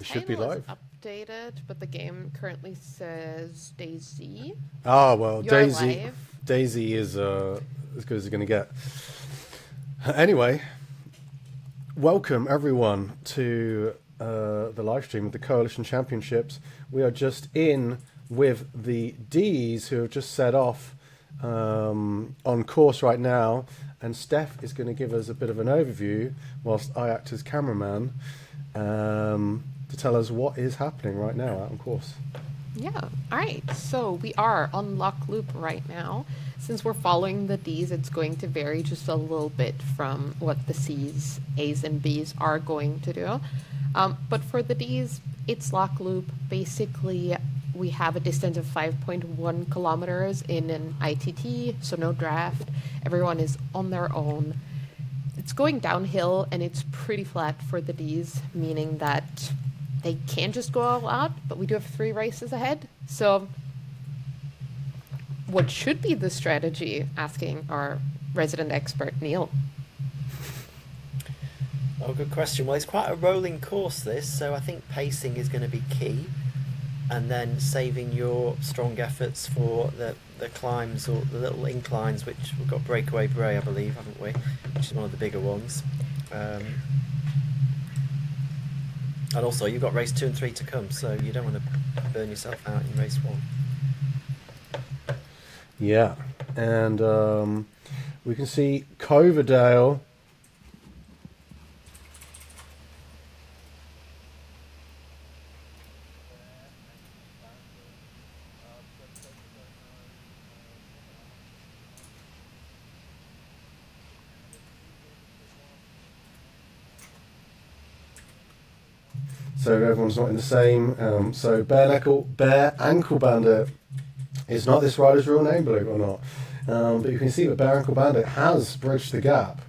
should be live. Updated, but the game currently says Daisy. Ah, well, You're Daisy. live. Daisy is as good as you're going to get. Anyway, welcome everyone to the live stream of the Coalition Championships. We are just in with the Ds who have just set off on course right now, and Steph is going to give us a bit of an overview whilst I act as cameraman to tell us what is happening right now out on course. Yeah, all right. So we are on lock loop right now. Since we're following the Ds, it's going to vary just a little bit from what the Cs, As, and Bs are going to do. But for the Ds, it's lock loop. Basically, we have a distance of 5.1 kilometers in an ITT, so no draft. Everyone is on their own. It's going downhill, and it's pretty flat for the Ds, meaning that they can't just go all out, but we do have 3 races ahead. So what should be the strategy? Asking our resident expert, Neil. Oh, good question. Well, it's quite a rolling course, this, so I think pacing is going to be key, and then saving your strong efforts for the climbs or the little inclines, which we've got Breakaway Bray, I believe, haven't we? Which is one of the bigger ones. And also, you've got race 2 and 3 to come, so you don't want to burn yourself out in race 1. Yeah, and we can see Coverdale. So everyone's not in the same. So Bare Ankle Bandit is not this rider's real name, believe it or not. But you can see that Bare Ankle Bandit has bridged the gap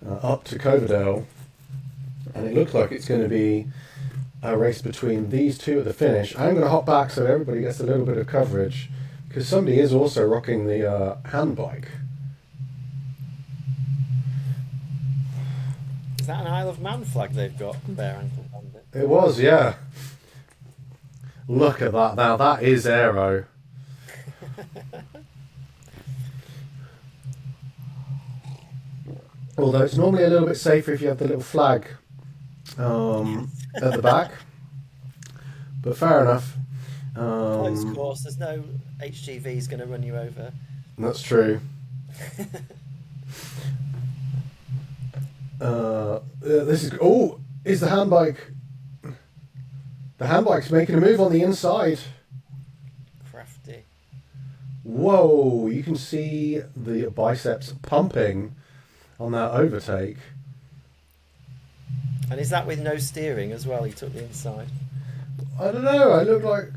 up to Coverdale, and it looks like it's going to be a race between these two at the finish. I'm going to hop back so everybody gets a little bit of coverage, because somebody is also rocking the hand bike. Is that an Isle of Man flag they've got, Bare Ankle Bandit? It was, yeah. Look at that. Now that is aero. Although it's normally a little bit safer if you have the little flag at the back. But fair enough. Close course, there's no HGVs going to run you over. That's true. This is... Oh, is the handbike... The handbike's making a move on the inside. Crafty. Whoa, you can see the biceps pumping on that overtake. And is that with no steering as well? He took the inside. I don't know, I look like...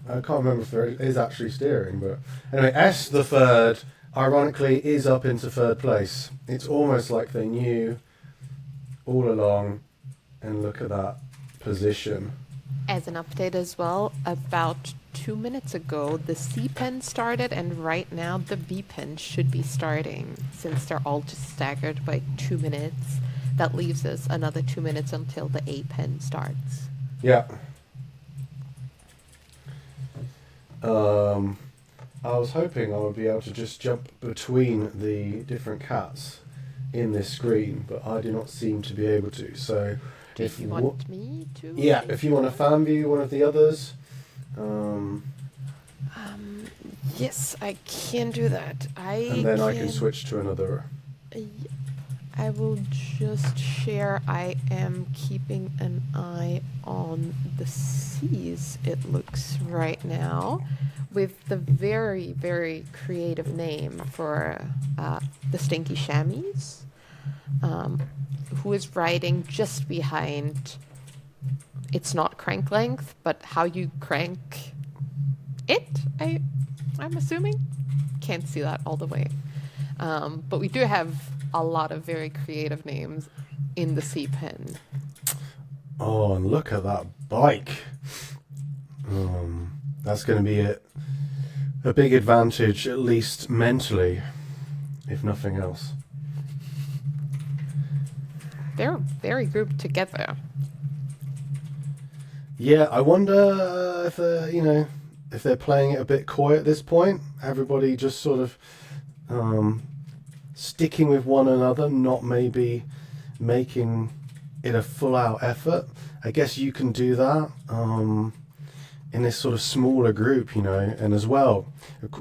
I can't remember if there is actually steering, but... Anyway, S, the third, ironically, is up into third place. It's almost like they knew all along, and look at that position. As an update as well, about 2 minutes ago, the C pen started, and right now the B pen should be starting, since they're all just staggered by 2 minutes. That leaves us another 2 minutes until the A pen starts. Yeah. I was hoping I would be able to just jump between the different cats in this screen, but I do not seem to be able to. So, Do you want me to? Yeah, if you want to fan view one of the others. Yes, I can do that. And then I can switch to another. I will just share. I am keeping an eye on the C's, it looks right now, with the very, very creative name for the Stinky Chamois, who is riding just behind. It's not crank length, but how you crank it, I'm assuming. Can't see that all the way. But we do have a lot of very creative names in the C pen. Oh, and look at that bike. That's going to be a big advantage, at least mentally, if nothing else. They're very grouped together. Yeah, I wonder if if they're playing it a bit coy at this point. Everybody just sort of sticking with one another, not maybe making it a full-out effort. I guess you can do that in this sort of smaller group, and as well,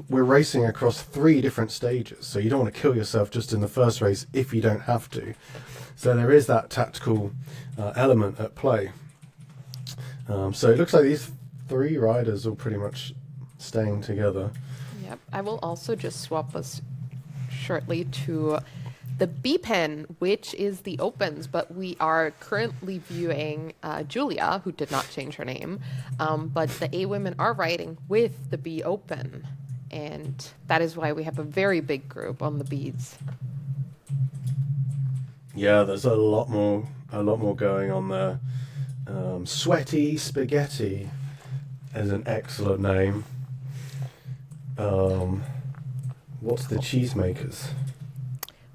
we're racing across 3 different stages, so you don't want to kill yourself just in the first race if you don't have to. So there is that tactical element at play. So it looks like these 3 riders are pretty much staying together. Yep. I will also just swap us shortly to the B pen, which is the opens, but we are currently viewing Julia, who did not change her name, but the A women are riding with the B open, and that is why we have a very big group on the Bs. Yeah, there's a lot more going on there. Sweaty Spaghetti is an excellent name. What's the cheesemakers?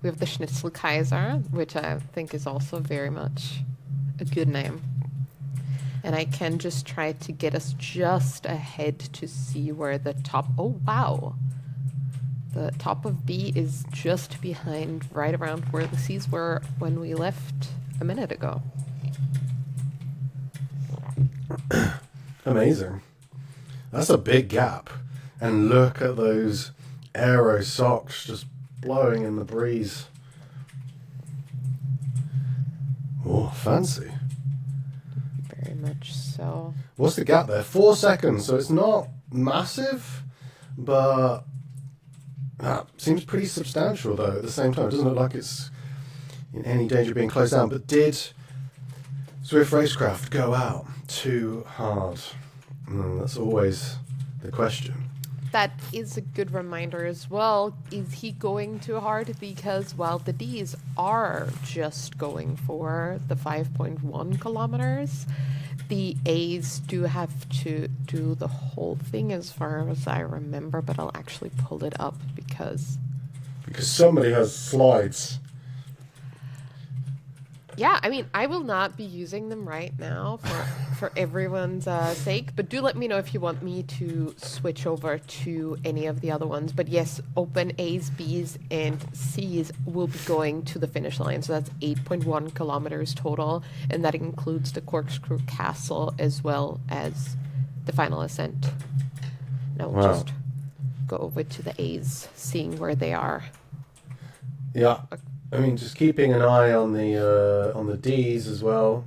We have the Schnitzel Kaiser, which I think is also very much a good name. And I can just try to get us just ahead to see where the top... Oh, wow. The top of B is just behind, right around where the Cs were when we left a minute ago. Amazing. That's a big gap. And look at those aero socks just blowing in the breeze. Oh, fancy. Very much so. What's the gap there? 4 seconds, so it's not massive, but seems pretty substantial though at the same time. It doesn't look like it's in any danger of being closed down, but did Swift Racecraft go out too hard? That's always the question. That is a good reminder as well. Is he going too hard? Because while the Ds are just going for the 5.1 kilometers, the A's do have to do the whole thing as far as I remember, but I'll actually pull it up because somebody has slides. Yeah, I mean, I will not be using them right now for everyone's sake, but do let me know if you want me to switch over to any of the other ones. But yes, open A's, B's, and C's will be going to the finish line. So that's 8.1 kilometers total, and that includes the Corkscrew Castle as well as the final ascent. Now we'll just go over to the A's, seeing where they are. Yeah. I mean, just keeping an eye on the D's as well.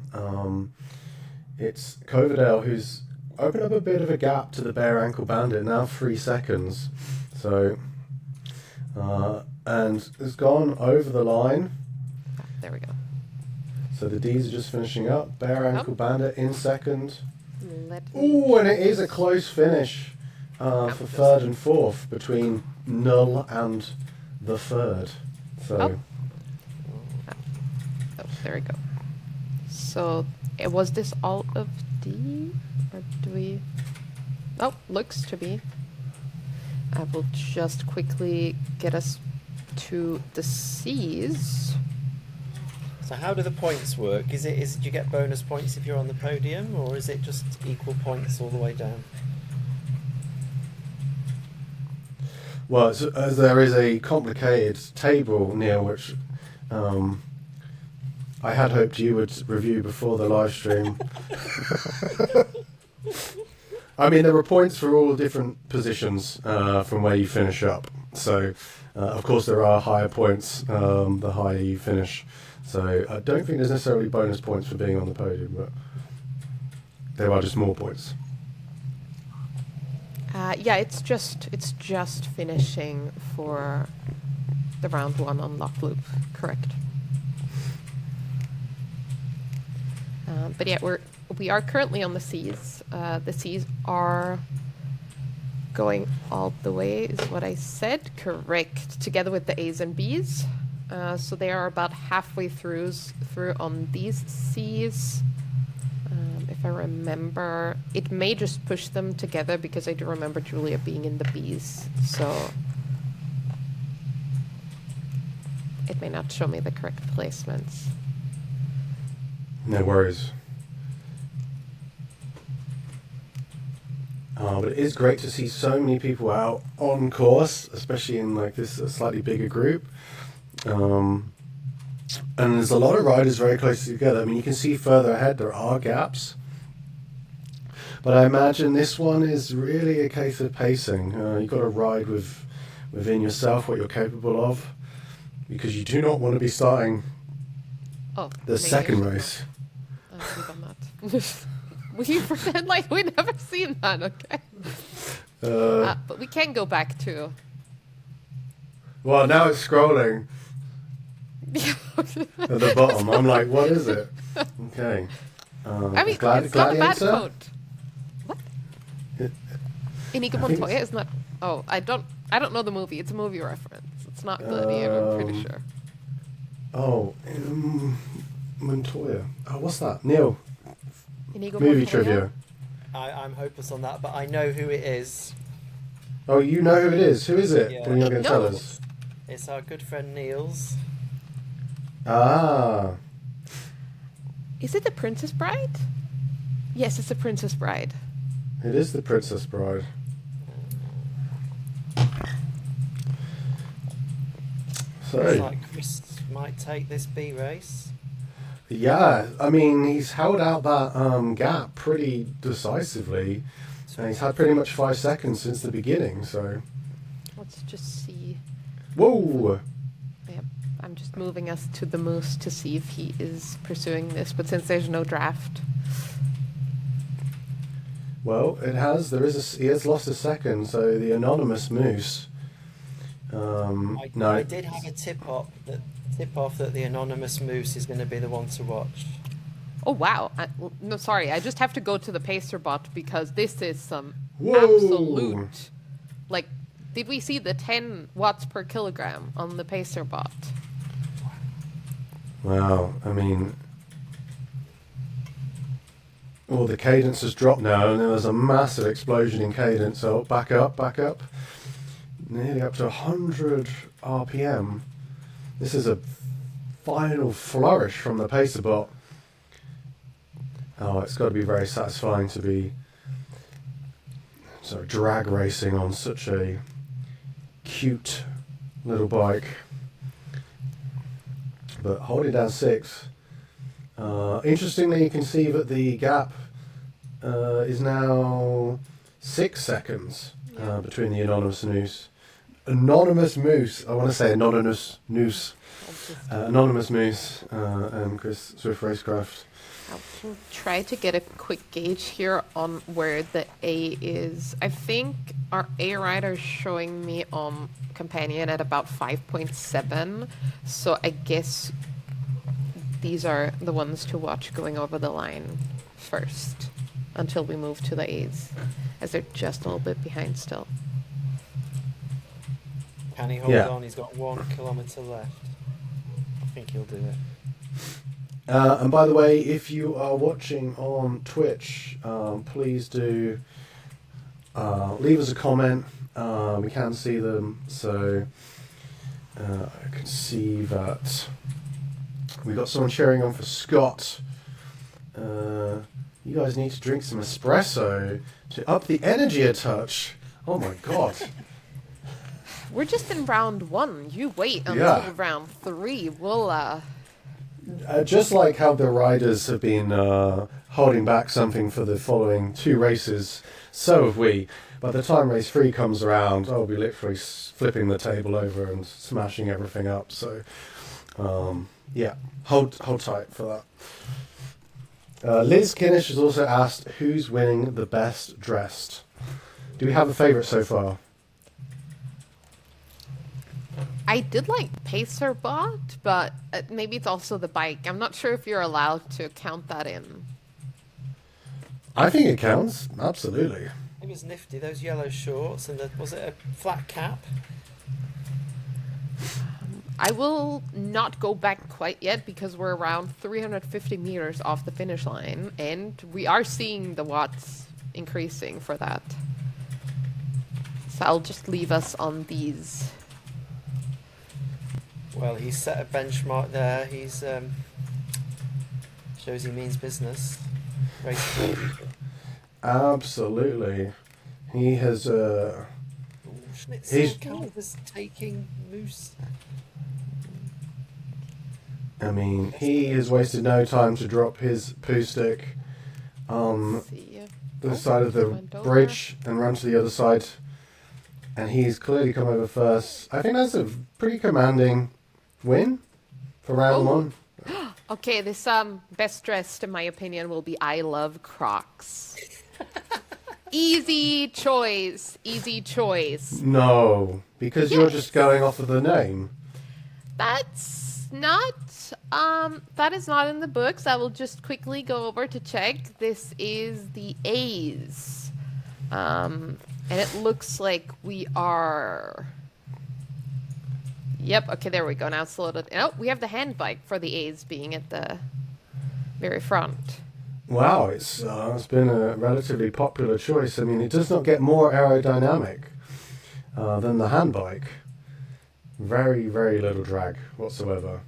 It's Coverdale who's opened up a bit of a gap to the Bare Ankle Bandit, now 3 seconds. So, and has gone over the line. There we go. So the D's are just finishing up. Bare Ankle Bandit in second. Ooh, And it is a close finish for 3rd and 4th between Null and the 3rd. So. Oh, there we go. So, was this all of D? Or do we... Oh, looks to be. I will just quickly get us to the C's. So how do the points work? Is it do you get bonus points if you're on the podium, or is it just equal points all the way down? Well, there is a complicated table, Neil, which I had hoped you would review before the live stream. I mean, there are points for all different positions from where you finish up. So, of course, there are higher points the higher you finish. So, I don't think there's necessarily bonus points for being on the podium, but there are just more points. Yeah, it's just finishing for the round 1 on Lock Loop, correct? But yeah, we are currently on the C's. The C's are going all the way, is what I said, correct, together with the A's and B's. So they are about halfway through on these C's. If I remember, it may just push them together because I do remember Julia being in the B's. So it may not show me the correct placements. No worries. But it is great to see so many people out on course, especially in like this slightly bigger group. And there's a lot of riders very close together. I mean, you can see further ahead there are gaps. But I imagine this one is really a case of pacing. You've got to ride within yourself what you're capable of, because you do not want to be starting the second race. We've done that. We pretend like we never seen that, okay? But we can go back to... Well, now it's scrolling at the bottom. I'm like, what is it? Okay. I mean, it's not a bad quote. What? Inigo Montoya is not... Oh, I don't know the movie. It's a movie reference. It's not Gladiator, I'm pretty sure. Oh, Montoya. Oh, what's that? Neil. Inigo Movie Montoya? trivia. I'm hopeless on that, but I know who it is. Oh, you know who it is. Who is it? Yeah. When you're going to tell No. us. It's our good friend Niels. Ah. Is it The Princess Bride? Yes, it's The Princess Bride. It is The Princess Bride. Looks So, like Chris might take this B race. yeah, I mean, he's held out that gap pretty decisively. And he's had pretty much 5 seconds since the beginning, so... Let's just see. Whoa! Yep. I'm just moving us to the moose to see if he is pursuing this, but since there's no draft... Well, it has. He has lost a second, so the anonymous moose... I did have a tip-off that the anonymous moose is going to be the one to watch. Oh, wow. No, sorry. I just have to go to the pacer bot because this is some Whoa. absolute... Like, did we see the 10 watts per kilogram on the pacer bot? Wow, I mean... Well, the cadence has dropped now, and there was a massive explosion in cadence. So back up. Nearly up to 100 RPM. This is a final flourish from the pacer bot. Oh, it's got to be very satisfying to be drag racing on such a cute little bike. But holding down 6. Interestingly, you can see that the gap is now 6 seconds between the anonymous moose. Anonymous moose. I want to say anonymous noose. Anonymous moose and Chris Swift Racecraft. I can try to get a quick gauge here on where the A is. I think our A rider is showing me on Companion at about 5.7. So I guess these are the ones to watch going over the line first until we move to the A's, as they're just a little bit behind still. Can he hold on? He's got 1 kilometre left. I think he'll do it. And by the way, if you are watching on Twitch, please do leave us a comment. We can see them, so I can see that we got someone cheering on for Scott. You guys need to drink some espresso to up the energy a touch. Oh my god. We're just in round 1. You wait until round 3. We'll just like how the riders have been holding back something for the following 2 races, so have we. By the time race 3 comes around, I'll be literally flipping the table over and smashing everything up. So, yeah, hold tight for that. Liz Kinnish has also asked, who's winning the best dressed? Do we have a favourite so far? I did like Pacer Bot, but maybe it's also the bike. I'm not sure if you're allowed to count that in. I think it counts, absolutely. It was nifty, those yellow shorts, and was it a flat cap? I will not go back quite yet because we're around 350 meters off the finish line, and we are seeing the watts increasing for that. So I'll just leave us on these. Well, he's set a benchmark there. He's shows he means business. Race 4. Absolutely. He has. Schnitzel He's- Calver's taking Moose. I mean, he has wasted no time to drop his poo stick on Let's see. the Oh, side of the went over. bridge and run to the other side. And he's clearly come over first. I think that's a pretty commanding win for round Oh. one. Okay, this best dressed, in my opinion, will be I Love Crocs. Easy choice. Easy choice. No, because you're just going off of the name. That's not that is not in the books. I will just quickly go over to check. This is the A's. And it looks like we are. Yep, okay, there we go. Now it's loaded. Oh, we have the hand bike for the A's being at the very front. Wow, it's been a relatively popular choice. I mean, it does not get more aerodynamic than the hand bike. Very, very little drag whatsoever.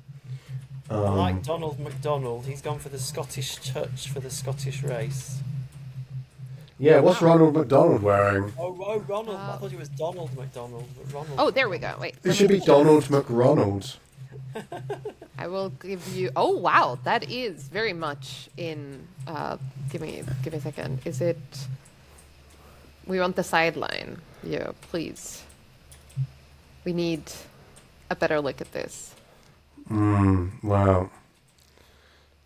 Like Donald McDonald, he's gone for the Scottish touch for the Scottish race. Yeah, what's Ronald McDonald wearing? Oh, Ronald. I thought it was Donald McDonald, but Ronald. Oh, there we go. Wait. It should be Donald McRonald. I will give you. Oh wow, that is very much in. Give me a second. Is it? We want the sideline. Yeah, please. We need a better look at this. Wow.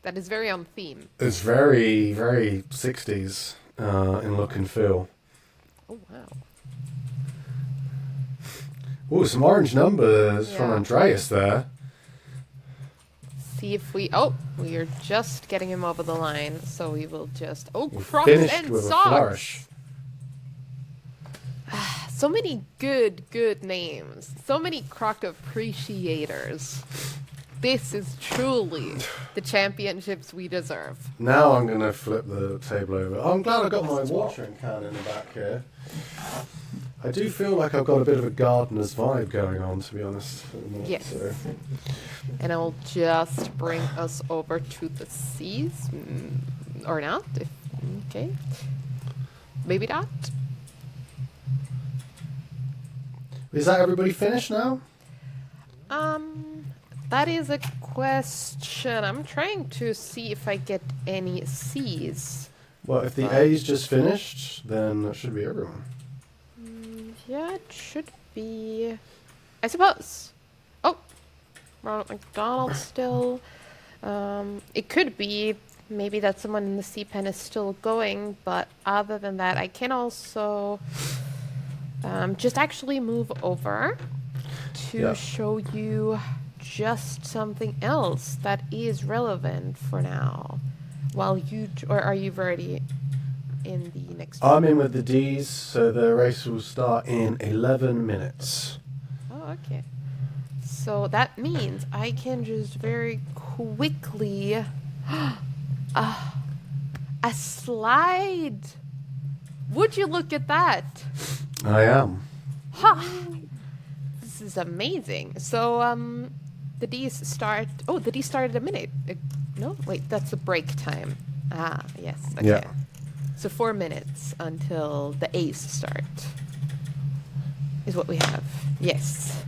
That is very on theme. It's very, very 60s in look and feel. Oh wow. Oh, some orange numbers from Yeah. Andreas there. See if we. Oh, we are just getting him over the line, so we will just. Oh, We Crocs finished and with a socks. flourish. So many good names. So many Croc appreciators. This is truly the championships we deserve. Now I'm going to flip the table over. I'm glad I got my watering can in the back here. I do feel like I've got a bit of a gardener's vibe going on, to be honest. Yes. So, And I will just bring us over to the seas. Or not. Okay. Maybe not. is that everybody finished now? That is a question. I'm trying to see if I get any C's. Well, if the A's just finished, then that should be everyone. Yeah, it should be. I suppose. Oh, Ronald McDonald still. It could be maybe that someone in the C pen is still going, but other than that, I can also just actually move over to Yeah. show you just something else that is relevant for now. While you, or are you already in the next? I'm in with the D's, so the race will start in 11 minutes. Oh, okay. So that means I can just very quickly. A slide! Would you look at that? I am. Ha! This is amazing. So, the D's start. Oh, the D started a minute. No, wait, that's the break time. Ah, yes. Okay. Yeah. So 4 minutes until the A's start. Is what we have. Yes.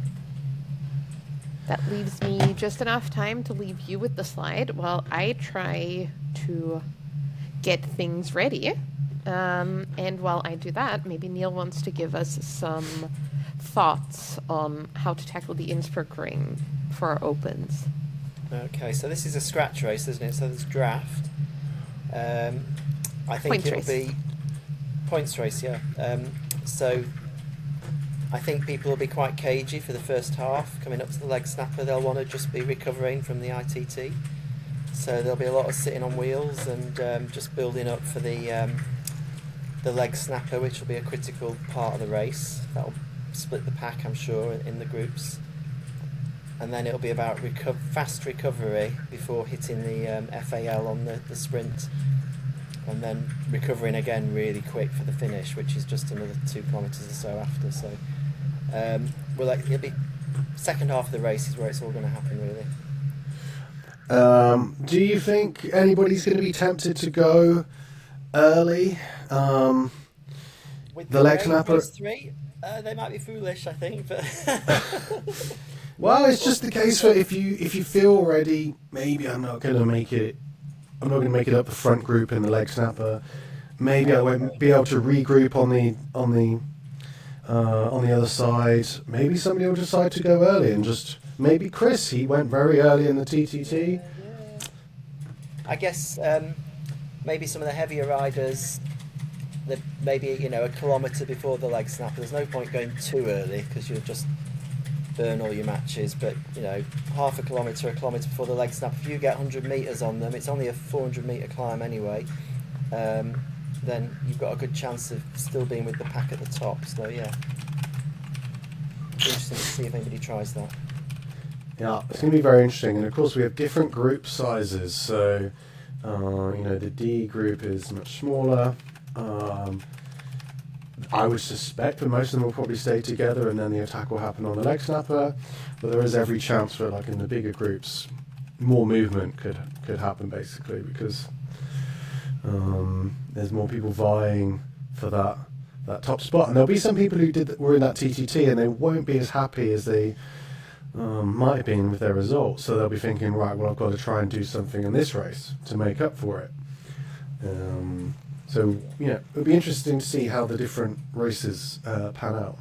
That leaves me just enough time to leave you with the slide while I try to get things ready. And while I do that, maybe Neil wants to give us some thoughts on how to tackle the Innsbruck ring for our opens. Okay, so this is a scratch race, isn't it? So there's draft. I think Points it'll race. be points race, yeah. So I think people will be quite cagey for the first half. Coming up to the leg snapper, they'll want to just be recovering from the ITT. So there'll be a lot of sitting on wheels and just building up for the leg snapper, which will be a critical part of the race. That'll split the pack, I'm sure, in the groups. And then it'll be about fast recovery before hitting the FAL on the sprint. And then recovering again really quick for the finish, which is just another 2 kilometres or so after. So, it'll be second half of the race is where it's all going to happen, really. Do you think anybody's going to be tempted to go early? With The leg rain, snapper. race 3, they might be foolish, I think, but Well, it's just the case for if you feel already maybe I'm not going to make it. I'm not going to make it up the front group in the leg snapper. Maybe I won't be able to regroup on the other side. Maybe somebody will decide to go early and just maybe Chris. He went very early in the TTT. I guess maybe some of the heavier riders, maybe a kilometre before the leg snapper. There's no point going too early because you'll just burn all your matches. But half a kilometre before the leg snapper. If you get 100 metres on them, it's only a 400-metre climb anyway. Then you've got a good chance of still being with the pack at the top. So yeah, interesting to see if anybody tries that. Yeah, it's going to be very interesting. And of course, we have different group sizes. So, the D group is much smaller. I would suspect that most of them will probably stay together and then the attack will happen on the leg snapper. But there is every chance for, like in the bigger groups, more movement could happen basically because there's more people vying for that top spot. And there'll be some people who were in that TTT and they won't be as happy as they might have been with their results. So they'll be thinking, right, well, I've got to try and do something in this race to make up for it. So, it'll be interesting to see how the different races pan out.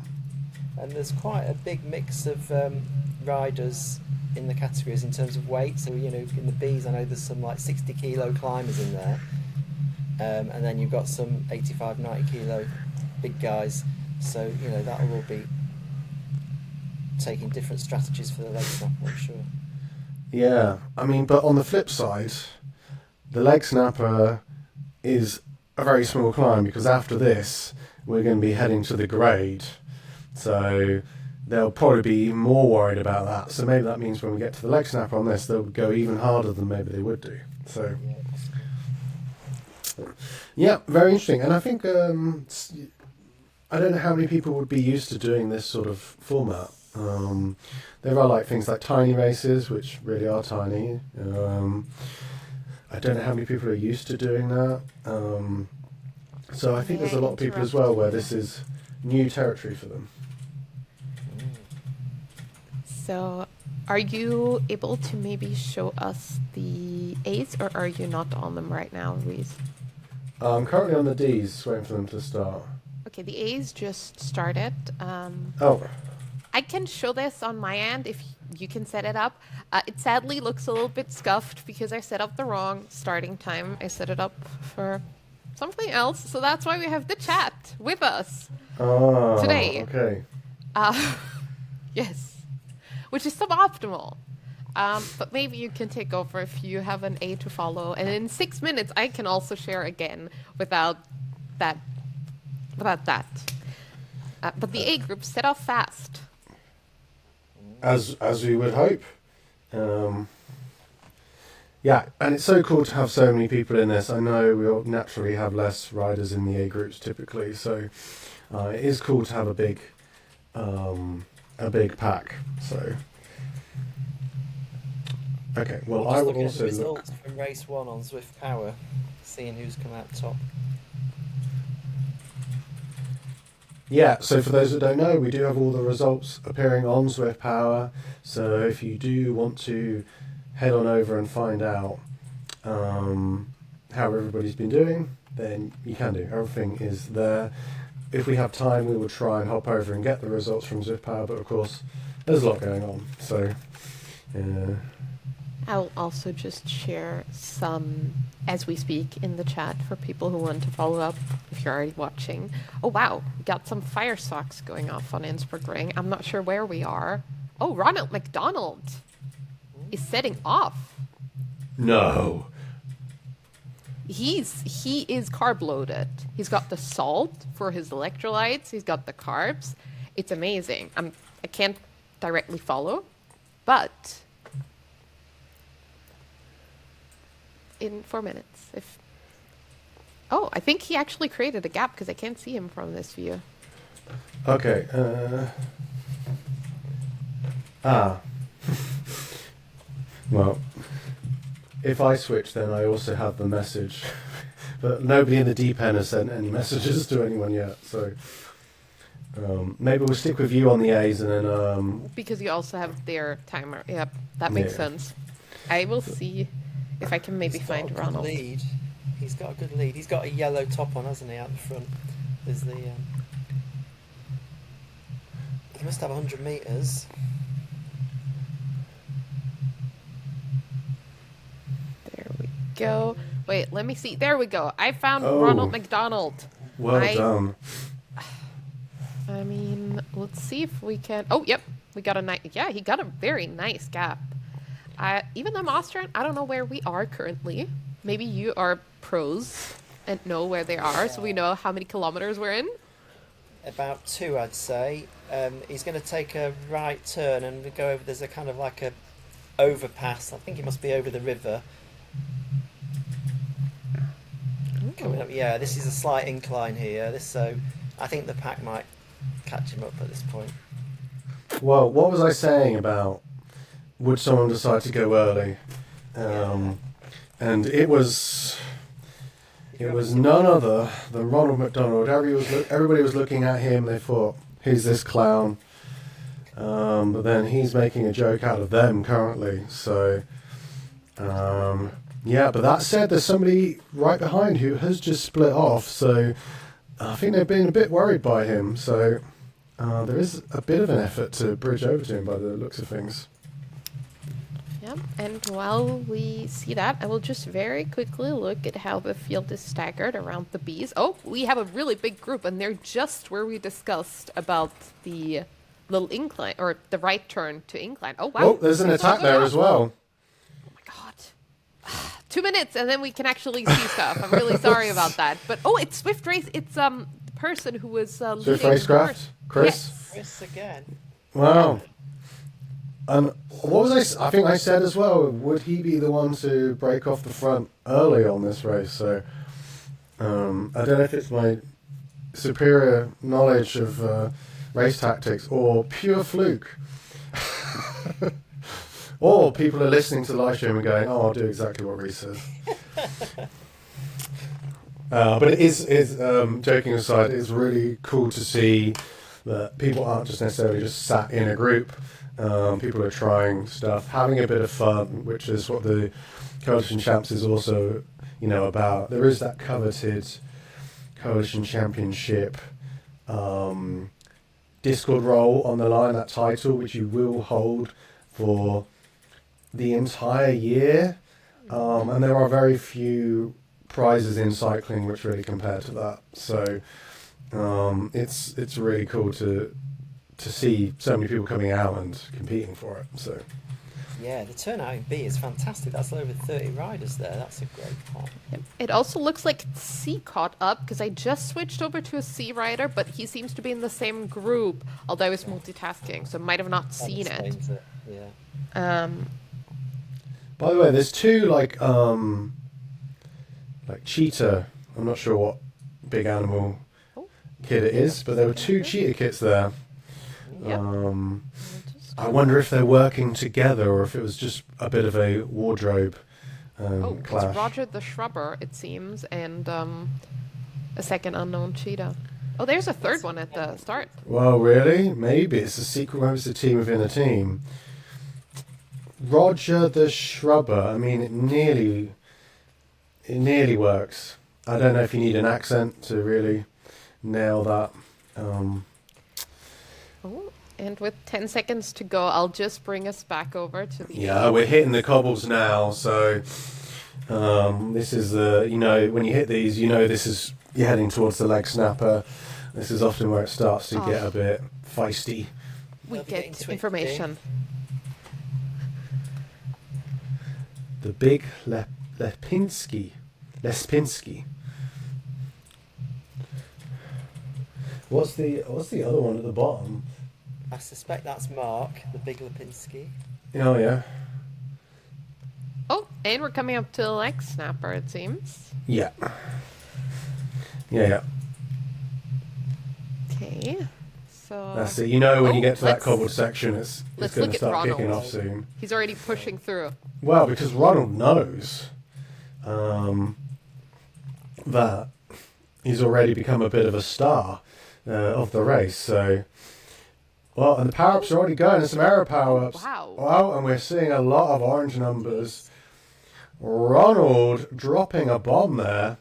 And there's quite a big mix of riders in the categories in terms of weight. So, in the Bs, I know there's some like 60 kilo climbers in there. And then you've got some 85, 90 kilo big guys. So, that'll all be taking different strategies for the leg snapper, I'm sure. Yeah, but on the flip side, the leg snapper is a very small climb because after this, we're going to be heading to the grade. So they'll probably be more worried about that. So maybe that means when we get to the leg snapper on this, they'll go even harder than maybe they would do. So, yeah, very interesting. And I think, I don't know how many people would be used to doing this sort of format. There are like things like tiny races, which really are tiny. I don't know how many people are used to doing that. So I think there's a lot of people as well where this is new territory for them. So, are you able to maybe show us the A's, or are you not on them right now, Reese? I'm currently on the D's, waiting for them to start. Okay, the A's just started. Oh, I can show this on my end if you can set it up. It sadly looks a little bit scuffed because I set up the wrong starting time. I set it up for something else, so that's why we have the chat with us today. Okay. Yes, which is suboptimal. But maybe you can take over if you have an A to follow, and in 6 minutes I can also share again without that. But the A group set off fast. As we would hope. Yeah, and it's so cool to have so many people in this. I know we'll naturally have less riders in the A groups typically, so it is cool to have a big pack. So, okay, well, I will also results from race 1 on Zwift Power, seeing who's come out top. Yeah, so for those that don't know, we do have all the results appearing on Zwift Power. So if you do want to head on over and find out how everybody's been doing, then you can do. Everything is there. If we have time, we will try and hop over and get the results from Zwift Power, but of course, there's a lot going on. So, I'll also just share some as we speak in the chat for people who want to follow up if you're already watching. Oh wow, we got some fire socks going off on Innsbruck Ring. I'm not sure where we are. Oh, Ronald McDonald is setting off. no. He is carb loaded. He's got the salt for his electrolytes. He's got the carbs. It's amazing. I can't directly follow, but in 4 minutes. I think he actually created a gap because I can't see him from this view. Okay. Well, if I switch, then I also have the message but nobody in the deep end has sent any messages to anyone yet. So maybe we'll stick with you on the A's, and then Because you also have their timer. Yep, that makes sense. I will see if I can maybe He's got find a good Ronald. lead. He's got a good lead. He's got a yellow top on, hasn't he, out the front? There's the. He must have 100 metres. There we go. Wait, let me see. There we go. I found Oh. Ronald McDonald. well done. I mean, let's see if we can. Oh, yep. We got a nice. Yeah, he got a very nice gap. Even though I'm Austrian, I don't know where we are currently. Maybe you are pros and know where they are, so we know how many kilometers we're in. About 2, I'd say. He's going to take a right turn and go over. There's a kind of like a overpass. I think it must be over the river. Coming up, yeah. This is a slight incline here. So I think the pack might catch him up at this point. Well, what was I saying about would someone decide to go early? And it was none other than Ronald McDonald. Everybody was looking at him. They thought, "Who's this clown?" But then he's making a joke out of them currently. So, yeah. But that said, there's somebody right behind who has just split off. So I think they've been a bit worried by him. So there is a bit of an effort to bridge over to him by the looks of things. Yeah, and while we see that, I will just very quickly look at how the field is staggered around the bees. Oh, we have a really big group, and they're just where we discussed about the little incline, or the right turn to incline. Oh, wow. Oh, there's an attack there as well. Oh, my God. 2 minutes, and then we can actually see stuff. I'm really sorry about that. But, oh, it's Swift Race. It's the person who was leading Swift Racecraft? Chris? Yes. Chris again. Wow. And what was I think I said as well, would he be the one to break off the front early on this race? So I don't know if it's my superior knowledge of race tactics or pure fluke. Or people are listening to the live stream and going, "Oh, I'll do exactly what Reese says." But it is joking aside, it's really cool to see that people aren't just necessarily just sat in a group. People are trying stuff, having a bit of fun, which is what the Coalition Champs is also, about. There is that coveted Coalition Championship Discord role on the line, that title, which you will hold for the entire year. And there are very few prizes in cycling which really compare to that. So it's really cool to see so many people coming out and competing for it. So Yeah, the turnout in B is fantastic. That's over 30 riders there. That's a great part. It also looks like C caught up, because I just switched over to a C rider, but he seems to be in the same group, although he's multitasking, so might have not That seen it. explains it. Yeah. by the way, there's two like cheetah. I'm not sure what big animal Oh. kit it is, but there were two cheetah kits there. Yep. I wonder if they're working together or if it was just a bit of a wardrobe clash. It's Roger the Shrubber, it seems, and a second unknown cheetah. Oh, there's a third one at the start. Well, really? Maybe it's a secret. Maybe it's a team within a team. Roger the Shrubber. I mean, it nearly works. I don't know if you need an accent to really nail that. Oh, and with 10 seconds to go, I'll just bring us back over to the... Yeah, we're hitting the cobbles now, so this is when you hit these, this is you're heading towards the leg snapper. This is often where it starts to get a bit feisty. We They'll be getting get twitchy. information. The big Lespinski. What's the other one at the bottom? I suspect that's Mark, the big Lipinski. Oh yeah. Oh, and we're coming up to the leg snapper, it seems. Yeah. Yeah. Okay, so... That's it. When you get to that let's- cobbled section, it's let's going look to at start kicking Ronald. off soon. He's already pushing through. Well, because Ronald knows. that he's already become a bit of a star of the race. So, well, and the power-ups are already going. There's some aero power-ups. Wow. Wow, and we're seeing a lot of orange numbers. Ronald dropping a bomb there.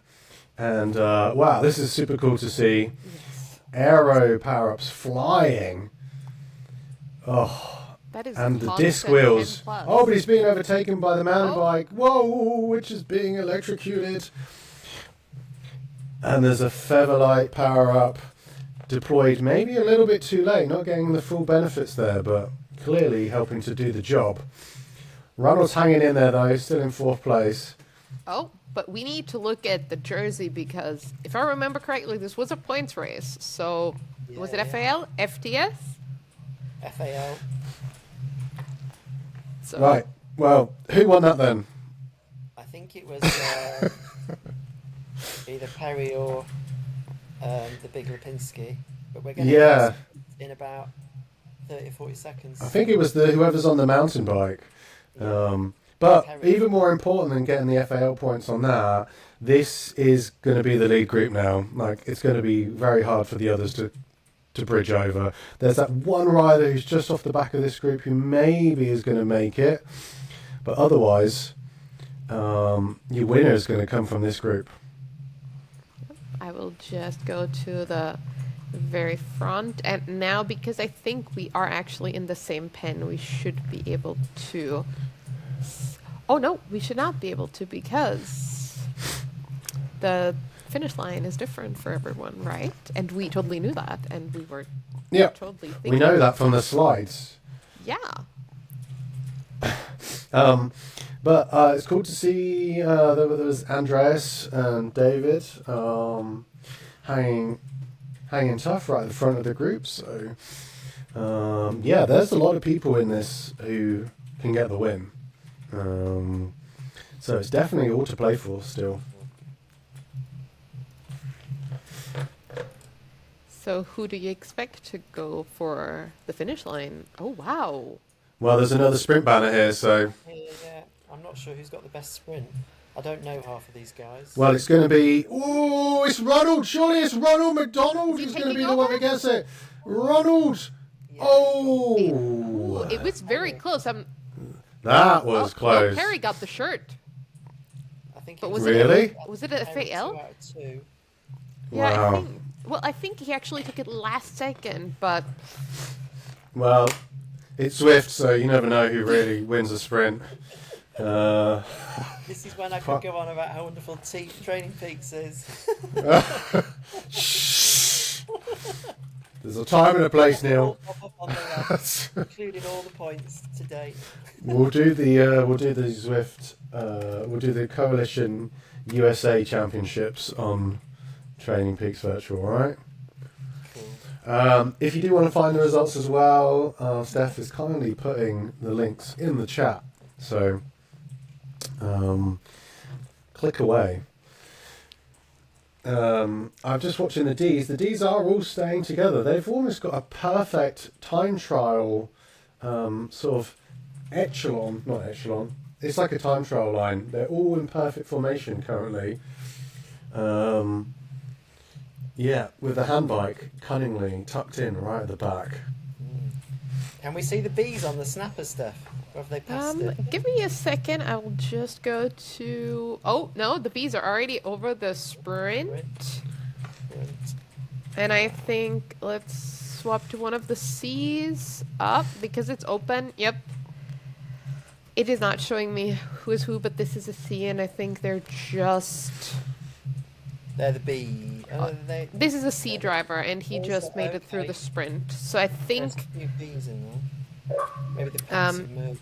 And, wow, this is super cool to see. Yes. Aero power-ups flying. Oh, That is and the constant disc wheels. 10+. Oh, but he's being overtaken by the mountain Oh. bike. Whoa, which is being electrocuted. And there's a Featherlight power-up deployed maybe a little bit too late, not getting the full benefits there, but clearly helping to do the job. Ronald's hanging in there, though, still in 4th place. Oh, but we need to look at the jersey because if I remember correctly, this was a points race. So was it Yeah. FAL? FTS? FAL. So Right, well, who won that then? I think it was either Perry or the big Lipinski. But we're going to Yeah, in about 30 or 40 seconds. I think it was whoever's on the mountain bike. But even more important than getting the FAL points on that, this is going to be the lead group now. Like, it's going to be very hard for the others to bridge over. There's that one rider who's just off the back of this group who maybe is going to make it, but otherwise, your winner is going to come from this group. I will just go to the very front. And now, because I think we are actually in the same pen, we should be able to... Oh, no, we should not be able to because the finish line is different for everyone, right? And we totally knew that, and we were Yeah, totally thinking... we know that from the slides. Yeah. But it's cool to see there was Andreas and David hanging tough right at the front of the group. So, yeah, there's a lot of people in this who can get the win. So it's definitely all to play for still. So who do you expect to go for the finish line? Oh, wow. Well, there's another sprint banner here, so... Yeah, I'm not sure who's got the best sprint. I don't know half of these guys. Well, it's going to be... Oh, it's Ronald! Surely it's Ronald McDonald Is who's he going to be taking the one over? that gets it. Ronald! Yeah, Oh! Ooh, it was very close. That was Well, close. Perry got the shirt. I think But it was Really? it was it a Perry, FAL? 2 out of 2. Yeah, Wow. I think. Well, I think he actually took it last second, but Well, it's Swift, so you never know who really wins a sprint. This is when I could go on about how wonderful Training Peaks is. Shh. There's a time and a place, Neil. All pop up on the left, including all the points to date. We'll do the Swift. We'll do the Coalition USA Championships on Training Peaks Virtual, all right? Cool. If you do want to find the results as well, Steph is kindly putting the links in the chat. So click away. I'm just watching the Ds. The Ds are all staying together. They've almost got a perfect time trial sort of echelon, not echelon. It's like a time trial line. They're all in perfect formation currently. Yeah, with the handbike cunningly tucked in right at the back. Can we see the bees on the snapper, Steph? Or have they passed it? give me a second. I will just go to. Oh no, the bees are already over the sprint, Sprint. and I think let's swap to one of the C's up because it's open. Yep. It is not showing me who is who, but this is a C, and I think they're just. They're the bee. They, This is a C driver, and he Oh, just made it through okay. the sprint. So I there's think, a few bees in there. Maybe the pants have moved.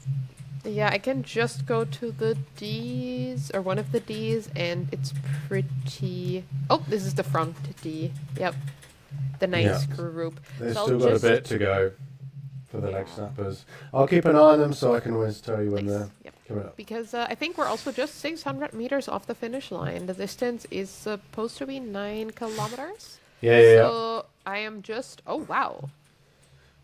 yeah, I can just go to the D's, or one of the D's, and it's pretty... Oh, this is the front D. Yep. The nice Yeah. group. They've So I'll still got a just- bit to go for the leg snappers. I'll keep an eye on them so I can always tell you when Nice. they're Yep. coming up. Because I think we're also just 600 meters off the finish line. The distance is supposed to be 9 kilometers. Yeah. So I am just... Oh, wow.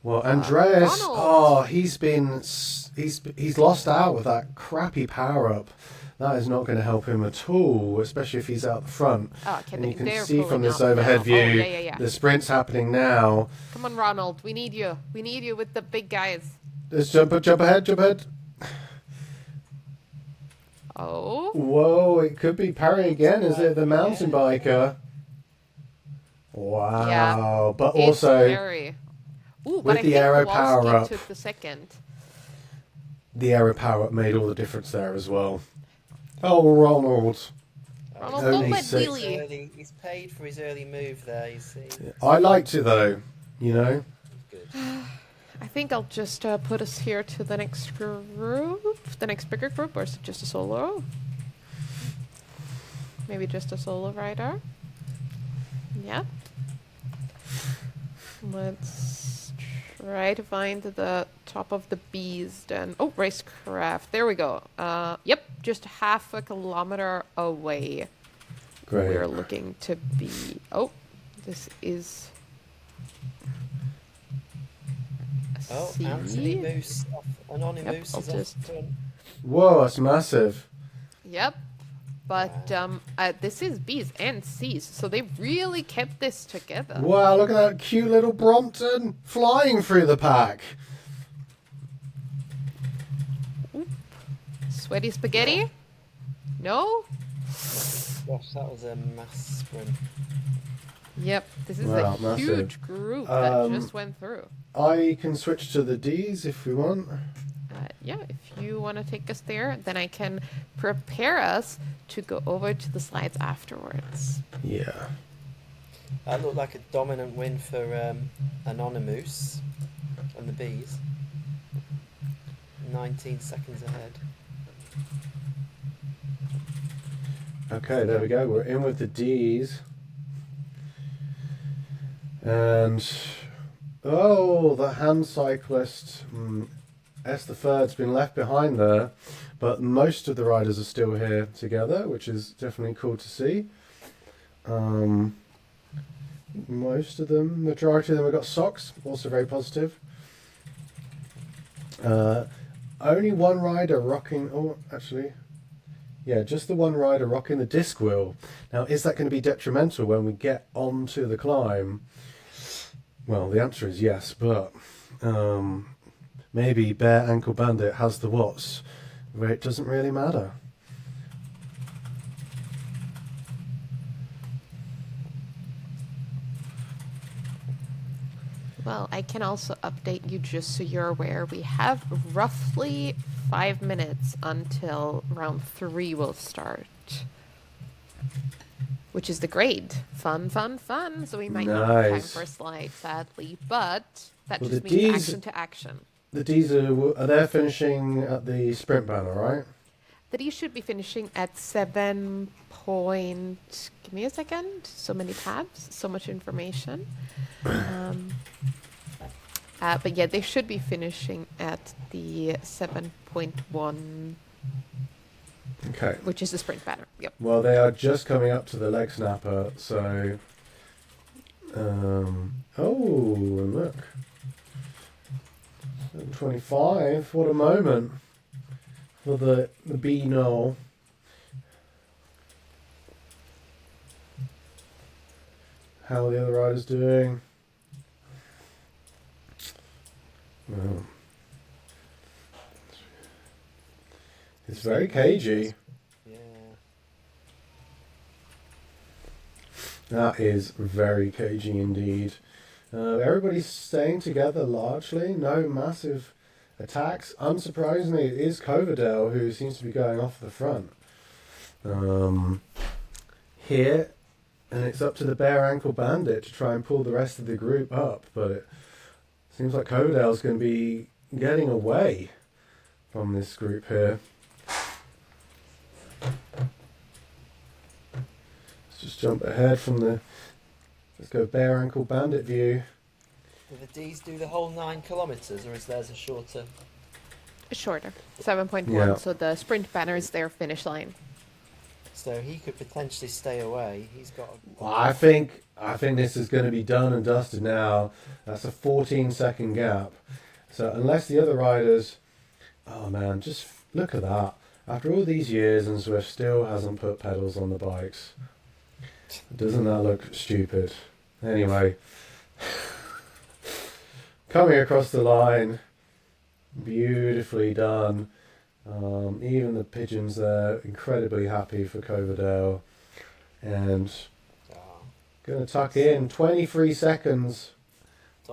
Well, Andreas, Ronald. he's lost out with that crappy power up. That is not going to help him at all, especially if he's out the front. Oh, okay, And you can they're see from pulling this up overhead now. view, Oh, yeah. the sprint's happening now. Come on, Ronald. We need you. We need you with the big guys. Let's jump ahead. Oh. Whoa, it could be Parry again. Is it the mountain biker? Wow. Yeah. But It's also, very... Ooh, with but I the think aero Kowalski power up. took the second. the aero power up made all the difference there as well. Oh, Ronald. Ronald, Only don't let six. Wheelie. He's paid for his early move there, you see. I liked it though, you know. Good. I think I'll just put us here to the next group, the next bigger group, or is it just a solo? Maybe just a solo rider. Yeah. Let's try to find the top of the bees then. Oh, racecraft. There we go. Yep, just half a kilometer away. Great. We're looking to be. Oh, this is. Oh, C. Anthony Moose, Anonymous Yep, I'll is off just- front. Whoa, that's massive. Yep. But this is B's and C's, so they really kept this together. Wow, look at that cute little Brompton flying through the pack. Sweaty spaghetti? No? Gosh, that was a mass sprint. Yep, this is Wow, a massive. huge group that just went through. I can switch to the D's if we want. Yeah, if you want to take us there, then I can prepare us to go over to the slides afterwards. Yeah. That looked like a dominant win for Anonymous and the Bees. 19 seconds ahead. Okay, there we go. We're in with the D's. And, oh, the hand cyclist, S the third's been left behind there. But most of the riders are still here together, which is definitely cool to see. Most of them, majority of them have got socks, also very positive. Only one rider rocking, oh, actually, yeah, just the one rider rocking the disc wheel. Now, is that going to be detrimental when we get onto the climb? Well, the answer is yes, but maybe Bare Ankle Bandit has the watts where it doesn't really matter. Well, I can also update you just so you're aware. We have roughly 5 minutes until round 3 will start. Which is the grade. Fun. So we might not have time Nice. for a slide, sadly. But that Well, just the means Ds- action to action. The D's are they finishing at the sprint banner, right? The D should be finishing at 7 point... Give me a second. So many tabs. So much information. But yeah, they should be finishing at the 7.1, Okay. which is the sprint banner. Yep. Well, they are just coming up to the leg snapper, so... oh, and look. 25, what a moment for the B-Null. How are the other riders doing? Well, it's very cagey. Yeah. That is very cagey indeed. Everybody's staying together largely. No massive attacks. Unsurprisingly, it is Coverdale who seems to be going off the front. Here, and it's up to the Bare Ankle Bandit to try and pull the rest of the group up, but it seems like Coverdale's going to be getting away from this group here. Let's just jump ahead from the... Let's go Bare Ankle Bandit view. Will the D's do the whole 9 kilometres, or is theirs a shorter? Shorter. 7.1. Yeah. So the sprint banner is their finish line. So he could potentially stay away. He's got. Well, I think this is going to be done and dusted now. That's a 14-second gap. So unless the other riders, oh man, just look at that. After all these years, and Zwift still hasn't put pedals on the bikes. Doesn't that look stupid? Anyway, coming across the line, beautifully done. Even the pigeons there, incredibly happy for Coverdale. And going to tuck in 23 seconds.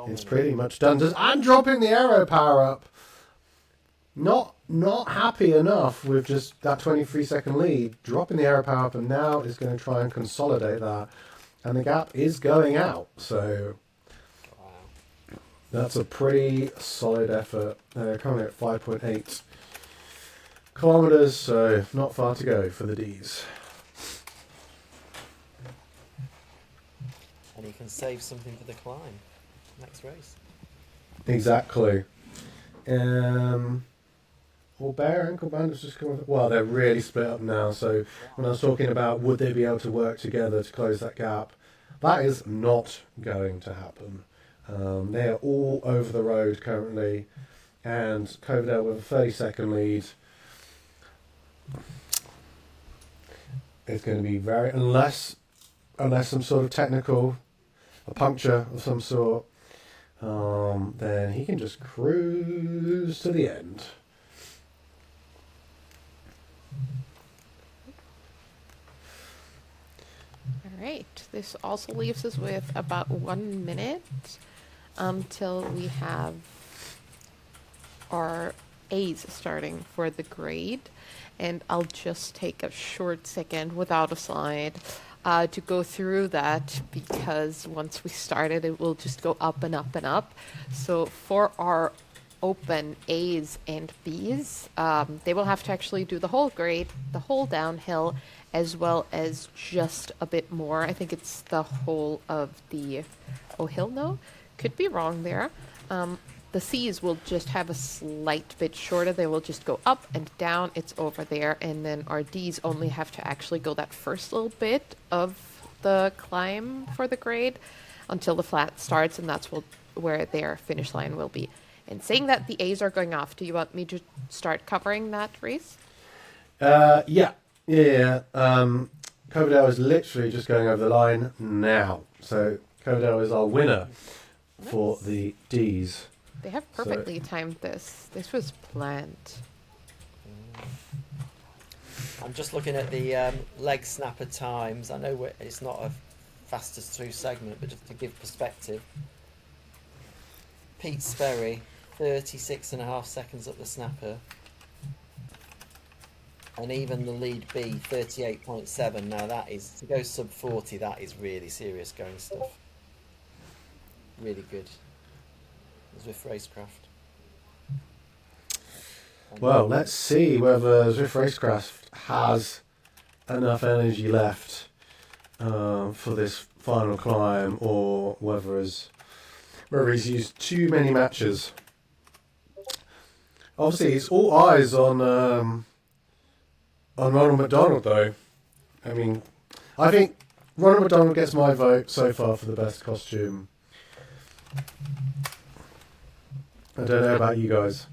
It's pretty much done. I'm dropping the aero power up. Not happy enough with just that 23-second lead. Dropping the aero power up, and now is going to try and consolidate that. And the gap is going out. So that's a pretty solid effort. They're currently at 5.8 kilometers, so not far to go for the Ds. And he can save something for the climb next race. Exactly. Well, Bear and Commanders just come. Well, they're really split up now. So when I was talking about would they be able to work together to close that gap, that is not going to happen. They are all over the road currently, and Coverdale with a 30-second lead. It's going to be very unless some sort of technical, a puncture of some sort, then he can just cruise to the end. All right. This also leaves us with about 1 minute until we have our A's starting for the grade. And I'll just take a short second without a slide to go through that, because once we started, it will just go up and up and up. So for our open A's and B's, they will have to actually do the whole grade, the whole downhill, as well as just a bit more. I think it's the whole of the hill. No, could be wrong there. The C's will just have a slight bit shorter. They will just go up and down. It's over there. And then our D's only have to actually go that first little bit of the climb for the grade until the flat starts, and that's where their finish line will be. And saying that the A's are going off, do you want me to start covering that race? Yeah. Coverdale is literally just going over the line now. So Coverdale is our winner for the D's. They have perfectly timed this. This was planned. I'm just looking at the leg snapper times. I know it's not a fastest through segment, but just to give perspective. Pete Sperry, 36.5 seconds up the snapper. And even the lead B, 38.7. Now that is, to go sub 40, that is really serious going stuff. Really good. Zwift Racecraft. Well, let's see whether Zwift Racecraft has enough energy left for this final climb, or whether he's used too many matches. Obviously, it's all eyes on Ronald McDonald, though. I mean, I think Ronald McDonald gets my vote so far for the best costume. I don't know about you guys.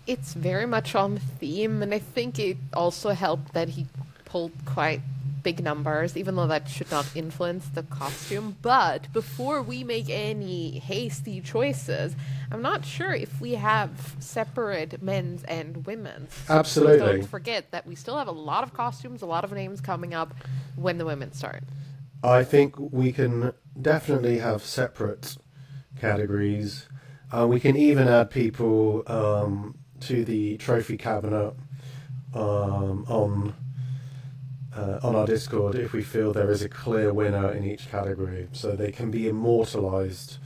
It's very much on theme, and I think it also helped that he pulled quite big numbers, even though that should not influence the costume. But before we make any hasty choices, I'm not sure if we have separate men's and women's. Absolutely. So don't forget that we still have a lot of costumes, a lot of names coming up when the women start. I think we can definitely have separate categories. We can even add people to the trophy cabinet on our Discord if we feel there is a clear winner in each category, so they can be immortalized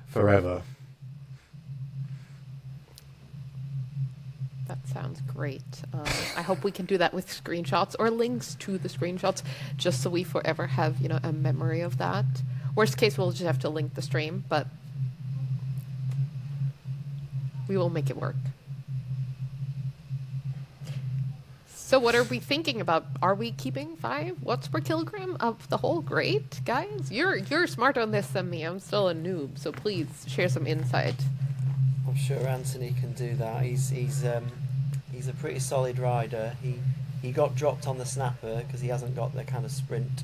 forever. That sounds great. I hope we can do that with screenshots or links to the screenshots, just so we forever have, a memory of that. Worst case, we'll just have to link the stream, but we will make it work. So what are we thinking about? Are we keeping 5 watts per kilogram of the whole grade, guys? You're smarter on this than me. I'm still a noob, so please share some insight. I'm sure Anthony can do that. He's a pretty solid rider. He got dropped on the snapper because he hasn't got the kind of sprint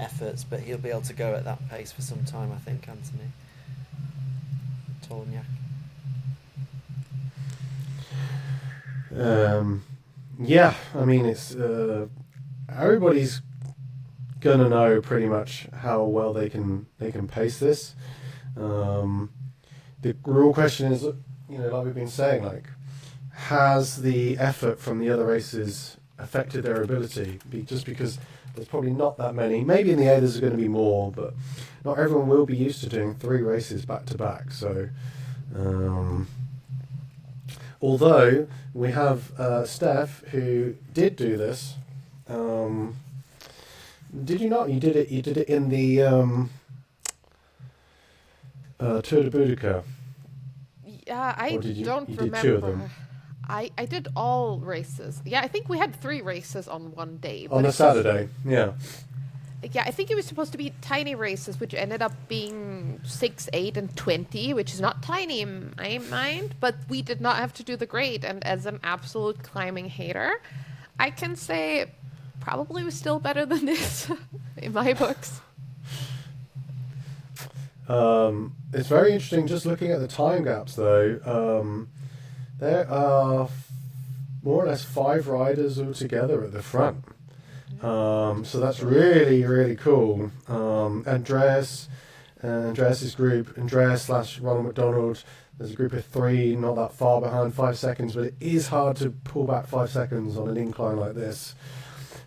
efforts, but he'll be able to go at that pace for some time, I think, Anthony. Torniak. Yeah, I mean, it's everybody's gonna know pretty much how well they can pace this. The real question is, like we've been saying, like, has the effort from the other races affected their ability? Just because there's probably not that many. Maybe in the A there's going to be more, but not everyone will be used to doing 3 races back to back. So, although we have Steph who did do this. Did you not? You did it. You did it in the Tour de Boudica. Yeah, I don't remember. Did 2 of them. I did all races. Yeah, I think we had 3 races on one day. On a Saturday, yeah. Yeah, I think it was supposed to be tiny races, which ended up being 6, 8, and 20, which is not tiny in my mind, but we did not have to do the grade. And as an absolute climbing hater, I can say probably was still better than this in my books. It's very interesting just looking at the time gaps, though. There are more or less 5 riders all together at the front. So that's really, really cool. Andreas's group, Andreas/Ronald McDonald, there's a group of 3, not that far behind, 5 seconds, but it is hard to pull back 5 seconds on an incline like this.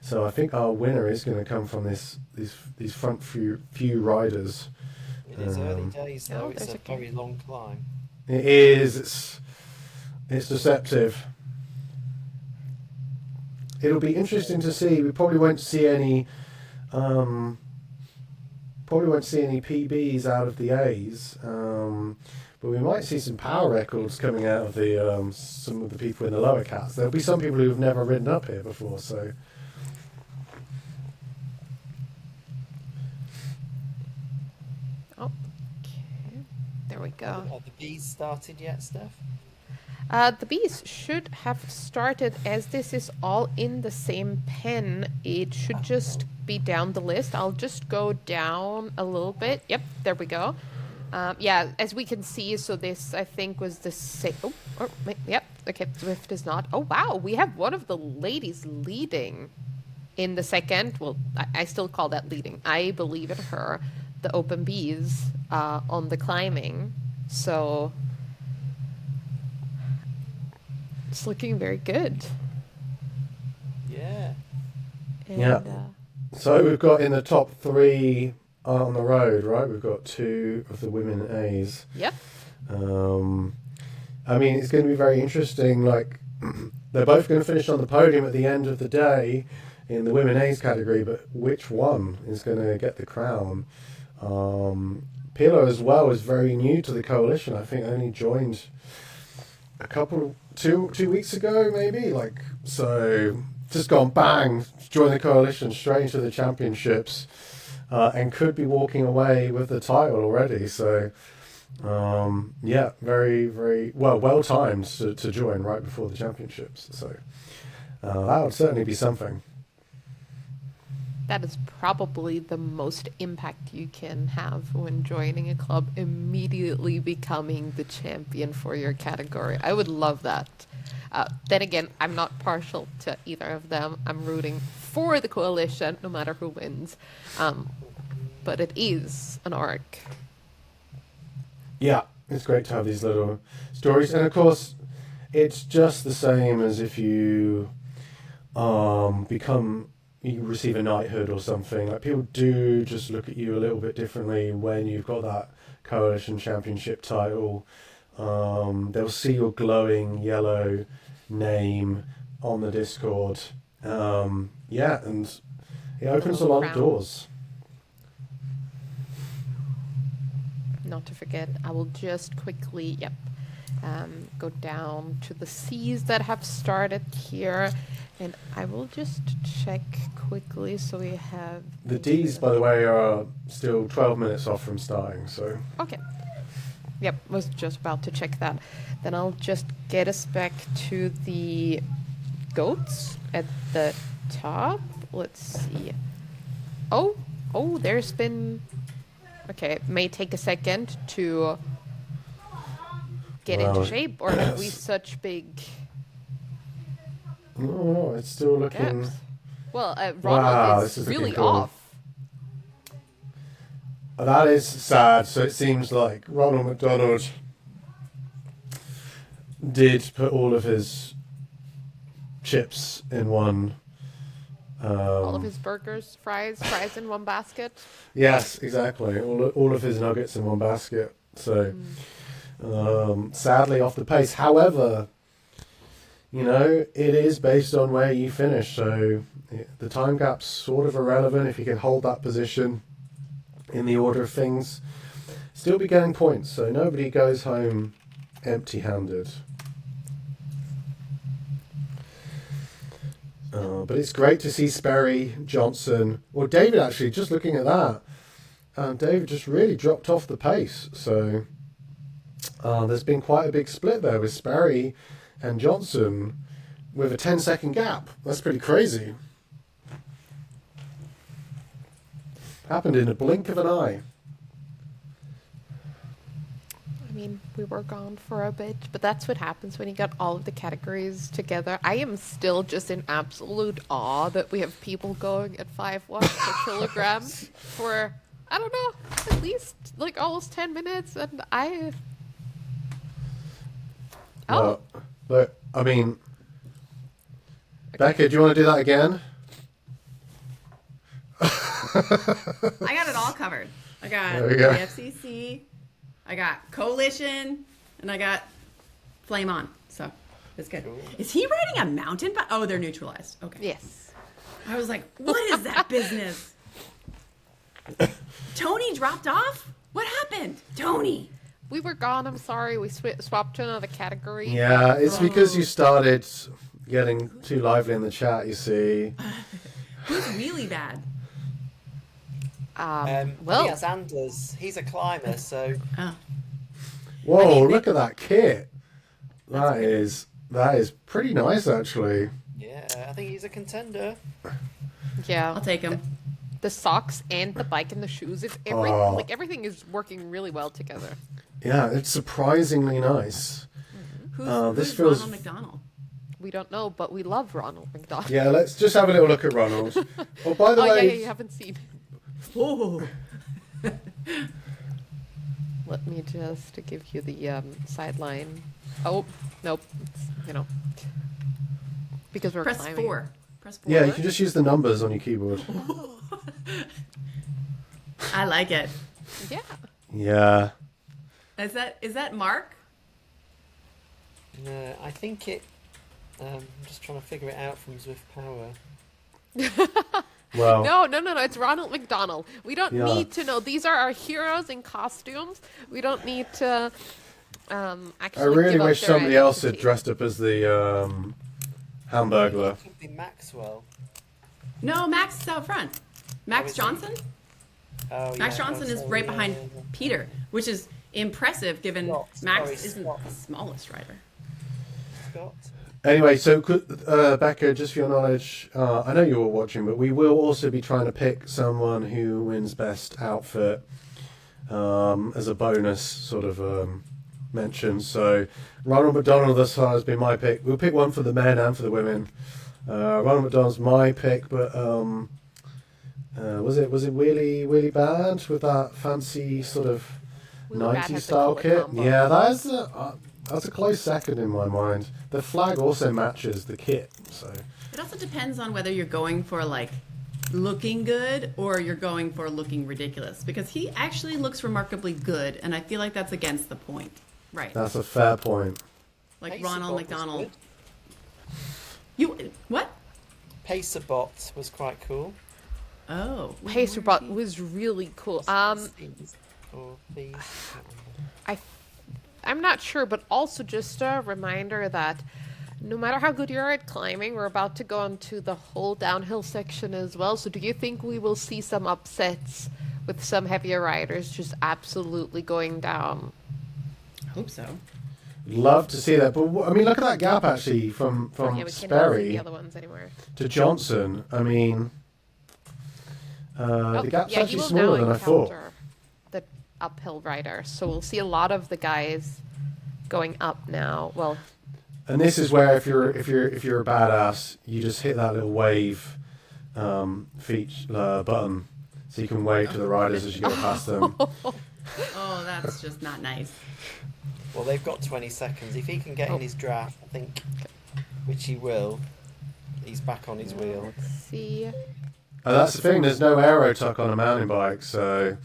So I think our winner is going to come from these front few riders. It is early days, though. Oh, It's a very long climb. It is. It's deceptive. It'll be interesting to see. We probably won't see any. PBs out of the A's, but we might see some power records coming out of the some of the people in the lower cats. There'll be some people who've never ridden up here before, so. Oh, okay. There we go. Have the bees started yet, Steph? The bees should have started, as this is all in the same pen. It should just be down the list. I'll just go down a little bit. Yep, there we go. Yeah, as we can see, so this, I think, was the same. Yep, okay, Swift is not. Oh, wow, we have one of the ladies leading in the second. Well, I still call that leading. I believe in her, the open bees on the climbing. So it's looking very good. Yeah. And, Yeah. So we've got in the top 3 on the road, right? We've got 2 of the women A's. Yep. I mean, it's going to be very interesting. Like, they're both going to finish on the podium at the end of the day in the women A's category, but which one is going to get the crown? Pilo as well is very new to the coalition. I think only joined two weeks ago, maybe. Like, so just gone bang, join the coalition straight into the championships, and could be walking away with the title already. So, yeah, very, very well timed to join right before the championships. So that would certainly be something. That is probably the most impact you can have when joining a club, immediately becoming the champion for your category. I would love that. Then again, I'm not partial to either of them. I'm rooting for the coalition, no matter who wins. But it is an arc. Yeah, it's great to have these little stories. And of course, it's just the same as if you you receive a knighthood or something. Like, people do just look at you a little bit differently when you've got that coalition championship title. They'll see your glowing yellow name on the Discord. Yeah, and it opens a lot of doors. Not to forget, I will just quickly, go down to the C's that have started here. And I will just check quickly so we have... The D's, by the way, are still 12 minutes off from starting, so... Okay. Yep, was just about to check that. Then I'll just get us back to the goats at the top. Let's see. Oh, there's been... Okay, it may take a second to get into shape, or have we such big... No, it's still looking... gaps? Well, Ronald Wow, is this is really looking cool. off. That is sad. So it seems like Ronald McDonald did put all of his chips in one. All of his burgers, fries in one basket. Yes, exactly. All of his nuggets in one basket. So sadly off the pace. However, you know, it is based on where you finish. So the time gap's sort of irrelevant if you can hold that position in the order of things. Still be getting points. So nobody goes home empty-handed. But it's great to see Sperry, Johnson, or David actually, just looking at that. David just really dropped off the pace. So there's been quite a big split there with Sperry and Johnson with a 10-second gap. That's pretty crazy. Happened in a blink of an eye. I mean, we were gone for a bit, but that's what happens when you got all of the categories together. I am still just in absolute awe that we have people going at 5 watts per kilogram for, I don't know, at least like almost 10 minutes, and I... Well, look, I mean, okay. Becca, do you want to do that again? I got it all covered. I got There we go. FCC, I got Coalition, and I got Flame On. So it's good. Cool. Is he riding a mountain bike? Oh, they're neutralized. Okay. Yes. I was like, what is that business? Tony dropped off? What happened? Tony. We were gone, I'm sorry. We swapped to another category. Yeah, it's because you started getting too lively in the chat, you see. Who's really bad? Well, he has Anders. He's a climber, so Oh. Whoa, look at that kit. That is pretty nice, actually. yeah, I think he's a contender. yeah. I'll take him. The socks and the bike and the shoes. It's everything is working really well together. Yeah, it's surprisingly nice. Who's this feels- Ronald McDonald? We don't know, but we love Ronald McDonald. Yeah, let's just have a little look at Ronald. Oh, by the Oh, way, yeah, you haven't seen. Oh. Let me just give you the sideline. Oh, nope. It's, because we're Press climbing. 4. Press 4. yeah, you can just use the numbers on your keyboard. I like it. Yeah. Yeah. Is that Mark? No, I think it. I'm just trying to figure it out from Zwift Power. Well, No. It's Ronald McDonald. We don't Yeah. need to know. These are our heroes in costumes. We don't need to actually I really give up wish their somebody else had identity. dressed up as the Hamburglar. It could be Maxwell. No, Max is out front. Max is he? Johnson? Oh, Max yeah, Johnson oh, is sorry, right yeah, behind yeah, yeah. Peter, which is impressive given Scott, Max sorry, isn't Scott. the smallest rider. Scott. Anyway, so Becca, just for your knowledge, I know you were watching, but we will also be trying to pick someone who wins best outfit as a bonus sort of mention. So Ronald McDonald thus far has been my pick. We'll pick one for the men and for the women. Ronald McDonald's my pick, but was it really bad with that fancy sort of Really bad 90s has the style color kit? combo. Yeah, that's a close second in my mind. The flag also matches the kit, so It also depends on whether you're going for like looking good or you're going for looking ridiculous, because he actually looks remarkably good, and I feel like that's against the point. Right. that's a fair point. Like Pacer Ronald Bot was McDonald. good. You what? Pacer Bot was quite cool. Oh. Pacerbot was really cool. These or these. I can't remember. I I'm not sure, but also just a reminder that no matter how good you are at climbing, we're about to go into the whole downhill section as well. So do you think we will see some upsets with some heavier riders just absolutely going down? I hope so. Love to see that, but I mean, look at that gap actually from Yeah, we can't even see the Sperry other ones anymore. to Johnson. I mean, Oh, the gap's yeah, he actually will smaller now than I thought. encounter the uphill rider. So we'll see a lot of the guys going up now. Well, And this is where if you're a badass, you just hit that little wave button, so you can wave to the riders as you go past them. Oh, that's just not nice. Well, they've got 20 seconds. If he can get in his draft, I think, which he will, he's back on his wheel. let's see. And that's the thing. There's no aero tuck on a mountain bike, so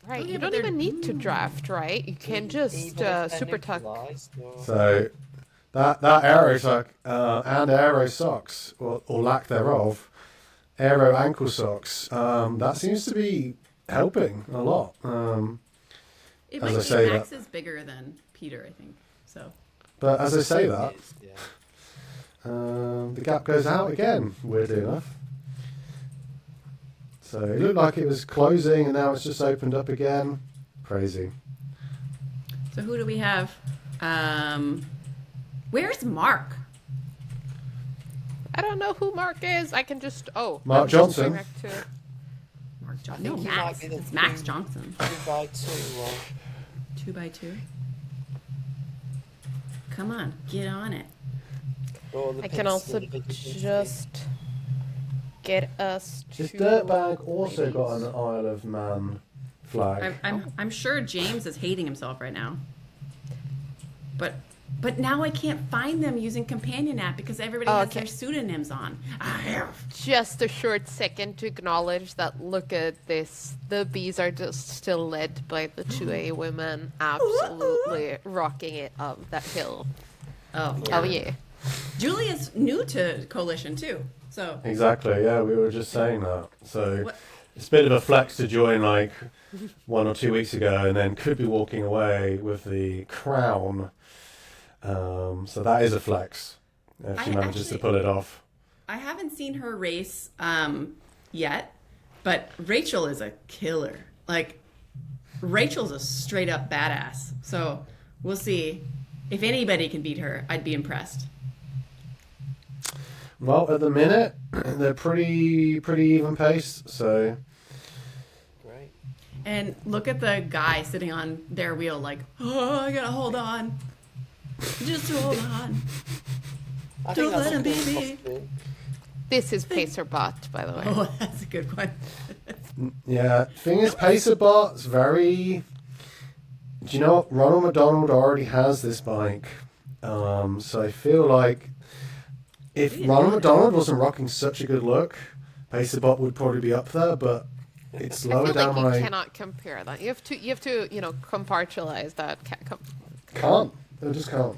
Right, Oh, yeah, you but don't they're- even need to draft, right? You can just Even if they're super tuck. neutralised, or- so that aero tuck and aero socks or lack thereof, aero ankle socks. That seems to be helping a lot. It As might I be say Max that- is bigger than Peter, I think. So But as I say that, Yeah. the gap goes out again, weirdly enough. So it looked like it was closing and now it's just opened up again. Crazy. so who do we have? Where's Mark? I don't know who Mark is. I can just Mark I'm just Johnson. going back to- Mark Johnson. I No, think he Max. might be the It's Max two- Johnson. 2x2 or 2x2. Come on, get on it. or the I pits can also in the big just get us to. This dirtbag also ladies. got an Isle of Man flag. I'm sure James is hating himself right now. But now I can't find them using Companion app because everybody has Okay. their pseudonyms on. Just a short second to acknowledge that look at this. The bees are just still led by the 2A women, absolutely rocking it up that hill. Oh, Oh yeah. Julia's new to Coalition too. So Exactly, yeah, we were just saying that. So What- it's a bit of a flex to join like 1 or 2 weeks ago and then could be walking away with the crown. So that is a flex if she I manages actually- to pull it off. I haven't seen her race yet, but Rachel is a killer. Like Rachel's a straight up badass. So we'll see. If anybody can beat her, I'd be impressed. Well, at the minute, they're pretty even paced, so Great. And look at the guy sitting on their wheel, like, oh, I gotta hold on. Just hold on. I Don't think that's let him a be cool me. costume. This is Pacer Bot, by the way. Oh, that's a good one. yeah. Thing is, Pacerbot's very. Do you know what? Ronald McDonald already has this bike, so I feel like if Really? Ronald McDonald wasn't rocking such a good look, Pacerbot would probably be up there, but it's I lower feel down like you my. cannot compare that. You have to, compartmentalize that. Can't. I just can't.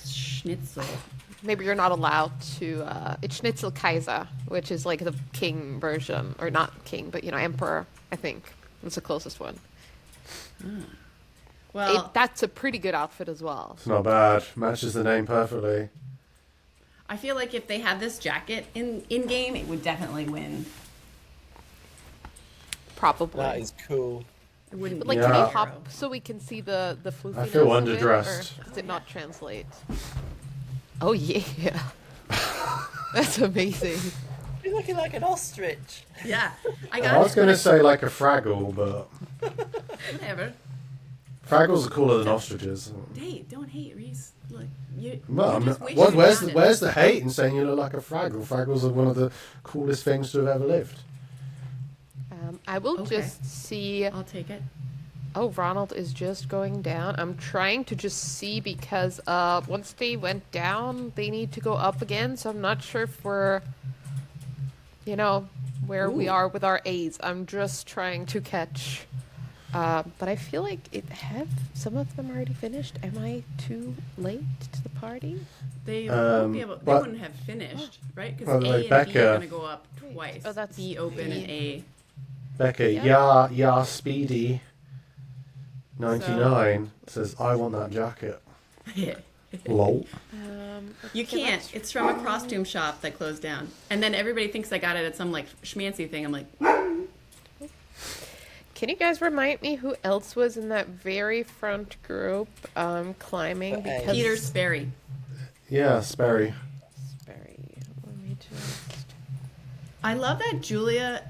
Schnitzel. Maybe you're not allowed to. It's Schnitzel Kaiser, which is like the king version, or not king, but emperor. I think it's the closest one. Well, That's a pretty good outfit as well. It's not bad. Matches the name perfectly. I feel like if they had this jacket in game, it would definitely win. Probably. That is cool. It wouldn't But be like, can Yeah. you a hero. hop so we can see the floofiness? I feel of it, underdressed. or does it not translate? Oh yeah, that's amazing. You're looking like an ostrich. Yeah, I I got was going to say like a Fraggle, but whatever. Fraggles are cooler than ostriches. Hey, don't hate, Reese. Look, you. Well, you I'm just not- wish what- you where's found the it. where's the hate in saying you look like a Fraggle? Fraggles are one of the coolest things to have ever lived. I will Okay. just see. I'll take it. Oh, Ronald is just going down. I'm trying to just see because once they went down, they need to go up again. So I'm not sure if we're, where we Ooh. are with our A's. I'm just trying to catch. But I feel like some of them already finished. Am I too late to the party? They won't be able. They but- wouldn't have finished, right? By Because the A way, and B Becca- are going to go up twice. Oh, that's B open and A. Becca, Yeah. yeah, speedy. 99 says, I want that jacket. Lol. You can't. It's from a costume shop that closed down. And then everybody thinks I got it at some like schmancy thing. I'm like, Can you guys remind me who else was in that very front group climbing? Because Peter Sperry. Yeah, Sperry. Sperry. Let me just... I love that Julia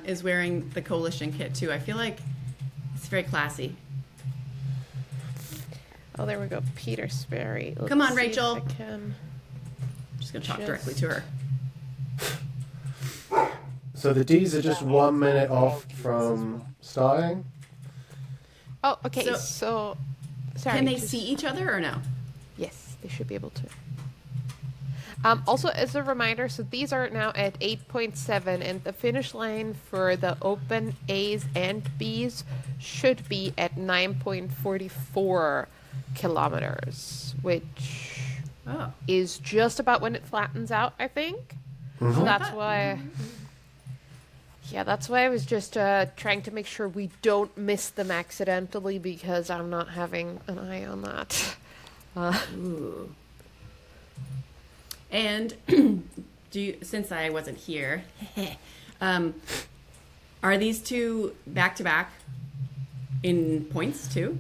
is wearing the coalition kit too. I feel like it's very classy. Oh, there we go. Peter Sperry. Let's Come on, see if Rachel. I can... I'm just gonna talk directly to her. So the D's are just 1 minute off from starting. Oh, okay. So- So, sorry. Can they just- see each other or no? Yes, they should be able to. Also, as a reminder, so these are now at 8.7, and the finish line for the open A's and B's should be at 9.44 kilometers, which Oh. is just about when it flattens out, I think. So that's why. Yeah, that's why I was just trying to make sure we don't miss them accidentally, because I'm not having an eye on that. Ooh. And since I wasn't here, are these two back to back in points too?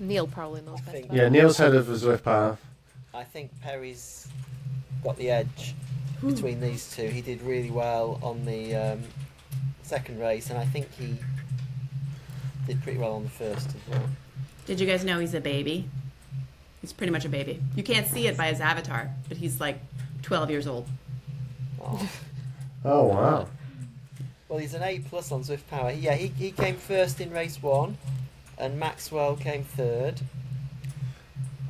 Neil probably knows I that. think- Yeah, Neil's head of the Zwift path. I think Perry's got the edge between these two. He did really well on the second race, and I think he did pretty well on the first as well. Did you guys know he's a baby? He's pretty much a baby. You can't see it by his avatar, but he's like 12 years old. Oh. Oh, wow. Well, he's an A+ on Zwift Power. Yeah, he came first in race 1, and Maxwell came third.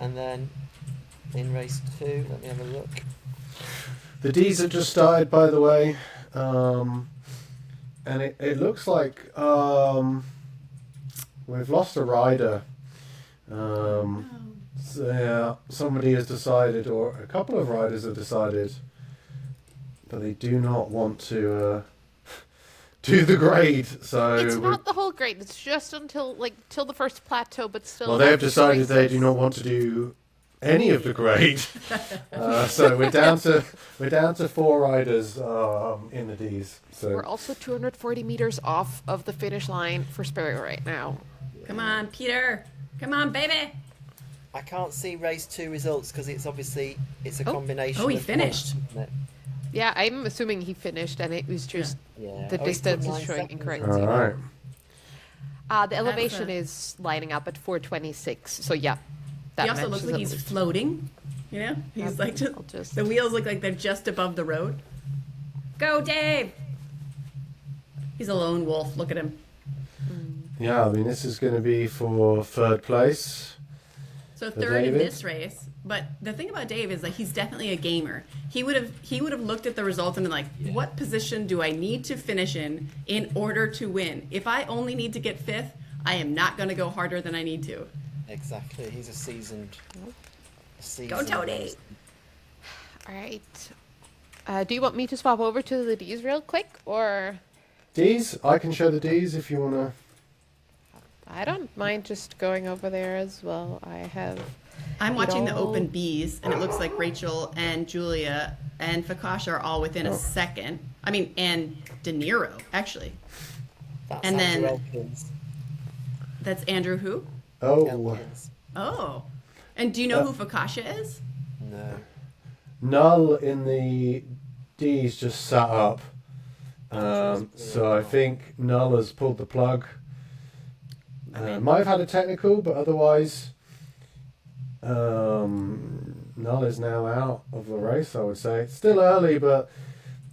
And then in race 2, let me have a look. The D's have just started, by the way. And it looks like we've lost a rider. So, yeah, somebody has decided, or a couple of riders have decided, that they do not want to do the grade. So It's not the whole grade. It's just until till the first plateau, but still. well, they have lots of decided they races. do not want to do any of the grade. So we're down to 4 riders in the D's. So We're also 240 meters off of the finish line for Sperry right now. Come on, Peter. Come on, baby. I can't see race 2 results because it's obviously a combination. Oh, he of finished. points, isn't it? Yeah, I'm assuming he finished, and it was just Yeah. the Oh, he's distance put is 9 showing seconds incorrect. in. all right. The elevation a- is lining up at 426. So yeah, that He also looks matches like at he's least. floating. You know, he's like I'll just- the wheels look like they're just above the road. Go, Dave. He's a lone wolf. Look at him. Yeah, I mean, this is going to be for 3rd place. So For third in David? this race. But the thing about Dave is like he's definitely a gamer. He would have looked at the results and been like, what position do I need to finish in order to win? If I only need to get 5th, I am not going to go harder than I need to. Exactly. He's a seasoned. Go, Tony. racer. All right. Do you want me to swap over to the D's real quick, or D's, I can show the D's if you want to. I don't mind just going over there as well. I have. I'm It watching the all- open Bs, and it looks like Rachel and Julia and Fakasha are all within a second. I mean, and De Niro, actually. That's And Andrew then- Elkins. That's Andrew who? Oh, Elkins. Oh. And do you know who Fakasha is? No. Null in the D's just sat up. So I think Null has pulled the plug. Might have had a technical, but otherwise, Null is now out of the race, I would say. It's still early, but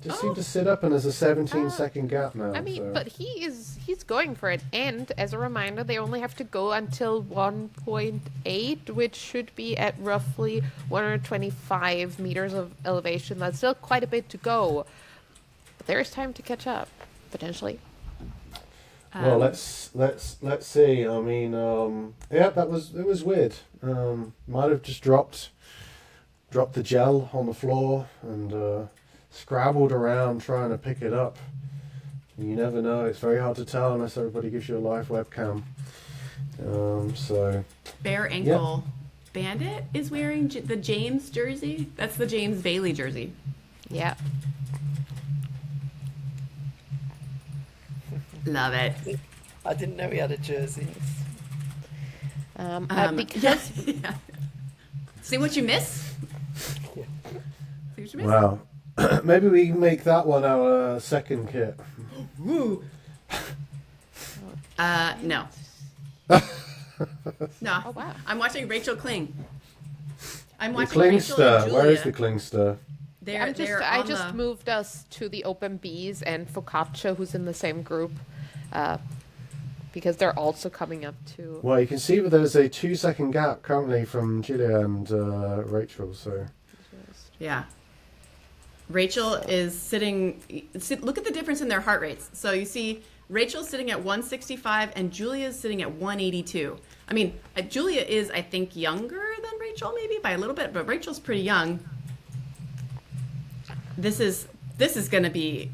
just seemed to sit up, and there's a 17-second gap now. I mean, so. but he's going for it. And as a reminder, they only have to go until 1.8, which should be at roughly 125 meters of elevation. That's still quite a bit to go. But there is time to catch up, potentially. Well, let's see. I mean, yeah, it was weird. Might have just dropped the gel on the floor and scrabbled around trying to pick it up. You never know. It's very hard to tell unless everybody gives you a live webcam. So Bare ankle bandit is wearing the James jersey. That's the James Bailey jersey. Yeah. Love it. I didn't know he had a jersey. Because yeah. See what you miss? Yeah. See what you miss? wow, maybe we make that one our second kit. Woo. No. No. Oh, wow. I'm watching Rachel Kling. I'm The watching Rachel and Klingster. Julia. Where is the Klingster? I just moved us to the open bees and Focaccia, who's in the same group, because they're also coming up to. Well, you can see that there's a 2-second gap currently from Julia and Rachel. So Yeah. Rachel is sitting. Look at the difference in their heart rates. So you see, Rachel's sitting at 165 and Julia's sitting at 182. I mean, Julia is, I think, younger than Rachel, maybe by a little bit, but Rachel's pretty young. This is going to be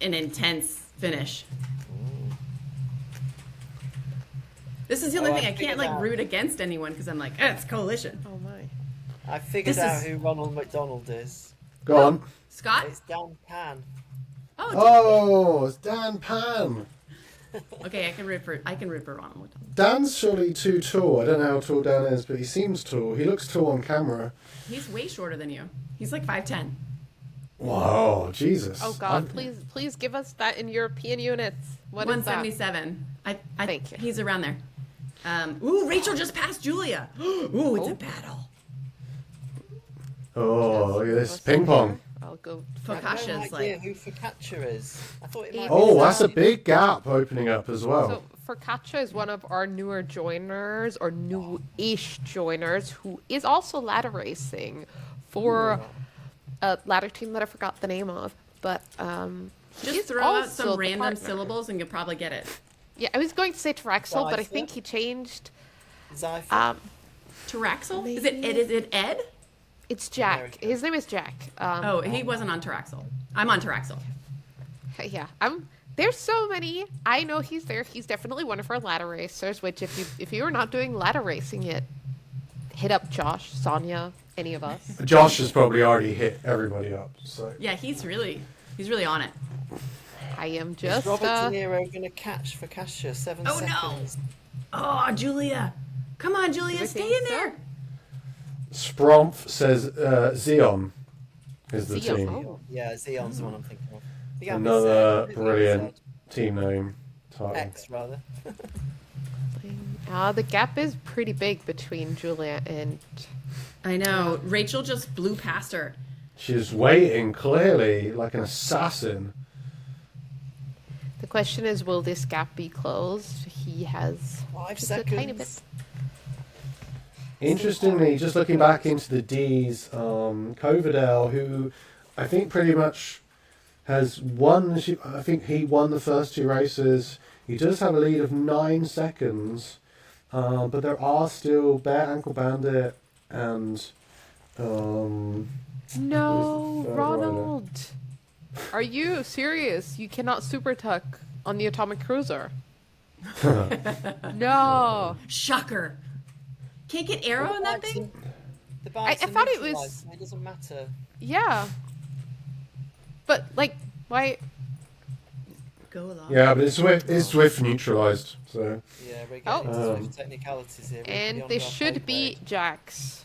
an intense finish. This is the only Oh, thing I I can't figured like out. root against anyone because I'm like, it's coalition. Oh my. I figured This out is- who Ronald McDonald is. go on. Scott? It's Dan Pan. Oh, Oh, it's Dan Pan. okay. I can root for Ronald. Dan's surely too tall. I don't know how tall Dan is, but he seems tall. He looks tall on camera. He's way shorter than you. He's like 5'10". Wow, Jesus. Oh God! Please give us that in European units. What is that? 177. I Thank you. He's around there. Ooh, Rachel just passed Julia. Ooh, it's a battle. Oh, look at this. What's Ping up pong. here? I'll go. I have Focaccia's no idea like, who Focaccia is. I thought it might be Oh, that's a someone- big gap opening up as well. So Focaccia is one of our newer joiners, or new-ish joiners, who is also ladder racing for a ladder team that I forgot the name of. But just he's throw out also some the random partner. syllables and you'll probably get it. Yeah, I was going to say Traxel, but I Zypher? think he changed. Zypher. Taraxel? Is Maybe. it Ed? It's Jack. American. His name is Jack. Oh, he wasn't on Taraxel. I'm on Taraxel. Yeah, there's so many. I know he's there. He's definitely one of our ladder racers. Which, if you are not doing ladder racing yet, hit up Josh, Sonia, any of us. Josh has probably already hit everybody up. So Yeah, he's really on it. I am Is just. Robert De Niro going to catch Focaccia 7 Oh, no. seconds? Oh, Julia. Come on, Julia, Do I stay think in so? there. Sprumpf says Xeon is the Xeon, team. oh. Yeah, Xeon's the one I'm thinking of. The Another Amistad, brilliant team name title. X, rather. The gap is pretty big between Julia and. I know. Rachel just blew past her. She's waiting clearly like an assassin. The question is, will this gap be closed? He has 5 just a tiny bit. seconds. Interestingly, just looking back into the D's, Coverdale, who I think pretty much has won. I think he won the first 2 races. He does have a lead of 9 seconds, but there are still Bare Ankle Bandit and No, Who's the third Ronald. Are you serious? You cannot super tuck on the Atomic Cruiser. No. Shocker. Can't get arrow in that Bikes thing? are- The bikes I are thought it was- neutralised, so it doesn't matter. Yeah. But like, why? Go along. yeah, but it's Swift neutralized. So Yeah, we're Oh. getting into Swift technicalities here. We're And beyond this our should pay be grade. Jax.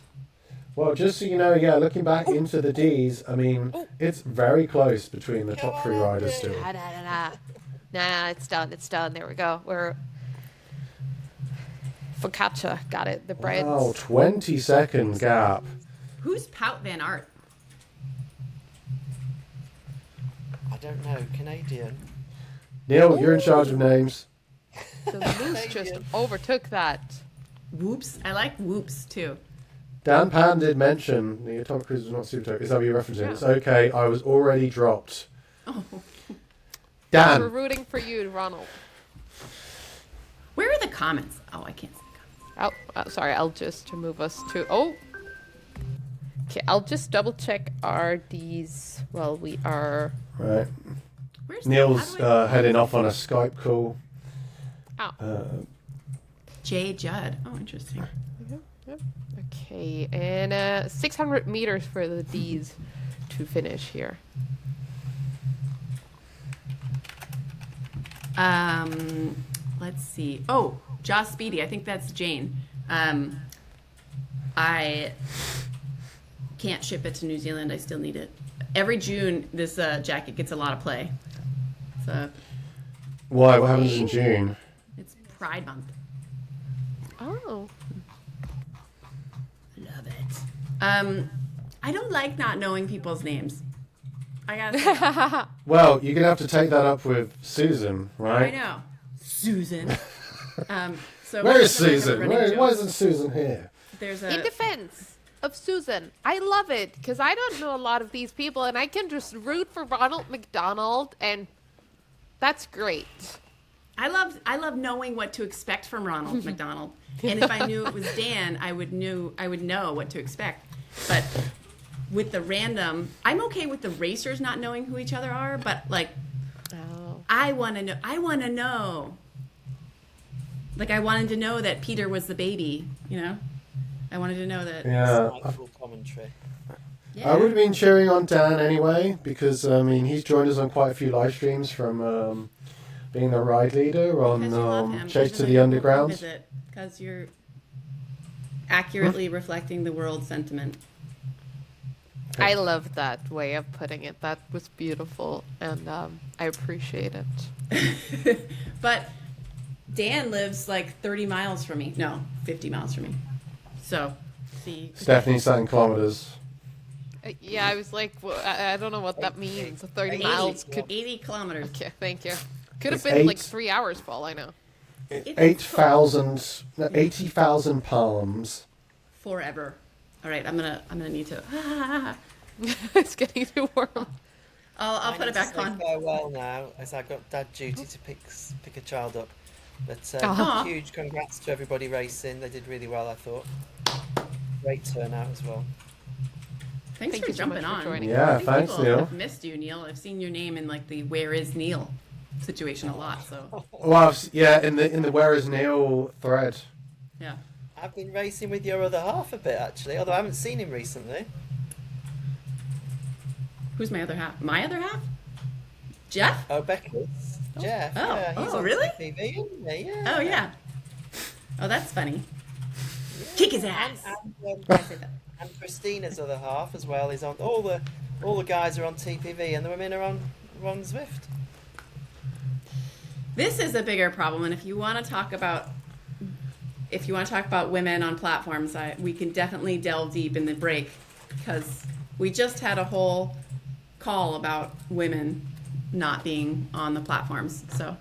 well, just so you know, yeah, looking back into the D's, I mean, it's very close between the top 3 riders still. Nah, it's done. It's done. There we go. We're Focaccia got it. The breads. Wow, 20-second gap. Who's Pout Van Art? I don't know, Canadian. Neil, you're in charge of names. The moose just overtook that. Whoops. I like whoops too. Dan Pan did mention the Atomic Cruiser is not super tough. Is that what you're referencing? Yeah. It's okay. I was already dropped. Oh. We're Dan, rooting for you, Ronald. Where are the comments? Oh, I can't see the comments. Oh, sorry. I'll just move us to. Oh. Okay, I'll just double check these. Well, we are. right? Where's Neil's how do I- heading off on a Skype call. Oh. J. Judd. Oh, interesting. Yep. Okay, and 600 meters for the D's to finish here. Let's see. Oh, Joss Speedy. I think that's Jane. I can't ship it to New Zealand. I still need it. Every June, this jacket gets a lot of play. So Why? What happens in June? it's Pride Month. Oh. Love it. I don't like not knowing people's names. I gotta say, Well, you're gonna have to take that up with Susan, right? I know. Susan. So Where is that's another Susan? running joke. Why isn't Susan here? There's In a defense of Susan, I love it because I don't know a lot of these people, and I can just root for Ronald McDonald, and that's great. I love knowing what to expect from Ronald McDonald. And if I knew it was Dan, I would know what to expect. But with the random, I'm okay with the racers not knowing who each other are, but like Oh. I want to know. Like I wanted to know that Peter was the baby, you know? I wanted to know that. Yeah, Mindful commentary. Yeah. I would have been cheering on Dan anyway because I mean he's joined us on quite a few live streams from being the ride leader on Because you love him. Chase to the Underground. Because you're accurately reflecting the world sentiment. I love that way of putting it. That was beautiful, and I appreciate it. But Dan lives like 30 miles from me. No, 50 miles from me. So, see. Stephanie sat in kilometers. Yeah, I was like, well, I don't know what that means. 30 80, miles could. 80 kilometers. Okay, thank you. Could have It's been like eight- 3 hours, for all I know. 80,000 palms. Forever. All right, I'm gonna need to. It's getting too warm. I'll put it back on. Farewell now, as I've got dad duty to pick a child up. But Aw. huge congrats to everybody racing. They did really well, I thought. Great turnout as well. Thanks Thank for you so much jumping for on. joining. Yeah, I think thanks, people Neil. have missed you, Neil. I've seen your name in like the "Where is Neil" situation a lot. So Well, yeah, in the Where is Neil thread. yeah. I've been racing with your other half a bit actually, although I haven't seen him recently. Who's my other half? My other half? Jeff? Oh, Beckett's. Jeff. Oh. Yeah, he's Oh, on really? TV, isn't he? Yeah. Oh yeah. Oh, that's funny. Kick his ass. I said that. And Christina's other half as well is on. All the guys are on TPV and the women are on Zwift. This is a bigger problem, and if you want to talk about women on platforms, we can definitely delve deep in the break because we just had a whole call about women not being on the platforms. So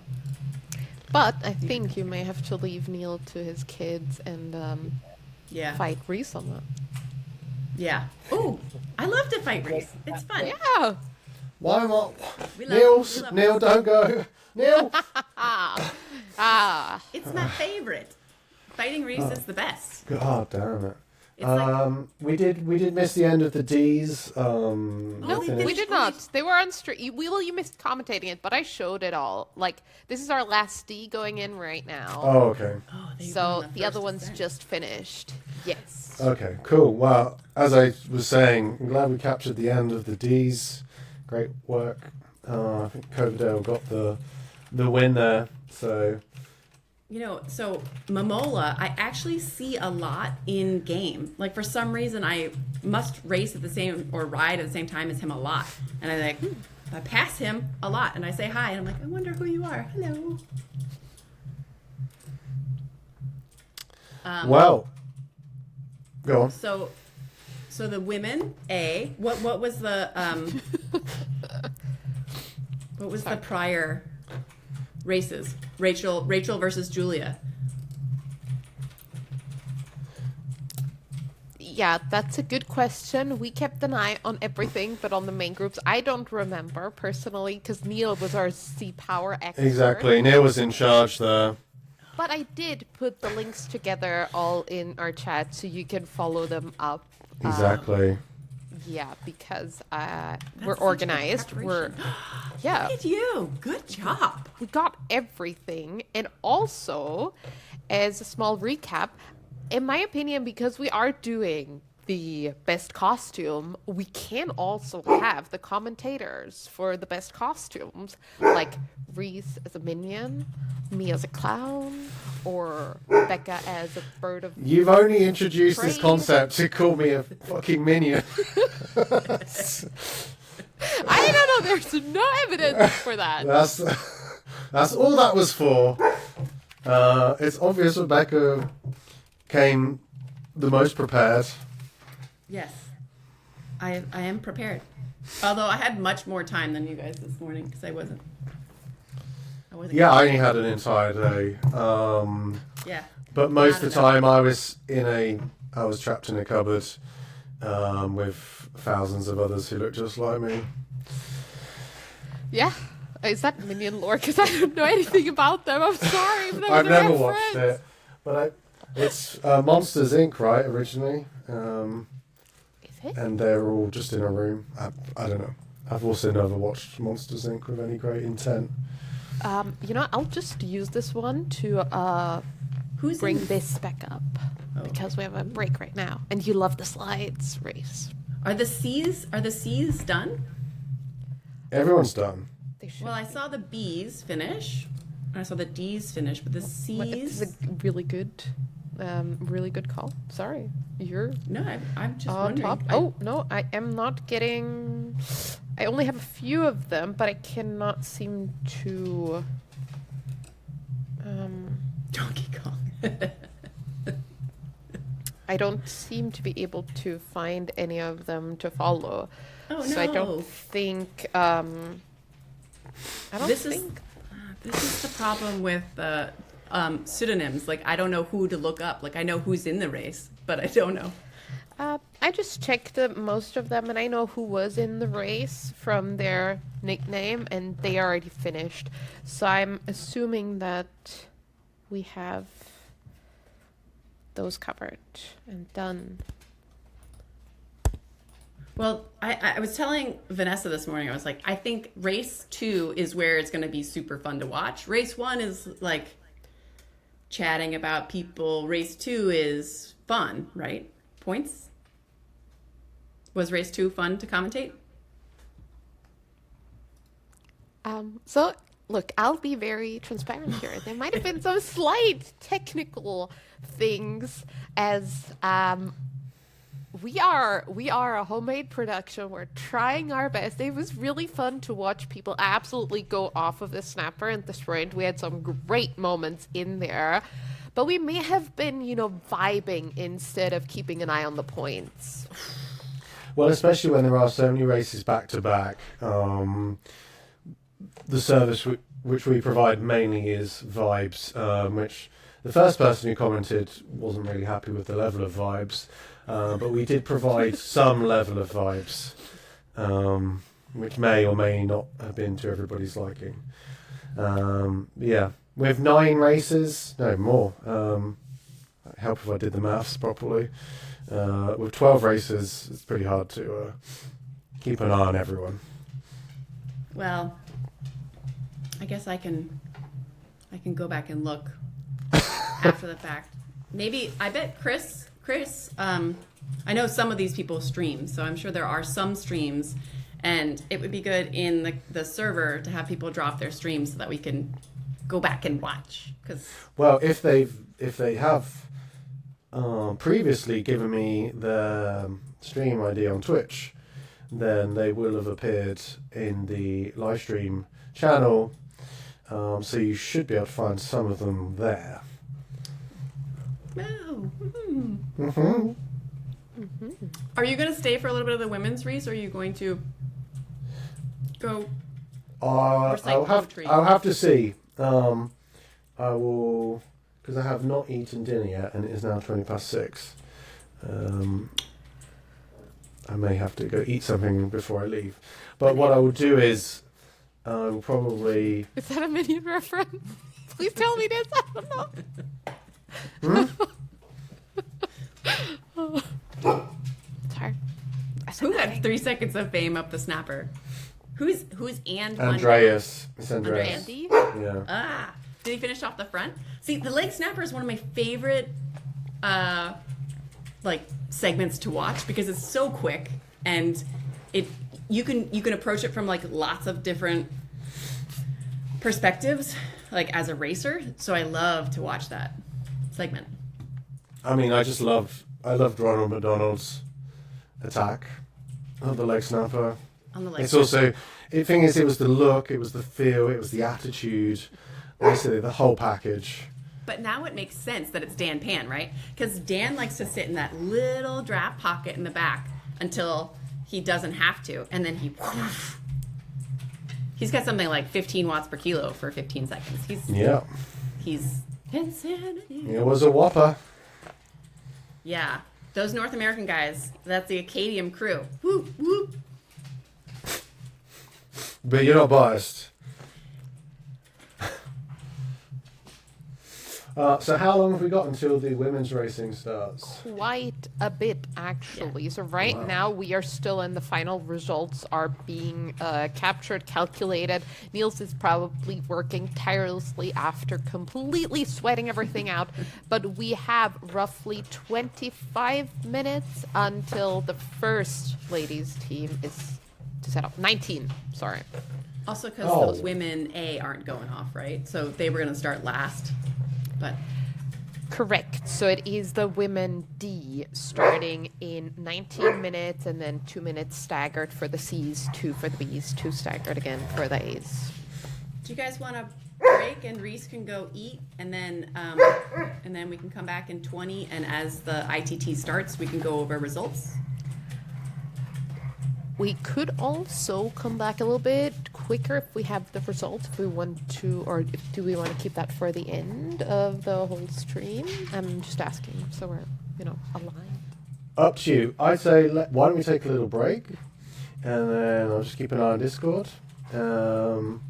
But I think you may have to leave Neil to his kids and yeah, fight Reese on that. yeah. Oh, I love to fight Reese. It's fun. Yeah. Why not? We Neil, love Neil, don't go. Neil. Ah. It's my favorite. Fighting Reese is the best. God damn it. It's like We did miss the end of the D's. No, I finished- we did not. They were on stream. You missed commentating it, but I showed it all. Like, this is our last D going in right now. Oh, okay. oh, they So won the other first one's ascent. just finished. Yes. Okay, cool. Well, as I was saying, I'm glad we captured the end of the D's. Great work. I think Coverdale got the win there. So You know, so Momola, I actually see a lot in game. Like for some reason, I must race at the same or ride at the same time as him a lot, and I'm like, I pass him a lot, and I say hi, and I'm like, I wonder who you are. Hello. well, go on. So the women, what was the what was the prior races? Rachel versus Julia. Yeah, that's a good question. We kept an eye on everything, but on the main groups, I don't remember personally because Neil was our sea power expert. Exactly. Neil was in charge there. But I did put the links together all in our chat so you can follow them up. Exactly. Yeah, because we're such good organized. We're preparation. yeah, Look at you. Good job. we got everything. And also, as a small recap, in my opinion, because we are doing the best costume, we can also have the commentators for the best costumes, like Reese as a minion, me as a clown, or Becca as a bird of. You've only introduced this Praise. concept to call me a fucking minion. I don't know. There's no evidence for that. That's all that was for. It's obvious Rebecca came the most prepared. Yes. I am prepared. Although I had much more time than you guys this morning because I wasn't. Yeah, I only had an entire day. Yeah. But most of the Not enough. time I was trapped in a cupboard with thousands of others who looked just like me. Yeah. Is that minion lore? Because I don't know anything about them. I'm sorry. If that was I've a never reference. watched it, but it's Monsters Inc. right originally, Is it? and they're all just in a room. I don't know. I've also never watched Monsters Inc. with any great intent. I'll just use this one to Who's bring in? this back up Oh. because we have a break right now, and you love the slides, Reese. Are the C's done? Everyone's done. They should. Well, I saw the B's finish. And I saw the D's finish, but the It's C's. a really good call. Sorry, you're No, I'm just on wondering. top. Oh no, I am not getting. I only have a few of them, but I cannot seem to. Donkey Kong. I don't seem to be able to find any of them to follow. Oh So I no. don't think. I don't This is- think. This is the problem with pseudonyms. Like, I don't know who to look up. Like, I know who's in the race, but I don't know. I just checked most of them, and I know who was in the race from their nickname, and they already finished. So I'm assuming that we have those covered and done. Well, I was telling Vanessa this morning, I was like, I think race 2 is where it's going to be super fun to watch. Race 1 is like chatting about people. Race 2 is fun, right? Points? Was race 2 fun to commentate? So look, I'll be very transparent here. There might have been some slight technical things as we are a homemade production. We're trying our best. It was really fun to watch people absolutely go off of the snapper and the sprint. We had some great moments in there. But we may have been, vibing instead of keeping an eye on the points. Well, especially when there are so many races back to back. The service which we provide mainly is vibes, which the first person who commented wasn't really happy with the level of vibes, but we did provide some level of vibes, which may or may not have been to everybody's liking. Yeah, with 9 races, no more. It'd help if I did the maths properly. With 12 races, it's pretty hard to keep an eye on everyone. Well, I guess I can go back and look after the fact. Maybe I bet Chris. I know some of these people stream, so I'm sure there are some streams, and it would be good in the server to have people drop their streams so that we can go back and watch. Well, if they have previously given me the stream ID on Twitch, then they will have appeared in the live stream channel. So you should be able to find some of them there. Oh. Mm-hmm. Are you going to stay for a little bit of the women's race, or are you going to go? recite poetry? I'll have to see. I will, because I have not eaten dinner yet, and it is now 6:20. I may have to go eat something before I leave. But what I will do is, I will probably. Is that a minion reference? Please tell me this. I don't know. Sorry. Who had 3 seconds of fame up the snapper? Who's and one Andreas. It's down? Andreas. Andy? Yeah. Ah, did he finish off the front? See, the leg snapper is one of my favorite, like segments to watch because it's so quick and you can approach it from like lots of different perspectives, like as a racer. So I love to watch that segment. I mean, I loved Ronald McDonald's attack of the leg snapper. On the leg It's also, the thing is, it was the look, it was the feel, it was the attitude, basically the whole package. But now it makes sense that it's Dan Pan, right? Because Dan likes to sit in that little draft pocket in the back until he doesn't have to, and then he's got something like 15 watts per kilo for 15 seconds. He's insanity. It was a whopper. Yeah, those North American guys, that's the Acadium crew. Whoop, whoop. But you're not biased. So how long have we got until the women's racing starts? Quite a bit, actually. So right now we are still in the final results are being captured, calculated. Niels is probably working tirelessly after completely sweating everything out. But we have roughly 25 minutes until the first ladies team is to set up. 19, sorry. Also because the women A aren't going off, right? So they were going to start last. But correct. So it is the women D starting in 19 minutes and then 2 minutes staggered for the C's, 2 for the B's, 2 staggered again for the A's. do you guys want to break and Reese can go eat and then we can come back in 20 and as the ITT starts we can go over results? We could also come back a little bit quicker if we have the results, if we want to, or do we want to keep that for the end of the whole stream? I'm just asking, so we're, aligned. Up to you. I'd say, why don't we take a little break, and then I'll just keep an eye on Discord, and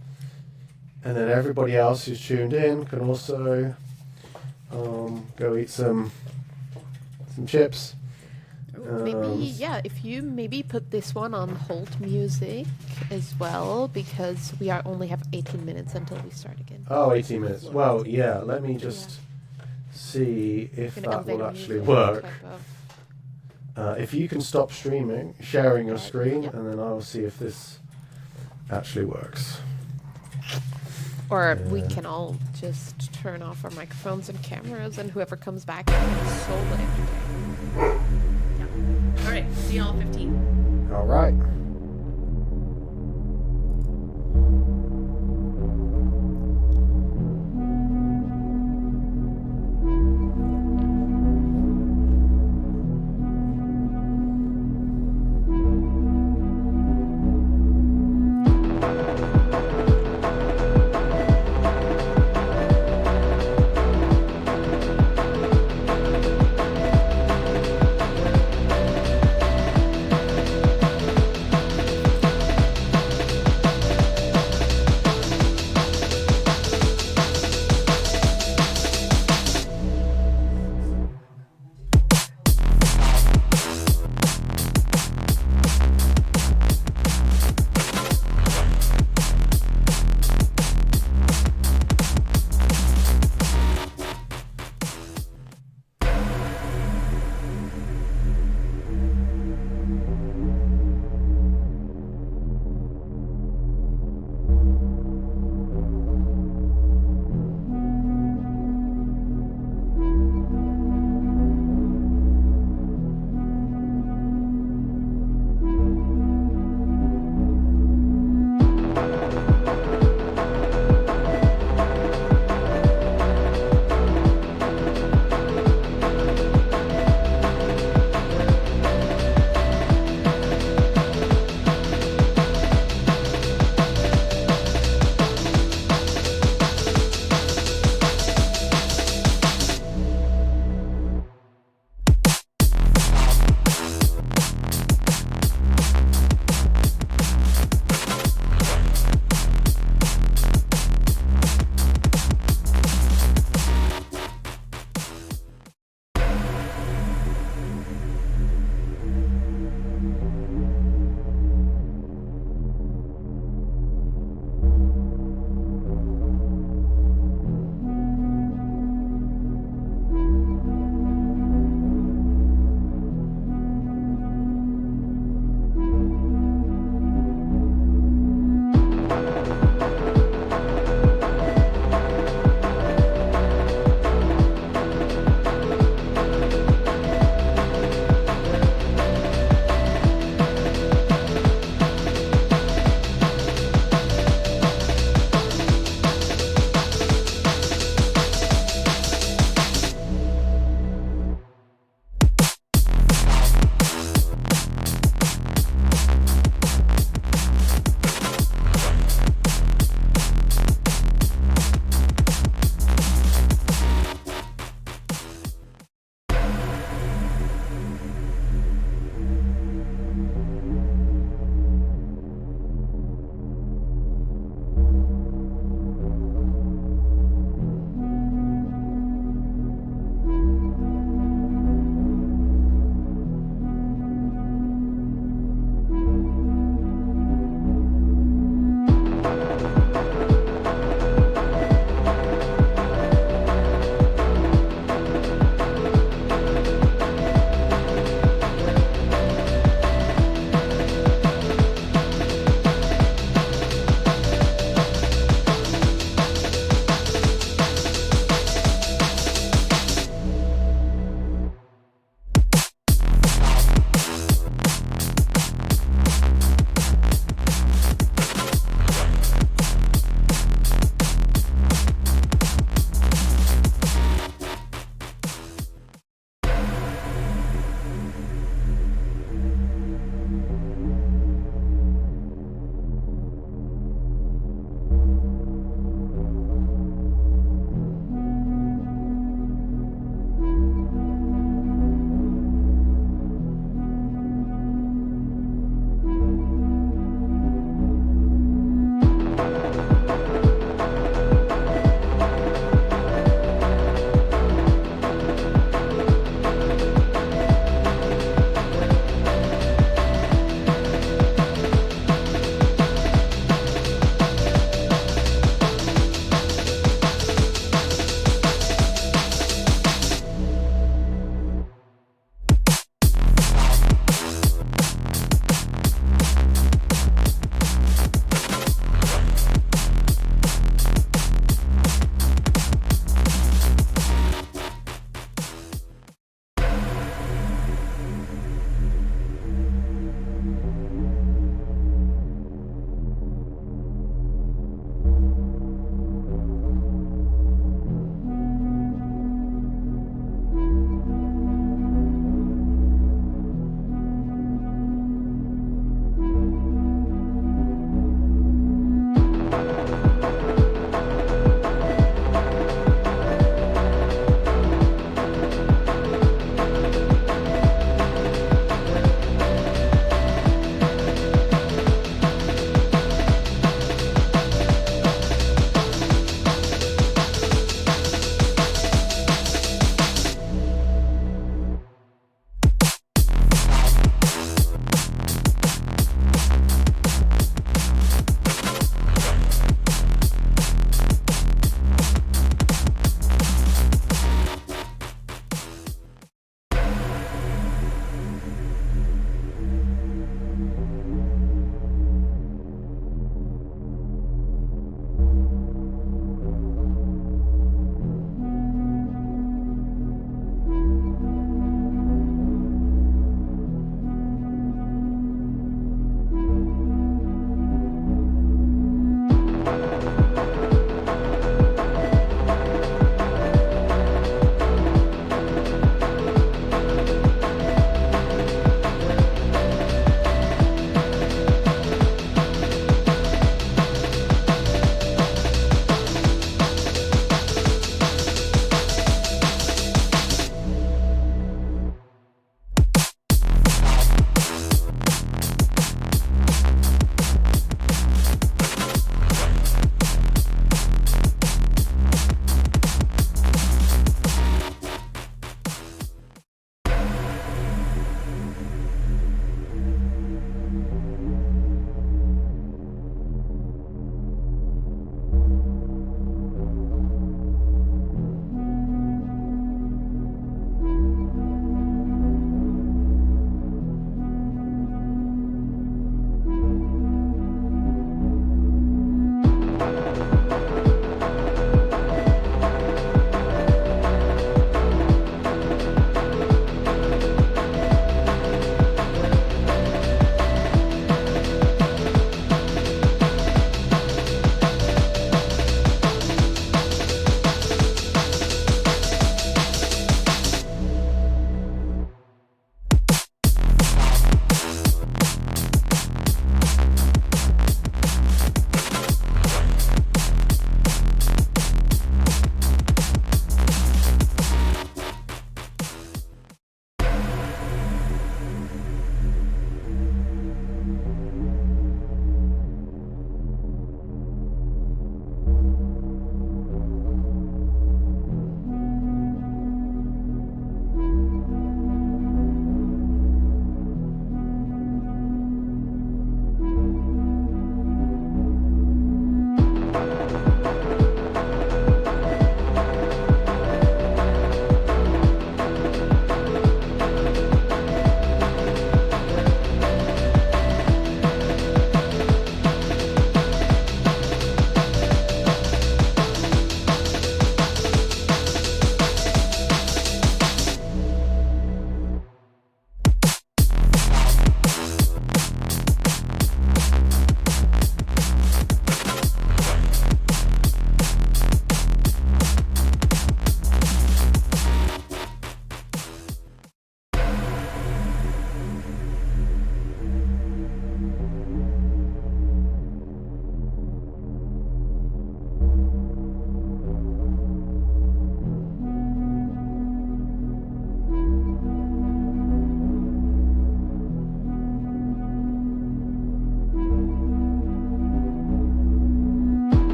then everybody else who's tuned in can also go eat some chips. If you maybe put this one on hold music as well, because we only have 18 minutes until we start again. Oh, 18 minutes. Well, yeah, let me just see if that will actually work. If you can stop sharing your screen, and then I will see if this actually works. Or we can all just turn off our microphones and cameras, and whoever comes back can solve it. All right, see y'all at 15. All right.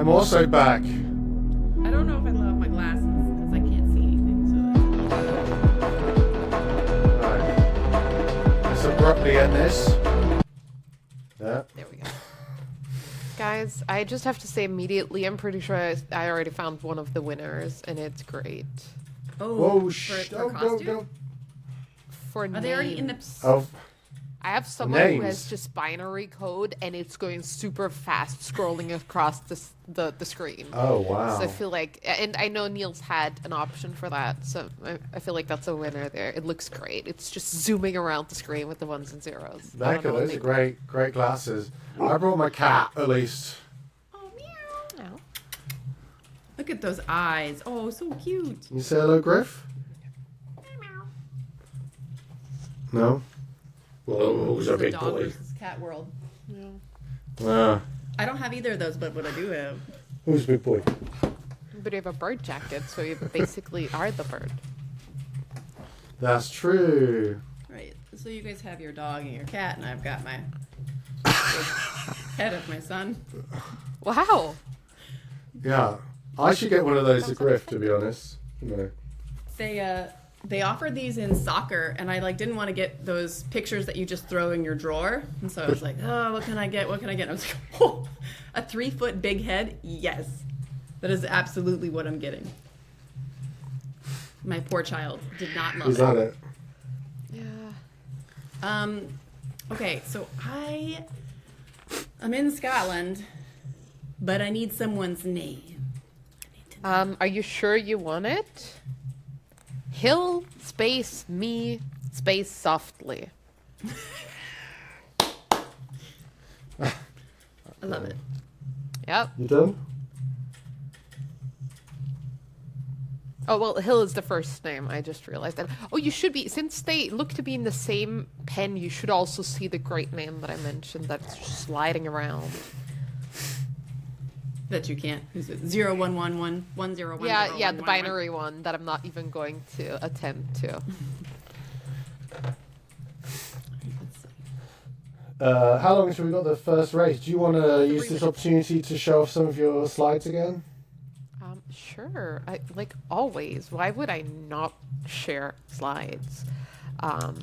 I'm also back. I don't know if I love my glasses because I can't see anything. So Right. Let's abruptly end this. Yeah. There we go. Guys, I just have to say immediately, I'm pretty sure I already found one of the winners, and it's great. Whoa, for don't, costume? don't. For Are they already in the? names. Oh, I have someone who Names. has just binary code, and it's going super fast scrolling across the screen. oh wow. So I feel like, and I know Niels had an option for that, so I feel like that's a winner there. It looks great. It's just zooming around the screen with the ones and zeros. I don't Becca, know what those they- are great glasses. I brought my cat, at least. Oh meow! Oh. Look at those eyes. Oh, so cute. Can you say hello, Griff? No? Whoa, who's a The big dog boy? versus cat world. Ah, I don't have either of those, but what I do have. who's a big boy? But you have a bird jacket, so you basically are the bird. That's true. Right. So you guys have your dog and your cat, and I've got my head of my son. Wow. Yeah. I should get one of those at Griff, to be honest. No. They offered these in soccer, and I didn't want to get those pictures that you just throw in your drawer, and so I was like, oh, what can I get? What can I get? And I was like, oh, a 3-foot big head? Yes, that is absolutely what I'm getting. My poor child did not love Is that it? Yeah. Okay, so I'm in Scotland, but I need someone's name. Are you sure you want it? Hill space me space softly. I love it. Yep. You done? Oh, well, Hill is the first name. I just realized that. Oh, you should be, since they look to be in the same pen, you should also see the great name that I mentioned that's just sliding around. That you can't. Is it 0111101011? Yeah, the binary one that I'm not even going to attempt to. How long have we got the first race? Do you want to use this opportunity to show off some of your slides again? Sure. Like always. Why would I not share slides? Oh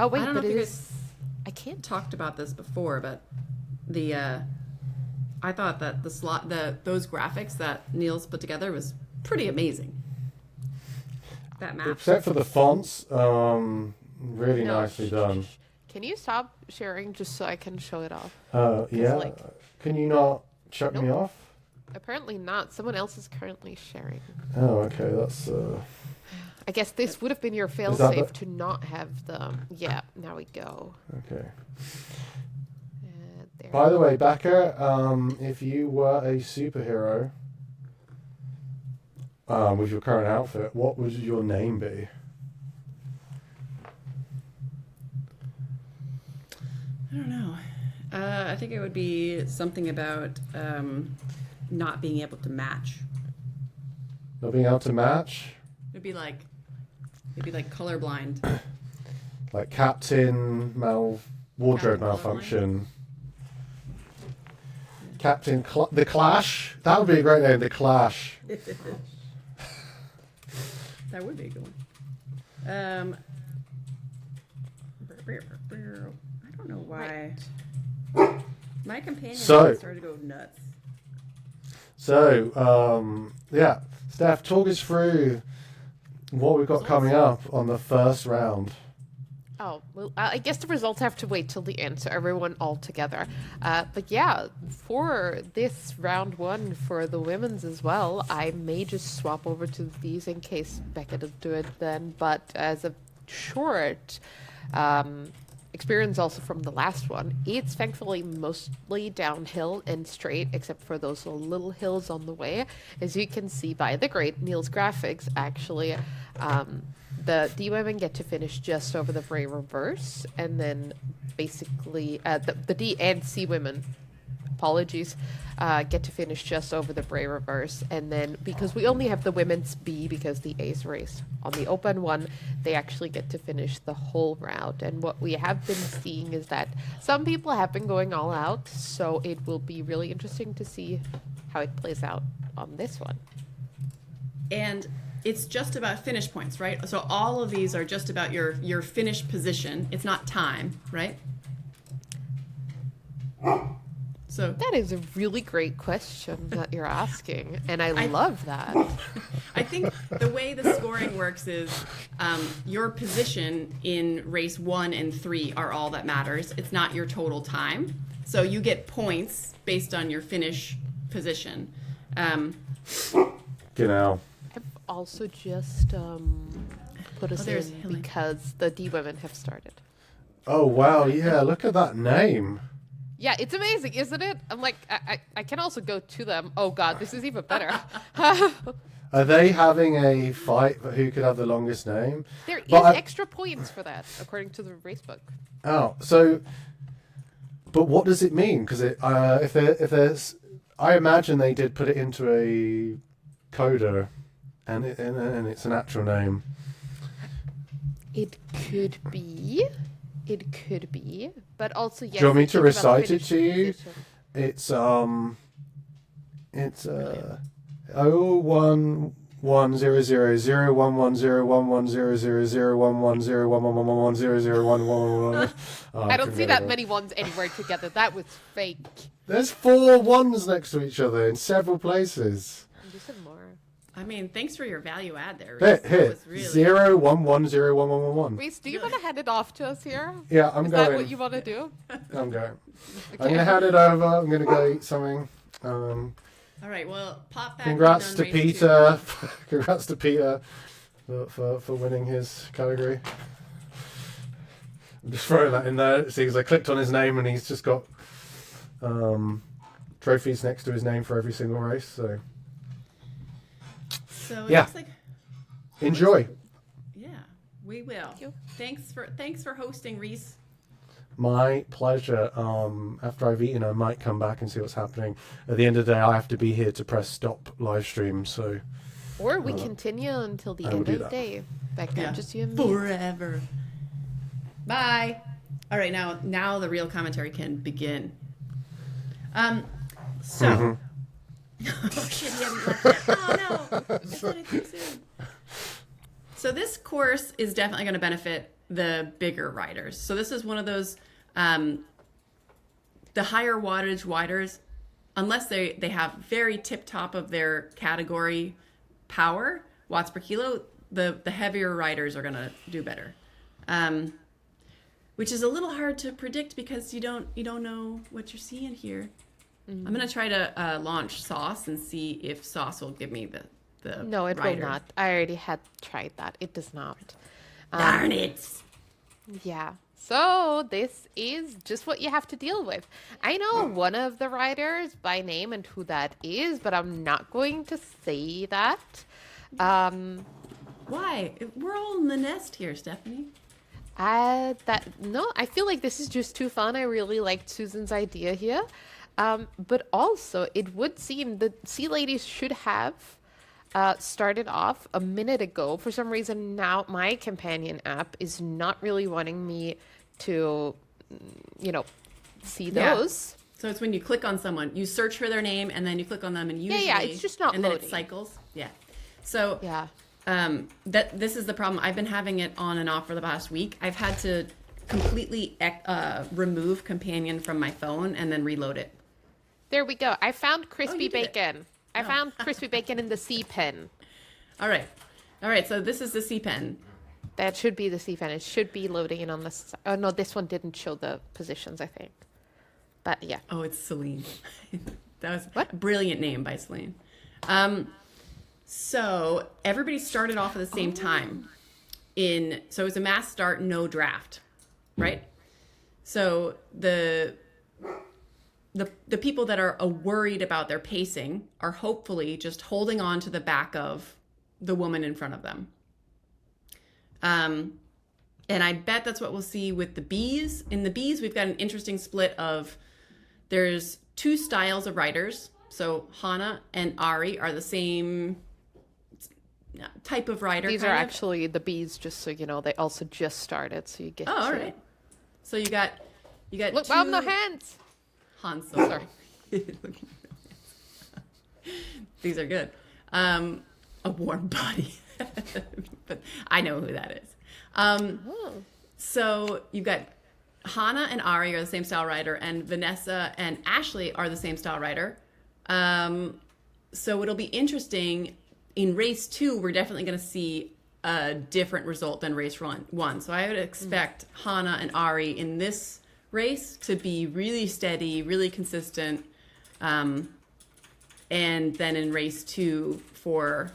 wait, I don't know but if it you is. I can't. talked about this before, but I thought that those graphics that Niels put together was pretty amazing. That map. Except for the fonts, really No, nicely done. Can you stop sharing just so I can show it off? Yeah. like- Can you not shut me Nope. off? Apparently not. Someone else is currently sharing. Oh, okay. That's. I guess this would have been your that failsafe the- to not have the. Yeah, now we go. Okay. There. By the way, Becca, if you were a superhero with your current outfit, what would your name be? I don't know. I think it would be something about not being able to match. Not being able to match? It'd be like colorblind. Like Captain Wardrobe Captain Malfunction. Captain The Clash? That would be a great name, The Clash. That would be a good one. I don't know why. My companion So- started to go nuts. So, yeah. Steph, talk us through what we've got coming up on the first round. Oh, well, I guess the results have to wait till the end, so everyone all together. But yeah, for this round one, for the women's as well, I may just swap over to these in case Becca doesn't do it then. But as a short experience also from the last one, it's thankfully mostly downhill and straight, except for those little hills on the way. As you can see by the great Niels graphics, actually, the D women get to finish just over the Bray reverse, and then basically the D and C women, apologies, get to finish just over the Bray reverse, and then because we only have the women's B because the A's race on the open one, they actually get to finish the whole route. And what we have been seeing is that some people have been going all out, so it will be really interesting to see how it plays out on this one. And it's just about finish points, right? So all of these are just about your finish position. It's not time, right? So That is a really great question that you're asking, and I love that. I think the way the scoring works is your position in race 1 and 3 are all that matters. It's not your total time. So you get points based on your finish position. Genau. I've also just put us there's in Hilly. because the D women have started. Oh, wow. Yeah, look at that name. Yeah, it's amazing, isn't it? I'm like, I can also go to them. Oh God, this is even better. Are they having a fight for who could have the longest name? There is But extra points for that, according to the race book. Oh, so, but what does it mean? Because if there's, I imagine they did put it into a coder, and it's an actual name. It could be. It could be. But also, yes. Do you want me to it's about recite it finish to you? position. It's 011001100110011001111001111. I don't see that many ones anywhere together. That was fake. There's 4 ones next to each other in several places. Do some more. I mean, thanks for your value add there, Here, Reese. That here. was really... 0110111. Reese, do you want to hand it off to us here? Yeah, I'm Is going. that what you want to do? I'm going. Okay. I'm going to hand it over. I'm going to go eat something. All right, well, pop back Congrats in to on race Peter. Congrats to Peter for winning his category. I'm just throwing that in there. See, because I clicked on his name and he's just got trophies next to his name for every single race. So 2. So it Yeah. looks like, enjoy. yeah, we will. Thank you. Thanks for hosting, Reese. My pleasure. After I've eaten, I might come back and see what's happening. At the end of the day, I have to be here to press stop live stream. So Or we continue until the I will end do of the that. day. Back then, just you and me. Forever. Bye. All right, now the real commentary can begin. So. Oh shit, he hadn't left yet. Oh no, I said it too soon. So this course is definitely going to benefit the bigger riders. So this is one of those, the higher wattage riders, unless they have very tip top of their category power, watts per kilo, the heavier riders are going to do better. Which is a little hard to predict because you don't know what you're seeing here. I'm going to try to launch Sauce and see if Sauce will give me the No, it rider. will not. I already had tried that. It does not. Darn it! Yeah. So this is just what you have to deal with. I know one of the writers by name and who that is, but I'm not going to say that. Why? We're all in the nest here, Stephanie. I feel like this is just too fun. I really liked Susan's idea here. But also, it would seem that Sea Ladies should have started off a minute ago. For some reason, now my companion app is not really wanting me to, see Yeah. those. So it's when you click on someone, you search for their name, and then you click on them, and usually it's just not and then it loading. cycles. Yeah. So Yeah. this is the problem. I've been having it on and off for the past week. I've had to completely remove companion from my phone and then reload it. There we go. I found crispy you did it. bacon. I found crispy bacon in the C pen. All right. So this is the C pen. That should be the C pen. It should be loading in on this. Oh no, this one didn't show the positions, I think. But yeah. Oh, it's Celine. That was What? a brilliant name by Celine. So everybody started off at the same time. So it was a mass start, no draft, right? So the people that are worried about their pacing are hopefully just holding on to the back of the woman in front of them. And I bet that's what we'll see with the bees. In the bees, we've got an interesting split of there's 2 styles of riders. So Hana and Ari are the same type of rider. These are kind of. actually the bees, just so you know. They also just started, so you get Oh, all to- right. So you got Look, 2 Mom, no hands! Han Solo. Sorry. These are good. A warm body. But I know who that is. So you've got Hannah and Ari are the same style rider, and Vanessa and Ashley are the same style rider. So it'll be interesting. In race 2, we're definitely going to see a different result than race 1. So I would expect Hannah and Ari in this race to be really steady, really consistent. And then in race 2 for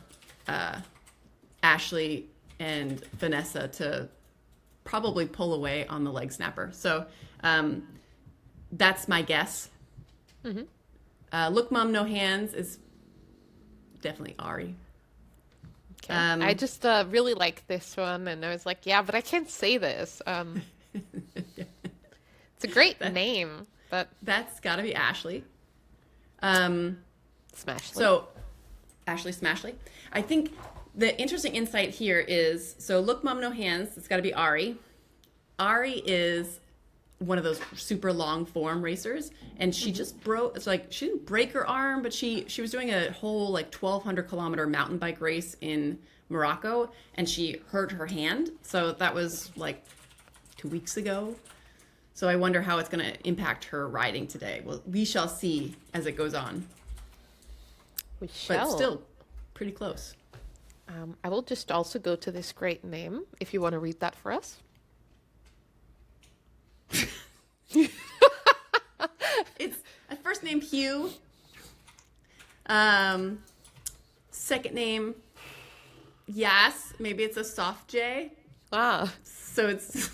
Ashley and Vanessa to probably pull away on the leg snapper. So that's my guess. Look Mom No Hands is definitely Ari. Okay. I just really like this one, and I was like, yeah, but I can't say this. It's a great name, but That's got to be Ashley. Smashly. So, Ashley Smashley. I think the interesting insight here is, so Look Mom No Hands, it's got to be Ari. Ari is one of those super long form racers, and she just broke, it's like, she didn't break her arm, but she was doing a whole like 1,200 kilometer mountain bike race in Morocco, and she hurt her hand. So that was like 2 weeks ago. So I wonder how it's going to impact her riding today. Well, we shall see as it goes on. We shall. But still pretty close. I will just also go to this great name, if you want to read that for us. It's a first name Hugh. Second name Yas. Maybe it's a soft J. Ah. So it's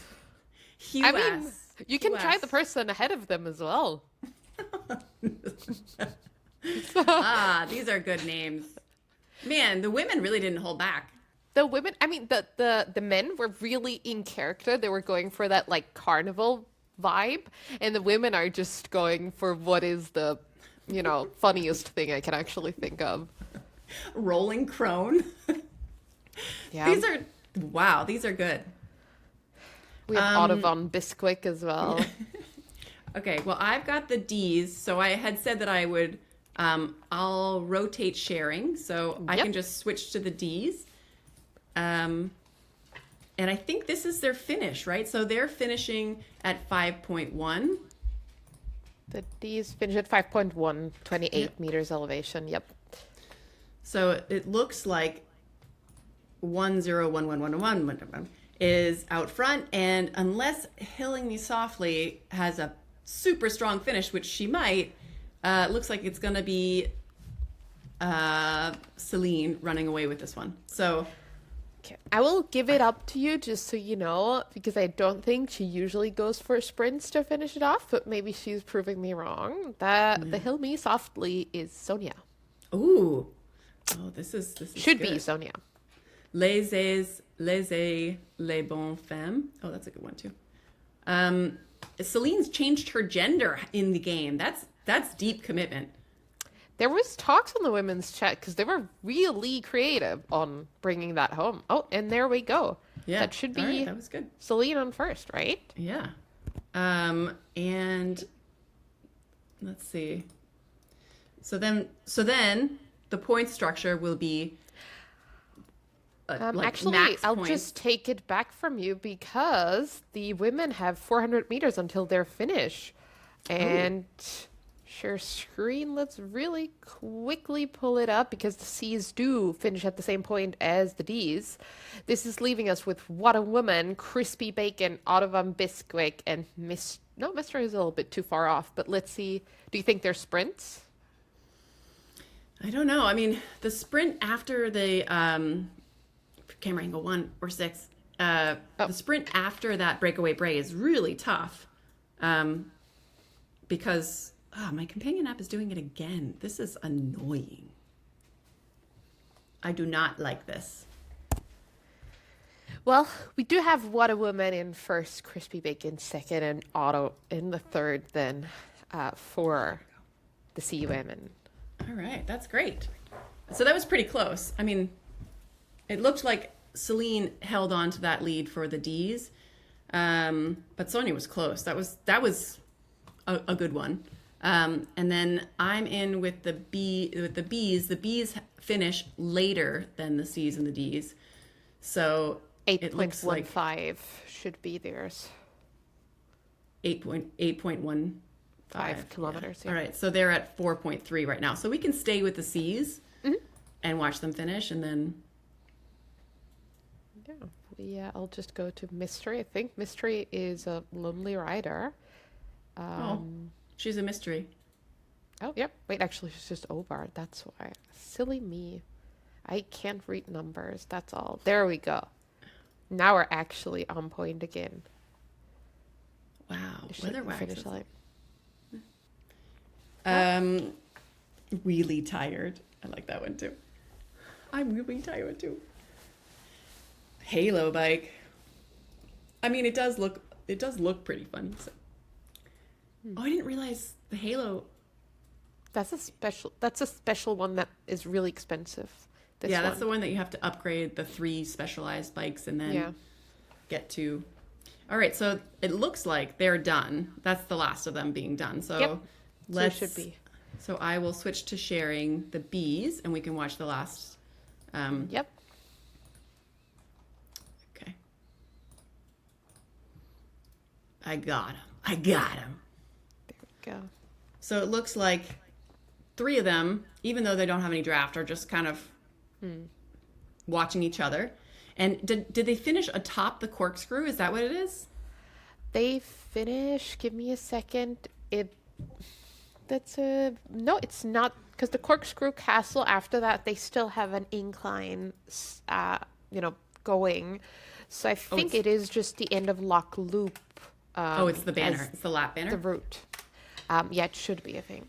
Hugh. I mean, you can try the person ahead of them as well. These are good names. Man, the women really didn't hold back. The women, I mean, the men were really in character. They were going for that like carnival vibe, and the women are just going for what is the, funniest thing I can actually think of. Rolling crone. Yeah. These are good. We have Otto von Bisquick as well. Okay, well, I've got the D's, so I had said that I would, I'll rotate sharing, so I can just switch to the D's. And I think this is their finish, right? So they're finishing at 5.1. The D's finish at 5.1, 28 meters elevation. Yep. So it looks like 101111 is out front, and unless Hilling Me Softly has a super strong finish, which she might, it looks like it's going to be Celine running away with this one. So okay. I will give it up to you just so you know, because I don't think she usually goes for sprints to finish it off, but maybe she's proving me wrong. The Hill Me Softly is Sonia. Ooh. Oh, this is Should good. be Sonia. Les bonnes femmes. Oh, that's a good one too. Celine's changed her gender in the game. That's deep commitment. There was talks on the women's chat because they were really creative on bringing that home. Oh, and there we go. Yeah, that should be all right, that was good. Celine on first, right? Yeah. And let's see. So then the point structure will be actually, max I'll points. just take it back from you because the women have 400 meters until their finish. And share screen, let's really quickly pull it up because the C's do finish at the same point as the D's. This is leaving us with What a Woman, Crispy Bacon, Otto von Bisquick, and Mr. is a little bit too far off, but let's see. Do you think they're sprints? I don't know. I mean, the sprint after the camera angle 1 or 6, the sprint after that breakaway bray is really tough, because my companion app is doing it again. This is annoying. I do not like this. Well, we do have What a Woman in first, Crispy Bacon second, and Otto in the third then for the C women. All right, that's great. So that was pretty close. I mean, it looked like Celine held on to that lead for the D's, but Sonia was close. That was a good one. And then I'm in with the bees. The bees finish later than the C's and the D's. So it looks like 8.15 should be theirs. 8.15 kilometers. All right, so they're at 4.3 right now. So we can stay with the C's and watch them finish, and then I'll just go to Mystery. I think Mystery is a lonely rider. She's a mystery. Oh, yep. Wait, actually, she's just over. That's why. Silly me. I can't read numbers. That's all. There we go. Now we're actually on point again. Wow. It should Weatherwax finish is line. really tired. I like that one too. I'm really tired too. Halo bike. I mean, it does look pretty fun. So. Oh, I didn't realize the Halo. That's a special one that is really expensive. That's the one that you have to upgrade the 3 specialized bikes and then get to. All right, so it looks like they're done. That's the last of them being done. So let's. So it should be. So I will switch to sharing the bees, and we can watch the last. Yep. Okay. I got him. There we go. So it looks like 3 of them, even though they don't have any draft, are just kind of watching each other. And did they finish atop the corkscrew? Is that what it is? They finish. Give me a second. No, it's not, because the corkscrew castle after that they still have an incline, going. So I think it is just the end of Lock Loop. It's the banner. It's the lap banner. The route. It should be, I think.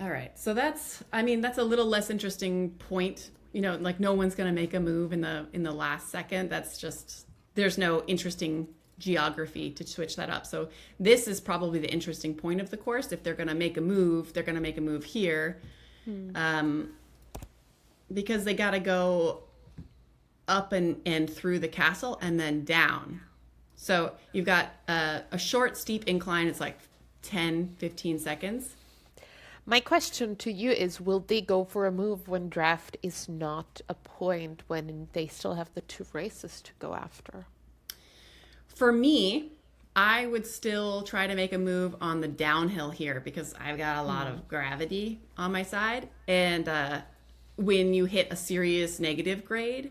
All right. So that's a little less interesting point. Like no one's going to make a move in the last second. That's just, there's no interesting geography to switch that up. So this is probably the interesting point of the course. If they're going to make a move, they're going to make a move here. Because they got to go up and through the castle and then down. So you've got a short, steep incline. It's like 10, 15 seconds. My question to you is, will they go for a move when draft is not a point, when they still have the 2 races to go after? For me, I would still try to make a move on the downhill here because I've got a lot of gravity on my side. And when you hit a serious negative grade,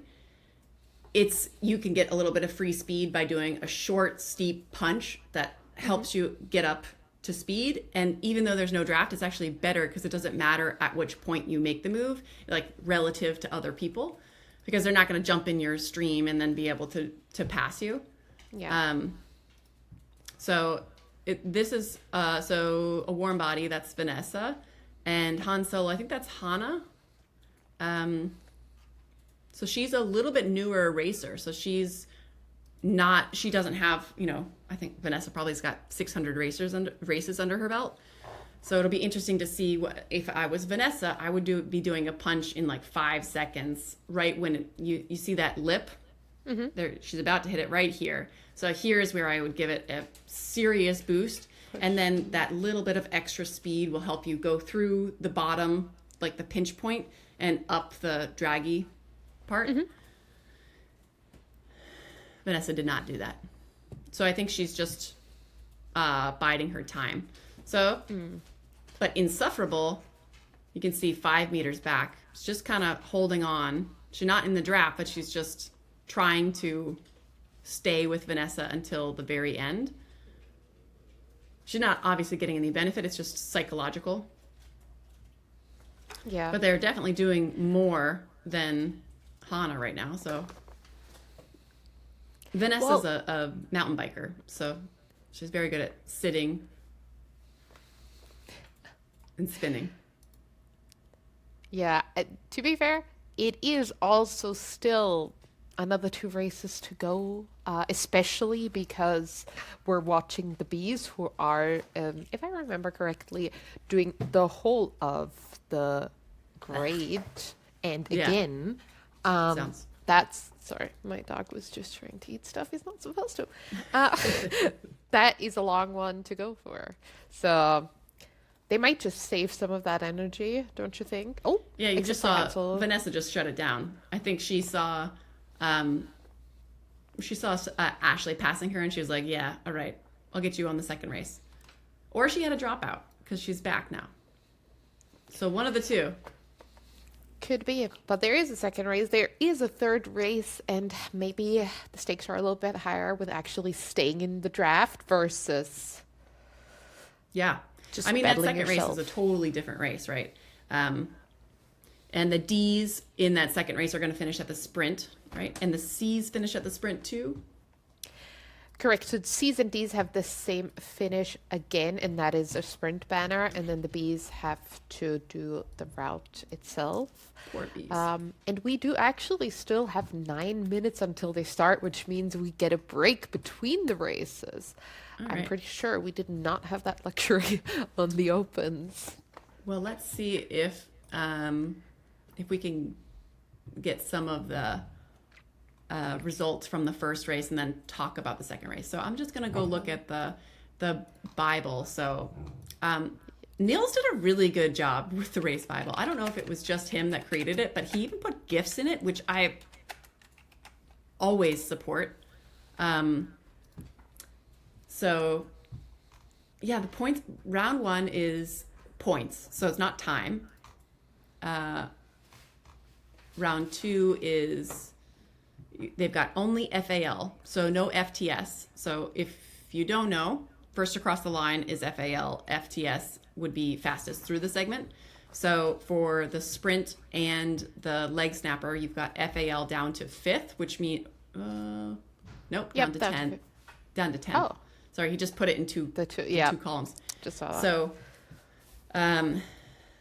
you can get a little bit of free speed by doing a short, steep punch that helps you get up to speed. And even though there's no draft, it's actually better because it doesn't matter at which point you make the move, like relative to other people, because they're not going to jump in your stream and then be able to pass you. Yeah. This is a warm body. That's Vanessa, and Han Solo. I think that's Hannah. So she's a little bit newer racer. So she doesn't have, I think Vanessa probably's got 600 races under her belt. So it'll be interesting to see if I was Vanessa, I would be doing a punch in like 5 seconds, right when you see that lip. There, she's about to hit it right here. So here's where I would give it a serious boost. And then that little bit of extra speed will help you go through the bottom, like the pinch point, and up the draggy part. Vanessa did not do that. So I think she's just biding her time. So, but Insufferable, you can see 5 meters back. She's just kind of holding on. She's not in the draft, but she's just trying to stay with Vanessa until the very end. She's not obviously getting any benefit. It's just psychological. Yeah. But they're definitely doing more than Hannah right now. So Vanessa's a mountain biker, so she's very good at sitting and spinning. Yeah. To be fair, it is also still another 2 races to go, especially because we're watching the bees, who are, if I remember correctly, doing the whole of the grade. And again, sorry, my dog was just trying to eat stuff he's not supposed to. That is a long one to go for. So They might just save some of that energy, don't you think? Oh, Yeah, you except just for saw Hansel. Vanessa just shut it down. I think um, she saw Ashley passing her, and she was like, "Yeah, all right, I'll get you on the second race." Or she had a dropout because she's back now. So one of the two. Could be, but there is a second race. There is a third race, and maybe the stakes are a little bit higher with actually staying in the draft versus Yeah, just I mean that battling second yourself. race is a totally different race, right? And the D's in that second race are going to finish at the sprint, right? And the C's finish at the sprint too. Correct. So C's and D's have the same finish again, and that is a sprint banner, and then the B's have to do the route itself. Poor B's. And we do actually still have 9 minutes until they start, which means we get a break between the races. All I'm right. pretty sure we did not have that luxury on the opens. Well, let's see if we can get some of the results from the first race and then talk about the second race. So I'm just gonna go look at the Bible. So Niels did a really good job with the race Bible. I don't know if it was just him that created it, but he even put gifts in it, which I always support. So yeah, the points, round one is points, so it's not time. Round two is, they've got only FAL, so no FTS. So if you don't know, first across the line is FAL. FTS would be fastest through the segment. So for the sprint and the leg snapper, you've got FAL down to 5th, which means, nope, Yep, down to down to 10. fifth. Down to 10. Oh. Sorry, he just put it in two Yeah, columns. just saw that.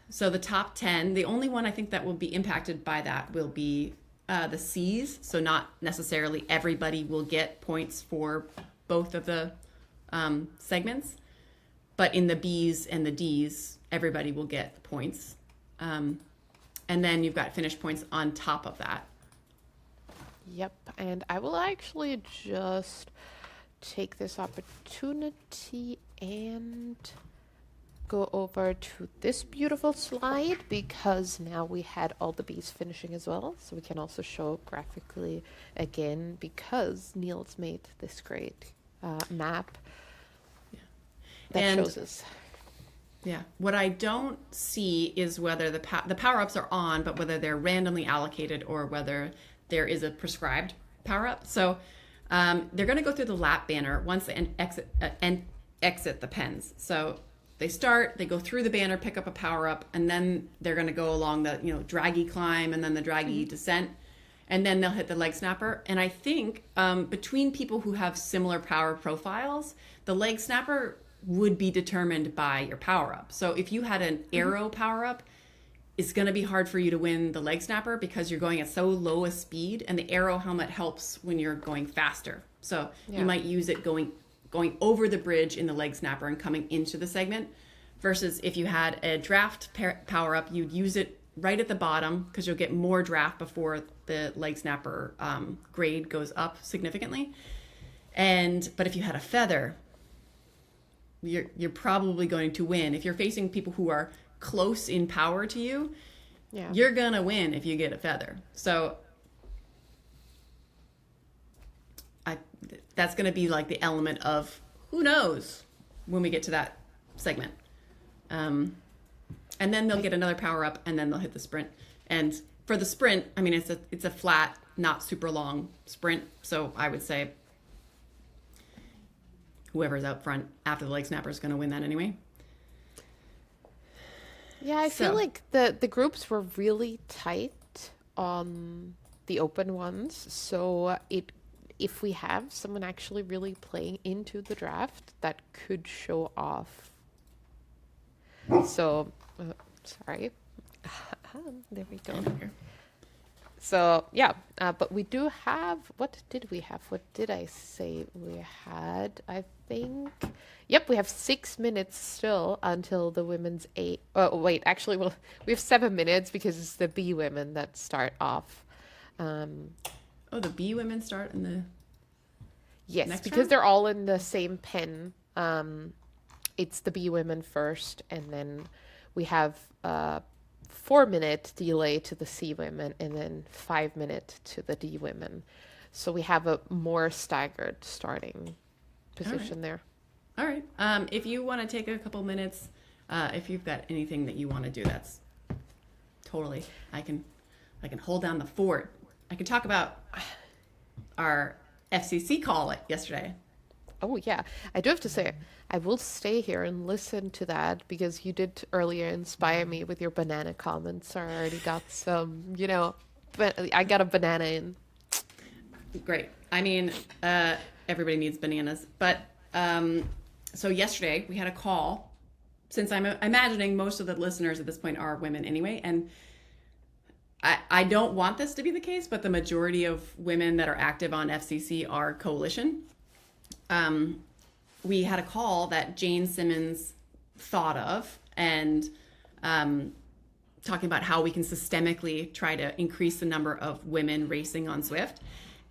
So the top 10, the only one I think that will be impacted by that will be the C's. So not necessarily everybody will get points for both of the segments, but in the B's and the D's, everybody will get points. And then you've got finish points on top of that. Yep, and I will actually just take this opportunity and go over to this beautiful slide because now we had all the B's finishing as well. So we can also show graphically again because Niels made this great map that And- shows us. Yeah. What I don't see is whether the power-ups are on, but whether they're randomly allocated or whether there is a prescribed power-up. So they're going to go through the lap banner once they exit the pens. So they start, they go through the banner, pick up a power-up, and then they're going to go along the draggy climb and then the draggy descent, and then they'll hit the leg snapper. And I think between people who have similar power profiles, the leg snapper would be determined by your power-up. So if you had an arrow power-up, it's going to be hard for you to win the leg snapper because you're going at so low a speed, and the arrow helmet helps when you're going faster. So Yeah. you might use it going over the bridge in the leg snapper and coming into the segment, versus if you had a draft power-up, you'd use it right at the bottom because you'll get more draft before the leg snapper grade goes up significantly. But if you had a feather, you're probably going to win. If you're facing people who are close in power to you, Yeah. you're gonna win if you get a feather. So that's gonna be like the element of who knows when we get to that segment. And then they'll get another power up, and then they'll hit the sprint. And for the sprint, I mean, it's a flat, not super long sprint. So I would say whoever's out front after the leg snapper is going to win that anyway. Yeah, I feel So- like the groups were really tight on the open ones. So if we have someone actually really playing into the draft, that could show off. So, sorry. There we go. So, yeah, but we do have, what did we have? What did I say we had? I think, yep, we have 6 minutes still until the women's 8. Oh, wait, actually, well, we have 7 minutes because it's the B women that start off. Oh, the B women start in the Yes, Next because round? they're all in the same pen. it's the B women first, and then we have a 4-minute delay to the C women, and then 5 minute to the D women. So we have a more staggered starting position there. All right. If you want to take a couple minutes, if you've got anything that you want to do, that's totally. I can hold down the fort. I can talk about our FCC call yesterday. Oh, yeah. I do have to say, I will stay here and listen to that because you did earlier inspire me with your banana comments. I already got some, but I got a banana in. Great. I mean, everybody needs bananas. But so yesterday we had a call, since I'm imagining most of the listeners at this point are women anyway. And I don't want this to be the case, but the majority of women that are active on FCC are coalition. We had a call that Jane Simmons thought of, and talking about how we can systemically try to increase the number of women racing on Zwift.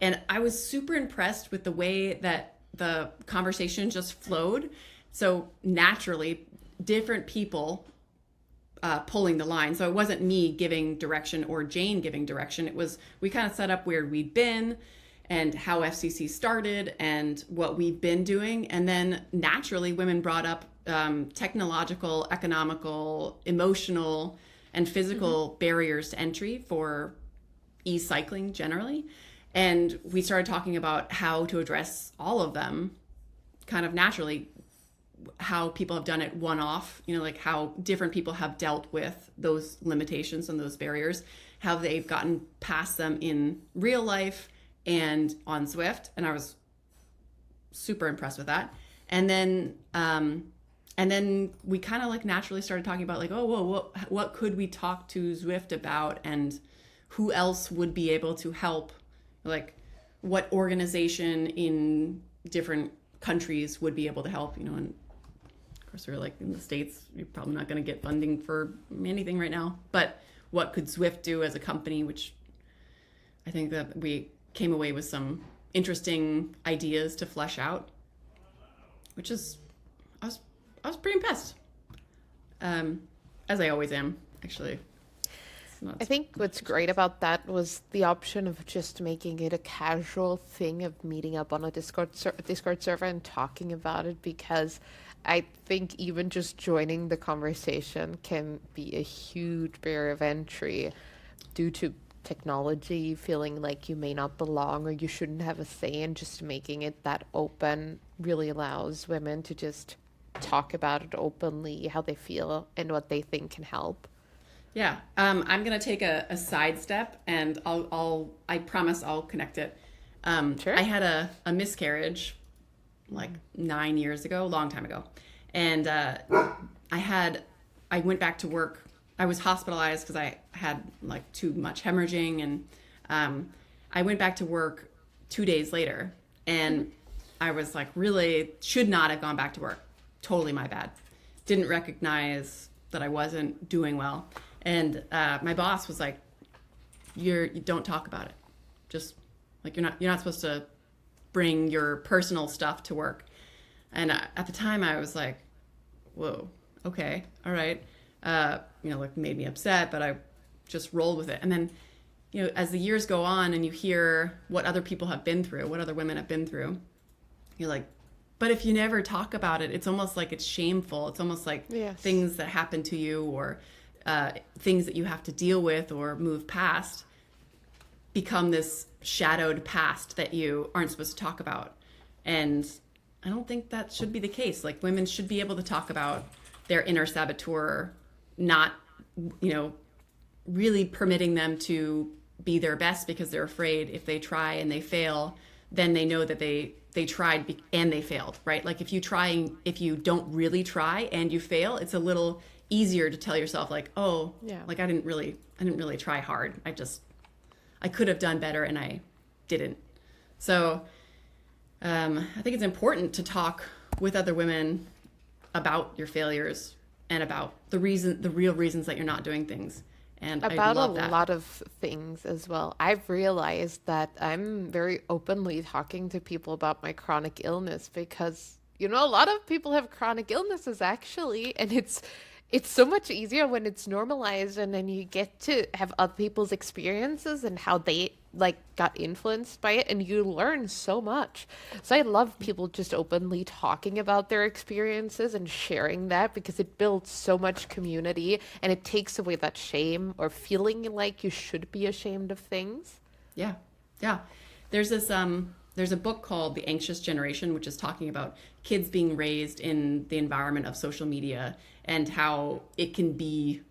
And I was super impressed with the way that the conversation just flowed. So naturally, different people pulling the line. So it wasn't me giving direction or Jane giving direction. It was, we kind of set up where we'd been and how FCC started and what we've been doing. And then naturally, women brought up technological, economical, emotional, and physical barriers to entry for e-cycling generally. And we started talking about how to address all of them kind of naturally, how people have done it one-off, like how different people have dealt with those limitations and those barriers, how they've gotten past them in real life and on Zwift. And I was super impressed with that. And then we kind of like naturally started talking about like, oh, whoa, what could we talk to Zwift about, and who else would be able to help? Like, what organization in different countries would be able to help, and of course we're like, in the States, you're probably not going to get funding for anything right now, but what could Zwift do as a company, which I think that we came away with some interesting ideas to flesh out, which is, I was pretty impressed, as I always am, actually. I think what's great about that was the option of just making it a casual thing of meeting up on a Discord server and talking about it, because I think even just joining the conversation can be a huge barrier of entry due to technology, feeling like you may not belong or you shouldn't have a say, and just making it that open really allows women to just talk about it openly, how they feel and what they think can help. Yeah, I'm gonna take a sidestep, and I promise I'll connect it. Sure. I had a miscarriage like 9 years ago, a long time ago, and I went back to work. I was hospitalized because I had like too much hemorrhaging, and I went back to work 2 days later, and I was like, really should not have gone back to work. Totally my bad. Didn't recognize that I wasn't doing well. And my boss was like, you don't talk about it. Just like, you're not supposed to bring your personal stuff to work. And at the time I was like, whoa, okay, all right. Like made me upset, but I just rolled with it. And then, as the years go on and you hear what other people have been through, what other women have been through, you're like, but if you never talk about it, it's almost like it's shameful. It's almost like Yes. things that happen to you, or things that you have to deal with or move past, become this shadowed past that you aren't supposed to talk about. And I don't think that should be the case. Like, women should be able to talk about their inner saboteur, not, really permitting them to be their best, because they're afraid if they try and they fail, then they know that they tried and they failed, right? Like, if you don't really try and you fail, it's a little easier to tell yourself like, oh, Yeah. like I didn't really try hard. I could have done better and I didn't. So I think it's important to talk with other women about your failures and about the real reasons that you're not doing things. And I About love a that. lot of things as well. I've realized that I'm very openly talking to people about my chronic illness because a lot of people have chronic illnesses actually, and it's so much easier when it's normalized, and then you get to have other people's experiences and how they like got influenced by it, and you learn so much. So I love people just openly talking about their experiences and sharing that, because it builds so much community and it takes away that shame or feeling like you should be ashamed of things. Yeah. Yeah. There's this there's a book called The Anxious Generation, which is talking about kids being raised in the environment of social media and how it can be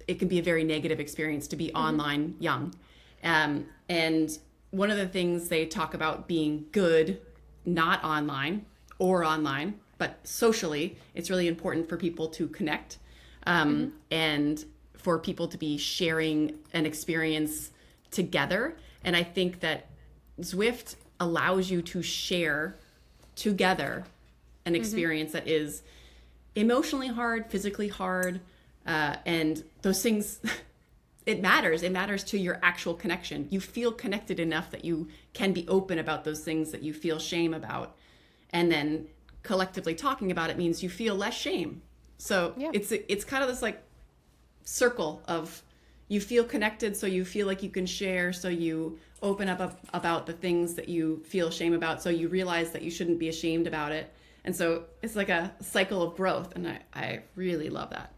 a very negative experience to be online young. And one of the things they talk about being good, not online or online, but socially, it's really important for people to connect, and for people to be sharing an experience together. And I think that Zwift allows you to share together an experience that is emotionally hard, physically hard, and those things, it matters. It matters to your actual connection. You feel connected enough that you can be open about those things that you feel shame about. And then collectively talking about it means you feel less shame. So it's kind of this like circle of, you feel connected, so you feel like you can share, so you open up about the things that you feel shame about, so you realize that you shouldn't be ashamed about it. And so it's like a cycle of growth, and I really love that.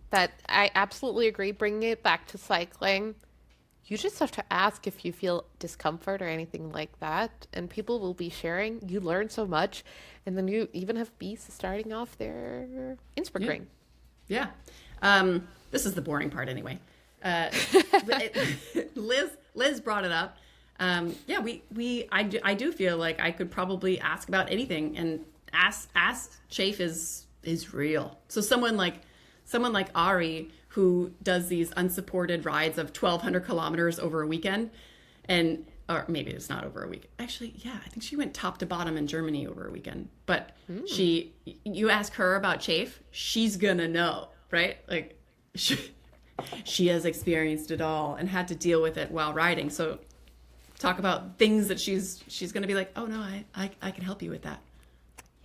That I absolutely agree. Bringing it back to cycling, you just have to ask if you feel discomfort or anything like that, and people will be sharing. You learn so much, and then you even have bees starting off their Innsbruck. Yeah. This is the boring part anyway. Liz brought it up. I do feel like I could probably ask about anything, and ask chafe is real. So someone like Ari, who does these unsupported rides of 1,200 kilometers over a weekend, or maybe it's not over a week. Actually, yeah, I think she went top to bottom in Germany over a weekend. But you ask her about chafe, she's gonna know, right? Like she has experienced it all and had to deal with it while riding. So talk about things that she's going to be like, oh no, I can help you with that.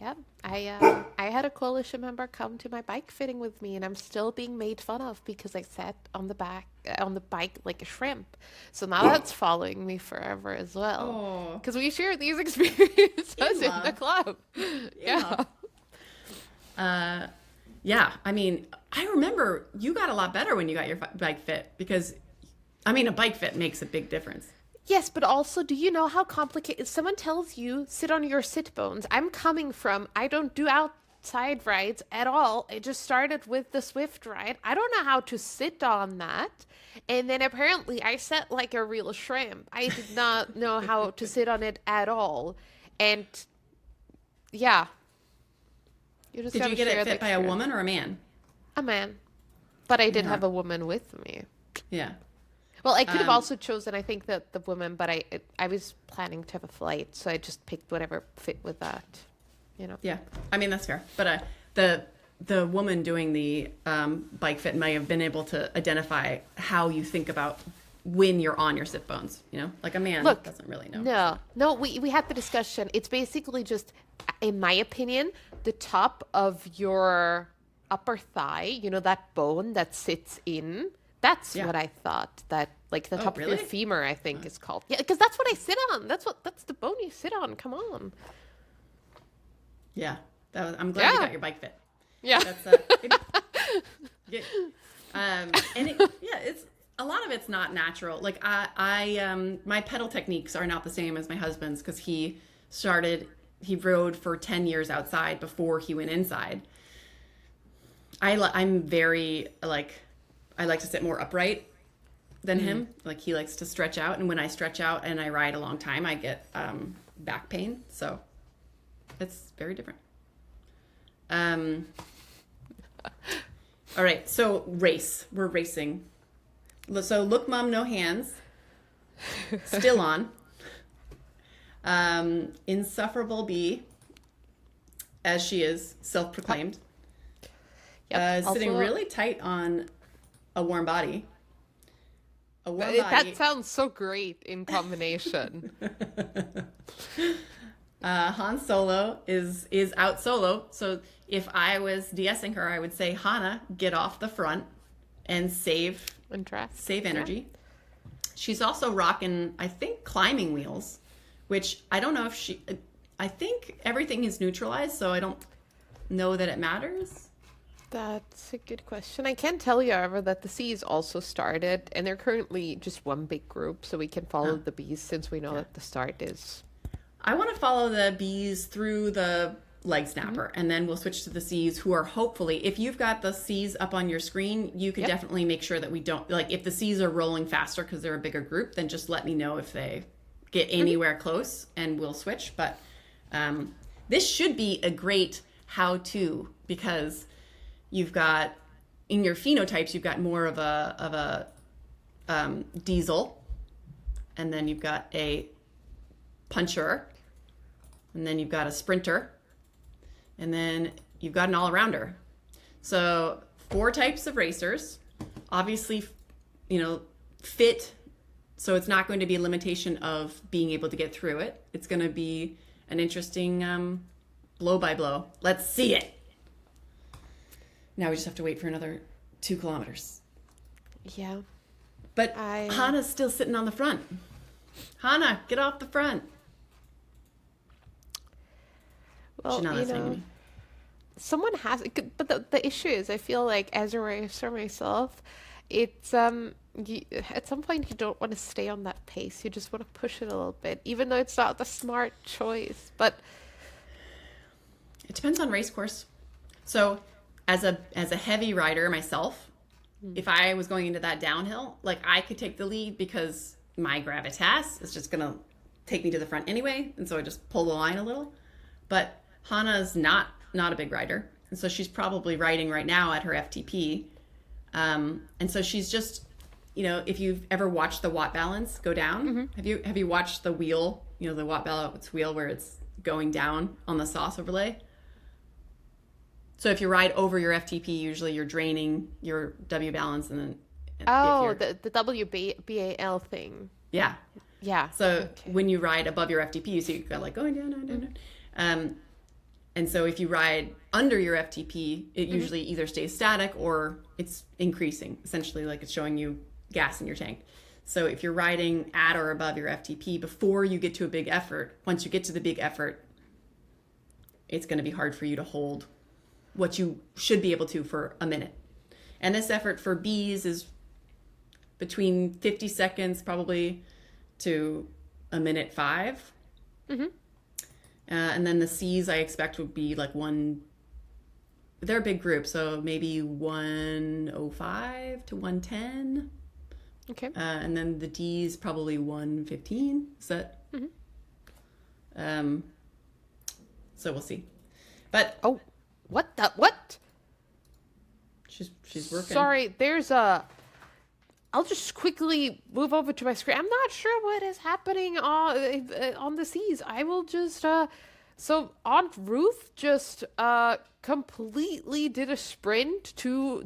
Yeah, I had a coalition member come to my bike fitting with me, and I'm still being made fun of because I sat on the bike like a shrimp. So now that's following me forever as well. Because we share these experiences in the club. Yeah, I mean, I remember you got a lot better when you got your bike fit, because, I mean, a bike fit makes a big difference. Yes, but also, do you know how complicated? If someone tells you, sit on your sit bones. I'm coming from, I don't do outside rides at all. I just started with the Zwift ride. I don't know how to sit on that. And then apparently I sat like a real shrimp. I did not know how to sit on it at all. And yeah. Did you get it fit by a woman or a man? A man. But I did have a woman with me. Yeah. Well, I could have also chosen, I think, that the woman, but I was planning to have a flight, so I just picked whatever fit with that, you know. Yeah, I mean, that's fair. But the woman doing the bike fit may have been able to identify how you think about when you're on your sit bones, you know? Like a man doesn't really know. No, we had the discussion. It's basically just, in my opinion, the top of your upper thigh, you know, that bone that sits in. That's what I thought, that like the top of your femur, I think is called. Yeah, because that's what I sit on. That's the bone you sit on. Come on. Yeah, I'm glad you got your bike fit. Yeah. That's, it's a lot of it's not natural. Like I my pedal techniques are not the same as my husband's, because he rode for 10 years outside before he went inside. I'm very I like to sit more upright than him. Like he likes to stretch out, and when I stretch out and I ride a long time, I get back pain. So it's very different. All right, so we're racing. So look, mom, no hands. Still on. Insufferable bee, as she is, self-proclaimed. Yep. Sitting really tight on a warm body. That sounds so great in combination. Han Solo is out solo. So if I was de-essing her, I would say, Hana, get off the front and save energy. She's also rocking, I think, climbing wheels, which I don't know if I think everything is neutralized, so I don't know that it matters. That's a good question. I can tell you, however, that the C's also started, and they're currently just one big group, so we can follow the B's since we know that the start is. I want to follow the B's through the leg snapper, and then we'll switch to the C's, who are hopefully, if you've got the C's up on your screen, you could definitely make sure that we don't, like, if the C's are rolling faster because they're a bigger group, then just let me know if they get anywhere close, and we'll switch. But this should be a great how-to, because you've got, in your phenotypes, you've got more of a diesel, and then you've got a puncher, and then you've got a sprinter, and then you've got an all-arounder. So 4 types of racers, obviously, fit, so it's not going to be a limitation of being able to get through it. It's going to be an interesting blow by blow. Let's see it. Now we just have to wait for another 2 kilometers. Yeah. But Hana's still sitting on the front. Hana, get off the front. Well, She's not listening to me. Someone has, but the issue is, I feel like as a racer myself, it's at some point you don't want to stay on that pace. You just want to push it a little bit, even though it's not the smart choice. But it depends on race course. So as a heavy rider myself, if I was going into that downhill, like, I could take the lead because my gravitas is just gonna take me to the front anyway, and so I just pull the line a little. But Hana's not a big rider, and so she's probably riding right now at her FTP, and so she's just, if you've ever watched the watt balance go down, have you watched the wheel, the watt balance wheel where it's going down on the sauce overlay? So if you ride over your FTP, usually you're draining your W balance, and then the WBAL thing. Yeah. So Okay. when you ride above your FTP, you see you got, like, going down. And so if you ride under your FTP, it usually either stays static or it's increasing. Essentially, like, it's showing you gas in your tank. So if you're riding at or above your FTP before you get to a big effort, once you get to the big effort, it's going to be hard for you to hold what you should be able to for a minute. And this effort for Bs is between 50 seconds probably to a minute 5. And then the C's I expect would be like they're a big group, so maybe 105 to 110. Okay. And then the D's probably 115. Is that? So we'll see. But what? She's working. Sorry, I'll just quickly move over to my screen. I'm not sure what is happening on the C's. I will just so Aunt Ruth just completely did a sprint to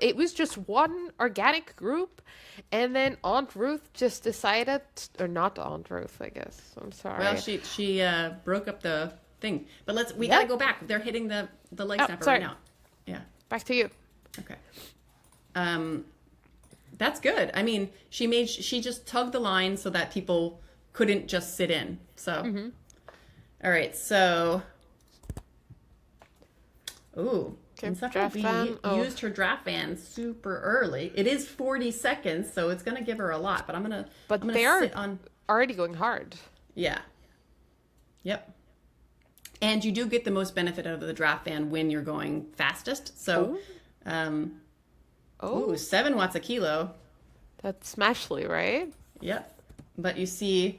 it was just one organic group, and then Aunt Ruth just decided, or not Aunt Ruth, I guess. I'm sorry. Well, she broke up the thing, but we gotta go back. They're hitting the leg snapper right now. Yeah. Back to you. Okay. That's good. I mean, she just tugged the line so that people couldn't just sit in. So, all right. So, Draft van. used her draft van super early. It is 40 seconds, so it's gonna give her a lot. But I'm gonna they're sit on already going hard. Yeah. Yep. And you do get the most benefit out of the draft van when you're going fastest. So, 7 watts a kilo. That's Smashley, right? Yep. But you see,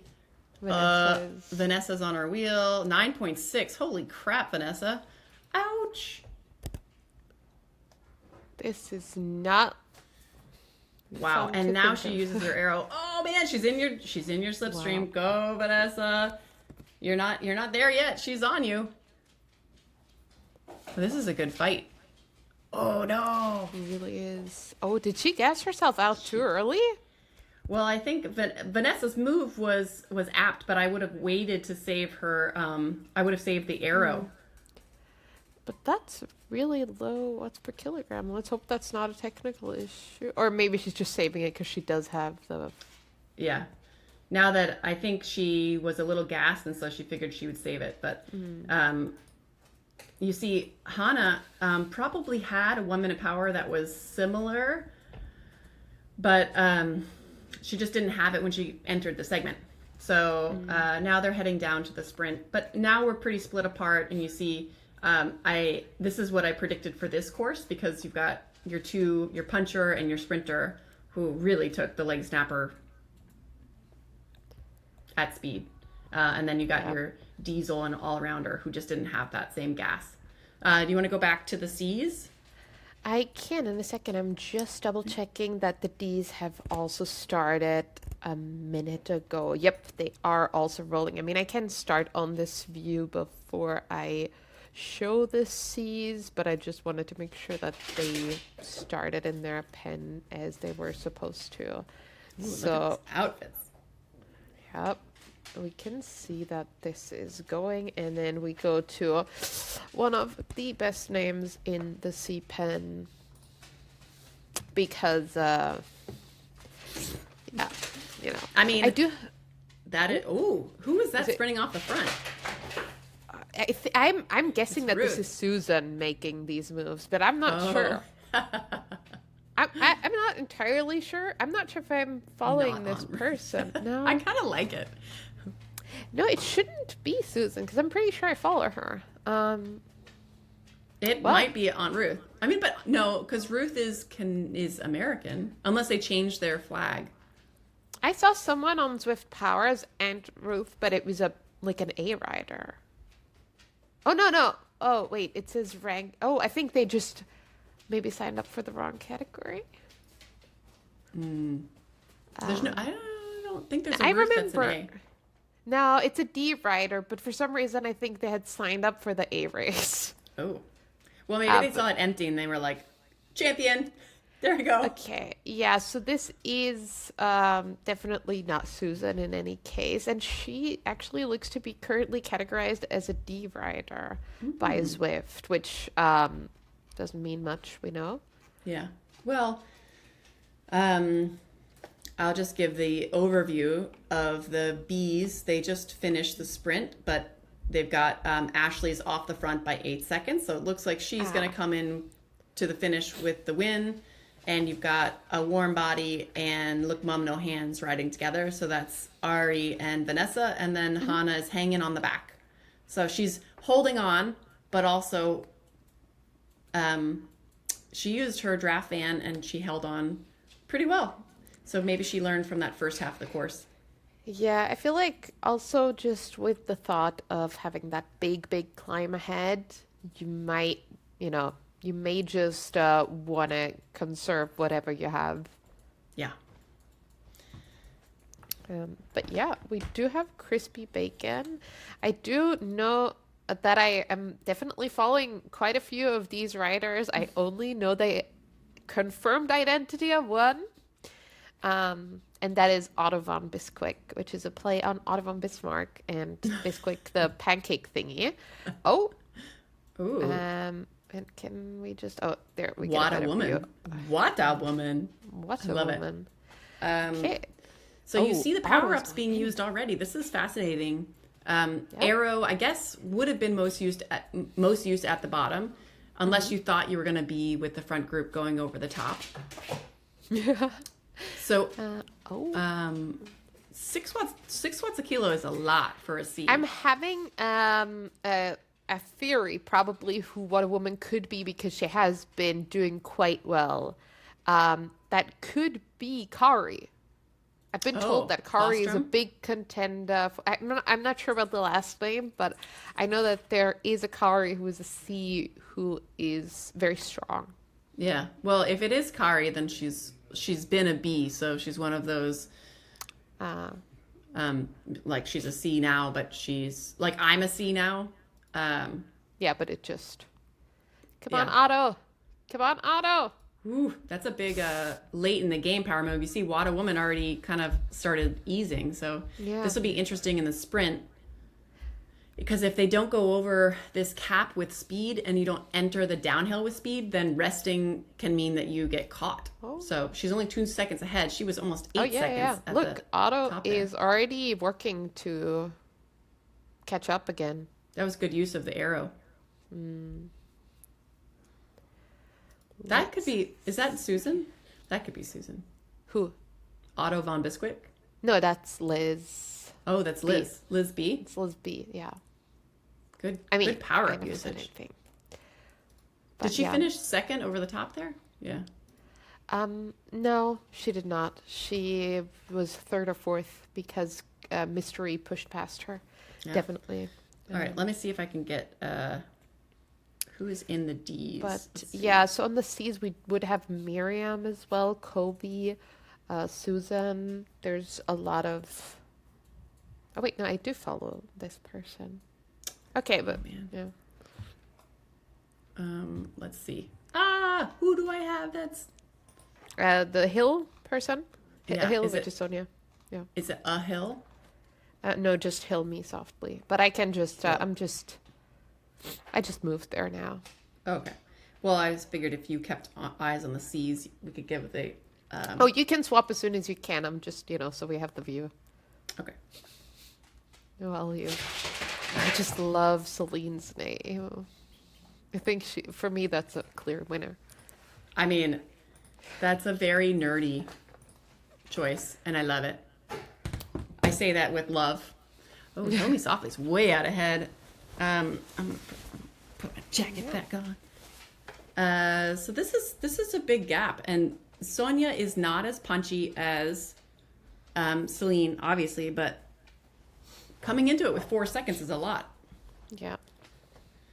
Vanessa's on her wheel. 9.6. Holy crap, Vanessa. Ouch. This is not. Wow. And now she uses her arrow. Oh man, she's in your slipstream. Go, Vanessa. You're not there yet. She's on you. This is a good fight. Oh no. It really is. Oh, did she gas herself out too early? Well, I think Vanessa's move was apt, but I would have waited to save her. I would have saved the arrow. But that's really low watts per kilogram. Let's hope that's not a technical issue. Or maybe she's just saving it because she does have the... Yeah. Now that I think she was a little gassed, and so she figured she would save it. But you see, Hana probably had a 1 minute power that was similar, but she just didn't have it when she entered the segment. So now they're heading down to the sprint. But now we're pretty split apart, and you see, this is what I predicted for this course, because you've got your puncher and your sprinter, who really took the leg snapper at speed. And then you got your diesel and all-rounder, who just didn't have that same gas. Do you want to go back to the C's? I can in a second. I'm just double checking that the Ds have also started a minute ago. Yep, they are also rolling. I mean, I can start on this view before I show the C's, but I just wanted to make sure that they started in their pen as they were supposed to. Ooh, so look at these outfits. Yep, we can see that this is going, and then we go to one of the best names in the C pen, because yeah, you know, I mean, I do. Who is that Is it- sprinting off the front? I'm guessing It's that this Ruth. is Susan making these moves, but I'm not sure. I'm not entirely sure. I'm not sure if I'm following Not this on. person. No, I kind of like it. no, it shouldn't be Susan because I'm pretty sure I follow her. It What? might be on Ruth. I mean, but no, because Ruth is American, unless they change their flag. I saw someone on Zwift Powers and Ruth, but it was an A rider. Oh no. Oh wait, it says rank. Oh, I think they just maybe signed up for the wrong category. There's no. I don't think there's a I Ruth that's remember. an No, it's a D rider, but for some reason I think they had signed up for the A race. A. Oh, well, maybe they saw it empty and they were like, champion. There we go. Okay, yeah, so this is definitely not Susan in any case, and she actually looks to be currently categorized as a D rider by Zwift, which doesn't mean much, we know. Yeah. Well, I'll just give the overview of the Bs. They just finished the sprint, but they've got Ashley's off the front by 8 seconds, so it looks like she's going to come in to the finish with the win. And you've got a warm body and Look Mum No Hands riding together. So that's Ari and Vanessa. And then Hana is hanging on the back. So she's holding on, but also she used her draft van and she held on pretty well. So maybe she learned from that first half of the course. Yeah, I feel like also just with the thought of having that big climb ahead, you might, you may just want to conserve whatever you have. Yeah. But yeah, we do have crispy bacon. I do know that I am definitely following quite a few of these riders. I only know the confirmed identity of one. And that is Otto von Bisquick, which is a play on Otto von Bismarck and Bisquick, the pancake thingy. Oh. Ooh. And can we just... Oh, there we go. What a woman. What a woman. What I a love it. woman. Okay. So you see the Otto's power-ups being used already. This is fascinating. Arrow, I guess, would have been most used at the bottom, unless you thought you were going to be with the front group going over the top. Yeah. So, 6 watts a kilo is a lot for a C. I'm having a theory, probably what a woman could be because she has been doing quite well. That could be Kari. I've been told that Kari is a Bostrom? big contender. I'm not sure about the last name, but I know that there is a Kari who is a C who is very strong. Yeah. Well, if it is Kari, then she's been a B, so she's one of those. Like she's a C now, but she's like I'm a C now. Yeah, but it just... Come on, Yeah. Otto. Come on, Otto. Ooh, that's a big late in the game power move. You see Wada Woman already kind of started easing, so Yeah. this will be interesting in the sprint. Because if they don't go over this cap with speed and you don't enter the downhill with speed, then resting can mean that you get caught. Oh. So she's only 2 seconds ahead. She was almost 8 seconds at Look, the Otto top there. is already working to catch up again. That was good use of the arrow. That could be... Is that Susan? That could be Susan. Who? Otto von Bisquick? No, that's Liz. Oh, that's Liz. Liz B? It's Liz B. Yeah. Good, I mean, good power I up never said usage. anything. Did But she yeah. finish second over the top there? Yeah. No, she did not. She was third or fourth because Mystery pushed past her. Yeah. Definitely. All right, let me see if I can get who is in the D's. But Let's see. yeah, so on the C's we would have Miriam as well, Kobe, Susan. There's a lot of. Oh wait, no, I do follow this person. Okay, but man. yeah. Let's see. Who do I have? That's The Hill person. Yeah, Hill, is which it- is Sonia. is it a hill? No, just Hill me softly. But I can just. Yeah. I just moved there now. Okay. Well, I just figured if you kept eyes on the C's, we could give it a. Oh, you can swap as soon as you can. I'm just, so we have the view. Okay. Well, I just love Celine's name. I think for me, that's a clear winner. I mean, that's a very nerdy choice, and I love it. I say that with love. Oh, Tell Me Softly's way out ahead. I'm gonna put my jacket back on. So this is a big gap, and Sonia is not as punchy as Celine, obviously, but coming into it with 4 seconds is a lot. Yeah.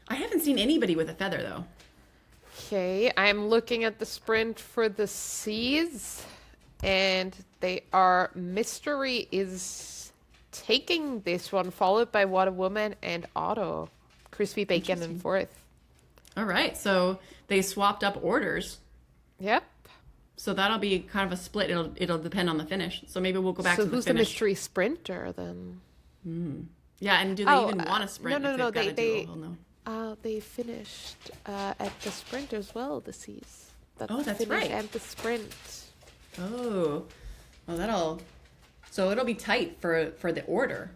I haven't seen anybody with a feather though. Okay, I'm looking at the sprint for the C's, and they are Mystery is taking this one, followed by What a Woman and Otto. Crispy Bacon in fourth. All right, so they swapped up orders. Yep. So that'll be kind of a split. It'll depend on the finish. So maybe we'll go back So to the who's the finish. mystery sprinter then? Yeah, and do they even want to sprint? no, if no, they've gotta they- do a whole no? They finished at the sprint as well, the C's. Oh, that's finish right. And the sprint. Oh, well it'll be tight for the order.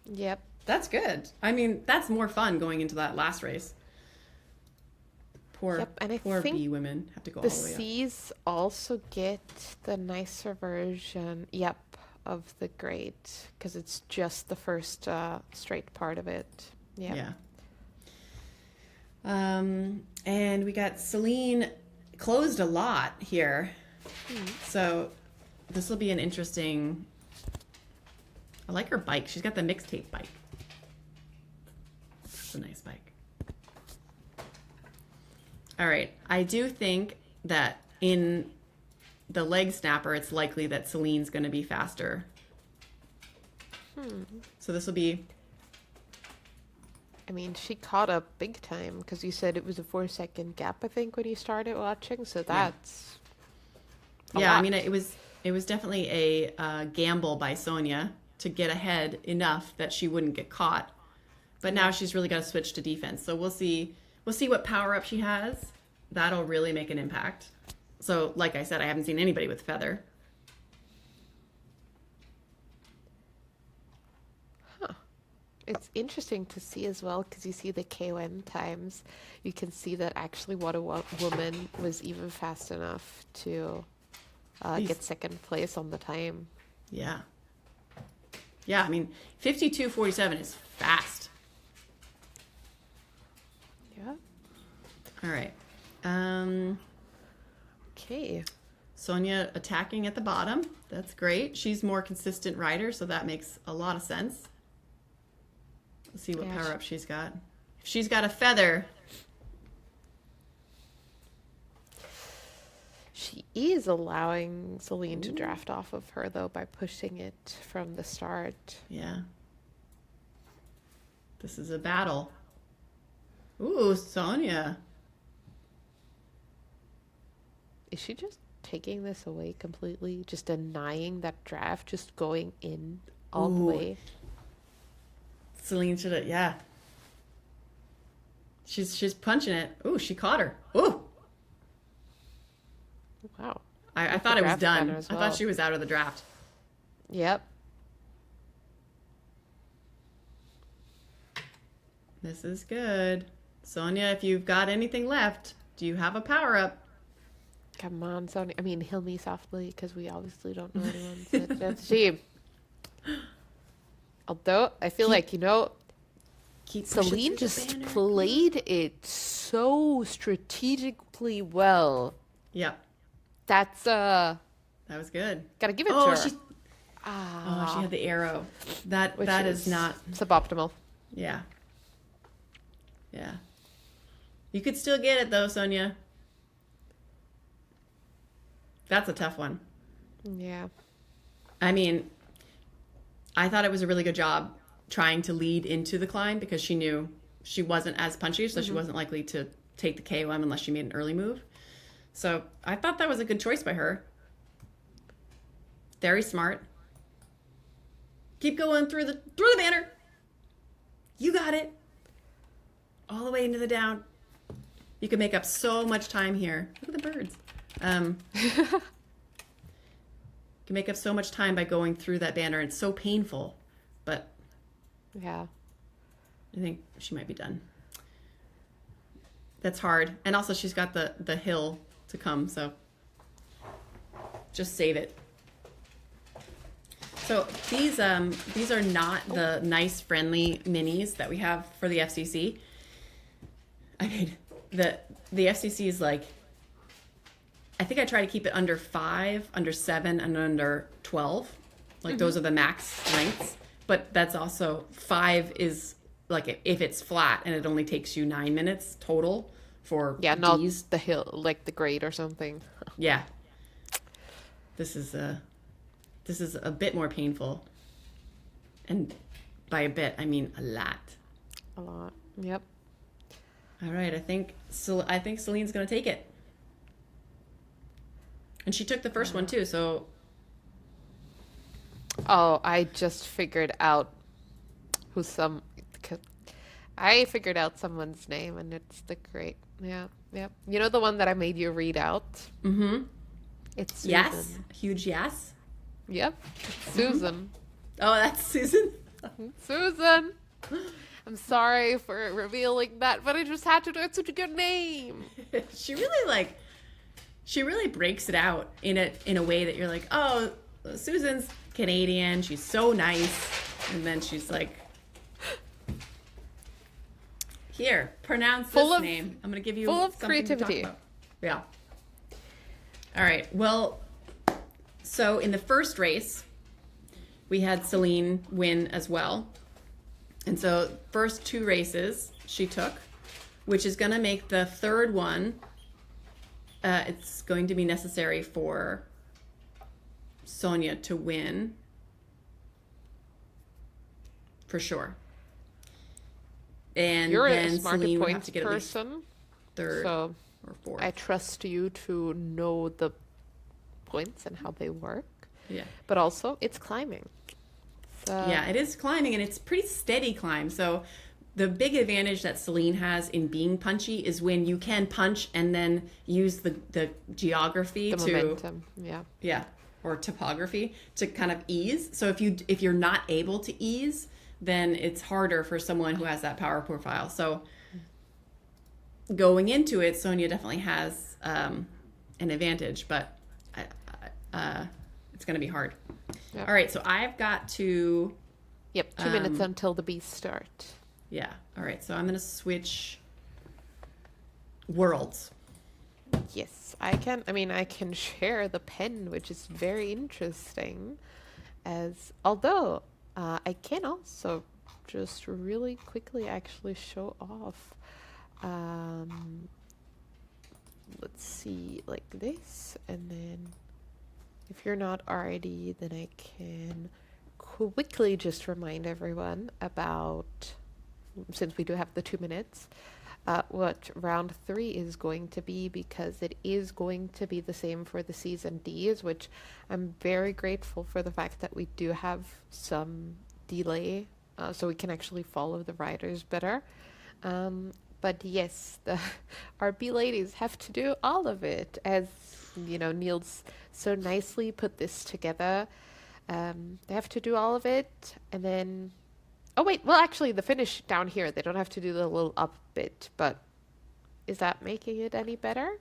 Yep. That's good. I mean, that's more fun going into that last race. Poor, Yep, and I poor think B women have to go The all the way up. C's also get the nicer version, of the grade, because it's just the first straight part of it. Yep. Yeah. And we got Celine closed a lot here. So this will be an interesting. I like her bike. She's got the mixtape bike. It's a nice bike. All right. I do think that in the leg snapper, it's likely that Celine's going to be faster. So this will be. I mean, she caught up big time, because you said it was a 4-second gap, I think, when you started watching. So that's a Yeah, I lot. mean, it was definitely a gamble by Sonia to get ahead enough that she wouldn't get caught. But now she's really got to switch to defense. So we'll see what power up she has. That'll really make an impact. So, like I said, I haven't seen anybody with feather. It's interesting to see as well, because you see the KOM times. You can see that actually What a Woman was even fast enough to get second place on the time. Yeah. Yeah, I mean, 52:47 is fast. Yeah. All right. Okay. Sonia attacking at the bottom. That's great. She's more consistent rider, so that makes a lot of sense. Let's see what Yeah, power up she's got. If she's got a feather. She is allowing Celine to draft off of her, though, by pushing it from the start. Yeah. This is a battle. Ooh, Sonia. Is she just taking this away completely? Just denying that draft, just going in all the Ooh. way? Celine should have, yeah. She's punching it. Ooh, she caught her. Ooh. Wow. I With thought the it was draft done. banner as I well. thought she was out of the draft. Yep. This is good. Sonia, if you've got anything left, do you have a power up? Come on, Sonia. I mean, heal me softly, because we obviously don't know anyone's that's team. Although, I feel like, Keep pushing Celine through the just banner. played it so strategically well. Yep, That's, that was good. gotta give it to Oh, her. she had the arrow. That Which is not. suboptimal. Yeah. Yeah. You could still get it though, Sonia. That's a tough one. Yeah. I mean, I thought it was a really good job trying to lead into the climb because she knew she wasn't as punchy, so she wasn't likely to take the KOM unless she made an early move. So I thought that was a good choice by her. Very smart. Keep going through the banner. You got it. All the way into the down. You can make up so much time here. Look at the birds. You can make up so much time by going through that banner. It's so painful, but Yeah. I think she might be done. That's hard. And also she's got the hill to come, so just save it. So these are not the nice friendly minis that we have for the FCC. I mean, the FCC is like, I think I try to keep it under 5, under 7, and under 12. Like those are the max lengths. But that's also 5 is like if it's flat and it only takes you 9 minutes total for Yeah, not Ds. the hill, like the grade or something. Yeah. This is a bit more painful. And by a bit, I mean a lot. A lot. Yep. All right, I think Celine's going to take it. And she took the first one too, so Oh, I just figured out I figured out someone's name, and it's the great. Yeah, yeah. You know the one that I made you read out? It's Susan. yes, huge yes. Yep. It's Susan. Oh, that's Susan. Susan. I'm sorry for revealing that, but I just had to do it. Such a good name. She really breaks it out in a way that you're like, oh, Susan's Canadian. She's so nice, and then she's like, here, pronounce this name. I'm gonna give you full of something to talk creativity. about. Yeah. All right. Well, so in the first race, we had Celine win as well. And so first 2 races she took, which is going to make the third one, it's going to be necessary for Sonia to win for sure. And You're then a smart Celine would have points to get at least person, third so or fourth. I trust you to know the points and how they work. Yeah. But also, it's climbing. So, Yeah, it is climbing, and it's pretty steady climb. So the big advantage that Celine has in being punchy is when you can punch and then use the geography the to momentum. Yeah. or topography to kind of ease. So if you're not able to ease, then it's harder for someone who has that power profile. So going into it, Sonia definitely has an advantage, but it's going to be hard. Yep. All right, so I've got to... Yep. 2 minutes until the bees start. Yeah. All right. So I'm going to switch worlds. Yes, I can share the pen, which is very interesting. Although I can also just really quickly actually show off. Let's see, like this, and then if you're not already, then I can quickly just remind everyone about, since we do have the 2 minutes, what round 3 is going to be, because it is going to be the same for the C's and D's, which I'm very grateful for the fact that we do have some delay, so we can actually follow the riders better. But yes, our B ladies have to do all of it, as Niels so nicely put this together. They have to do all of it, and then oh wait, well actually the finish down here, they don't have to do the little up bit, but is that making it any better?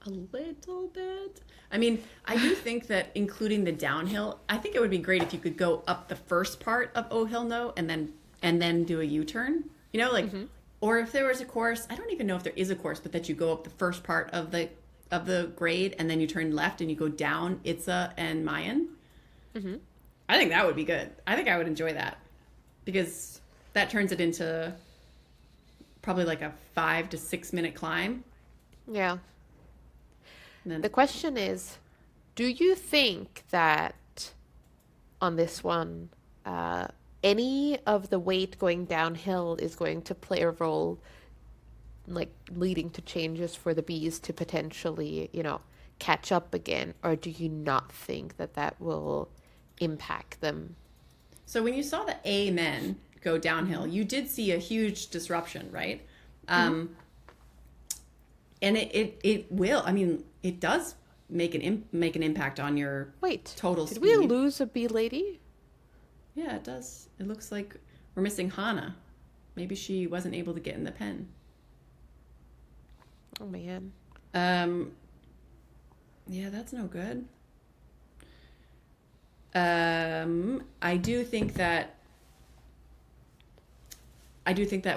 A little bit. I mean, I do think that including the downhill, I think it would be great if you could go up the first part of Oh Hill No and then do a U-turn. Or if there was a course, I don't even know if there is a course, but that you go up the first part of the grade and then you turn left and you go down Itza and Mayan. Mm-hmm. I think that would be good. I think I would enjoy that, because that turns it into probably like a 5 to 6 minute climb. Yeah. And then, The question is, do you think that on this one, any of the weight going downhill is going to play a role, like leading to changes for the bees to potentially, catch up again? Or do you not think that will impact them? so when you saw the A men go downhill, you did see a huge disruption, right? Mm-hmm. And it will. I mean, it does make an impact on your Wait, total did speed. we lose a bee lady? Yeah, it does. It looks like we're missing Hana. Maybe she wasn't able to get in the pen. Oh man. Yeah, that's no good. I do think that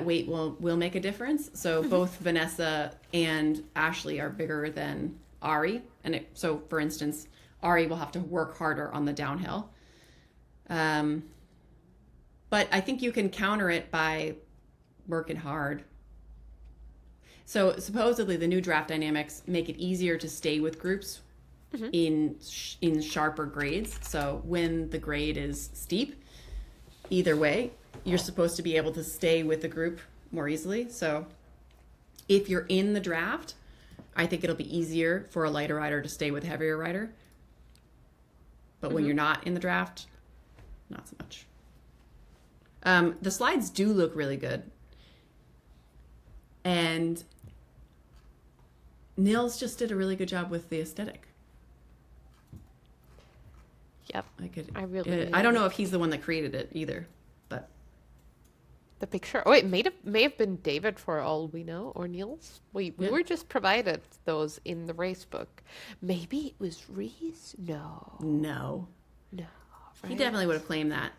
weight will make a difference. So both Vanessa and Ashley are bigger than Ari, and so for instance, Ari will have to work harder on the downhill. But I think you can counter it by working hard. So supposedly the new draft dynamics make it easier to stay with groups in sharper grades. So when the grade is steep, either way, you're supposed to be able to stay with the group more easily. So if you're in the draft, I think it'll be easier for a lighter rider to stay with a heavier rider. But when you're not in the draft, not so much. The slides do look really good. And Nils just did a really good job with the aesthetic. Yep. I don't know if he's the one that created it either, but The picture. Oh, it may have been David for all we know, or Niels. We were just provided those in the race book. Maybe it was Reese. No. no. Right? He definitely would have claimed that.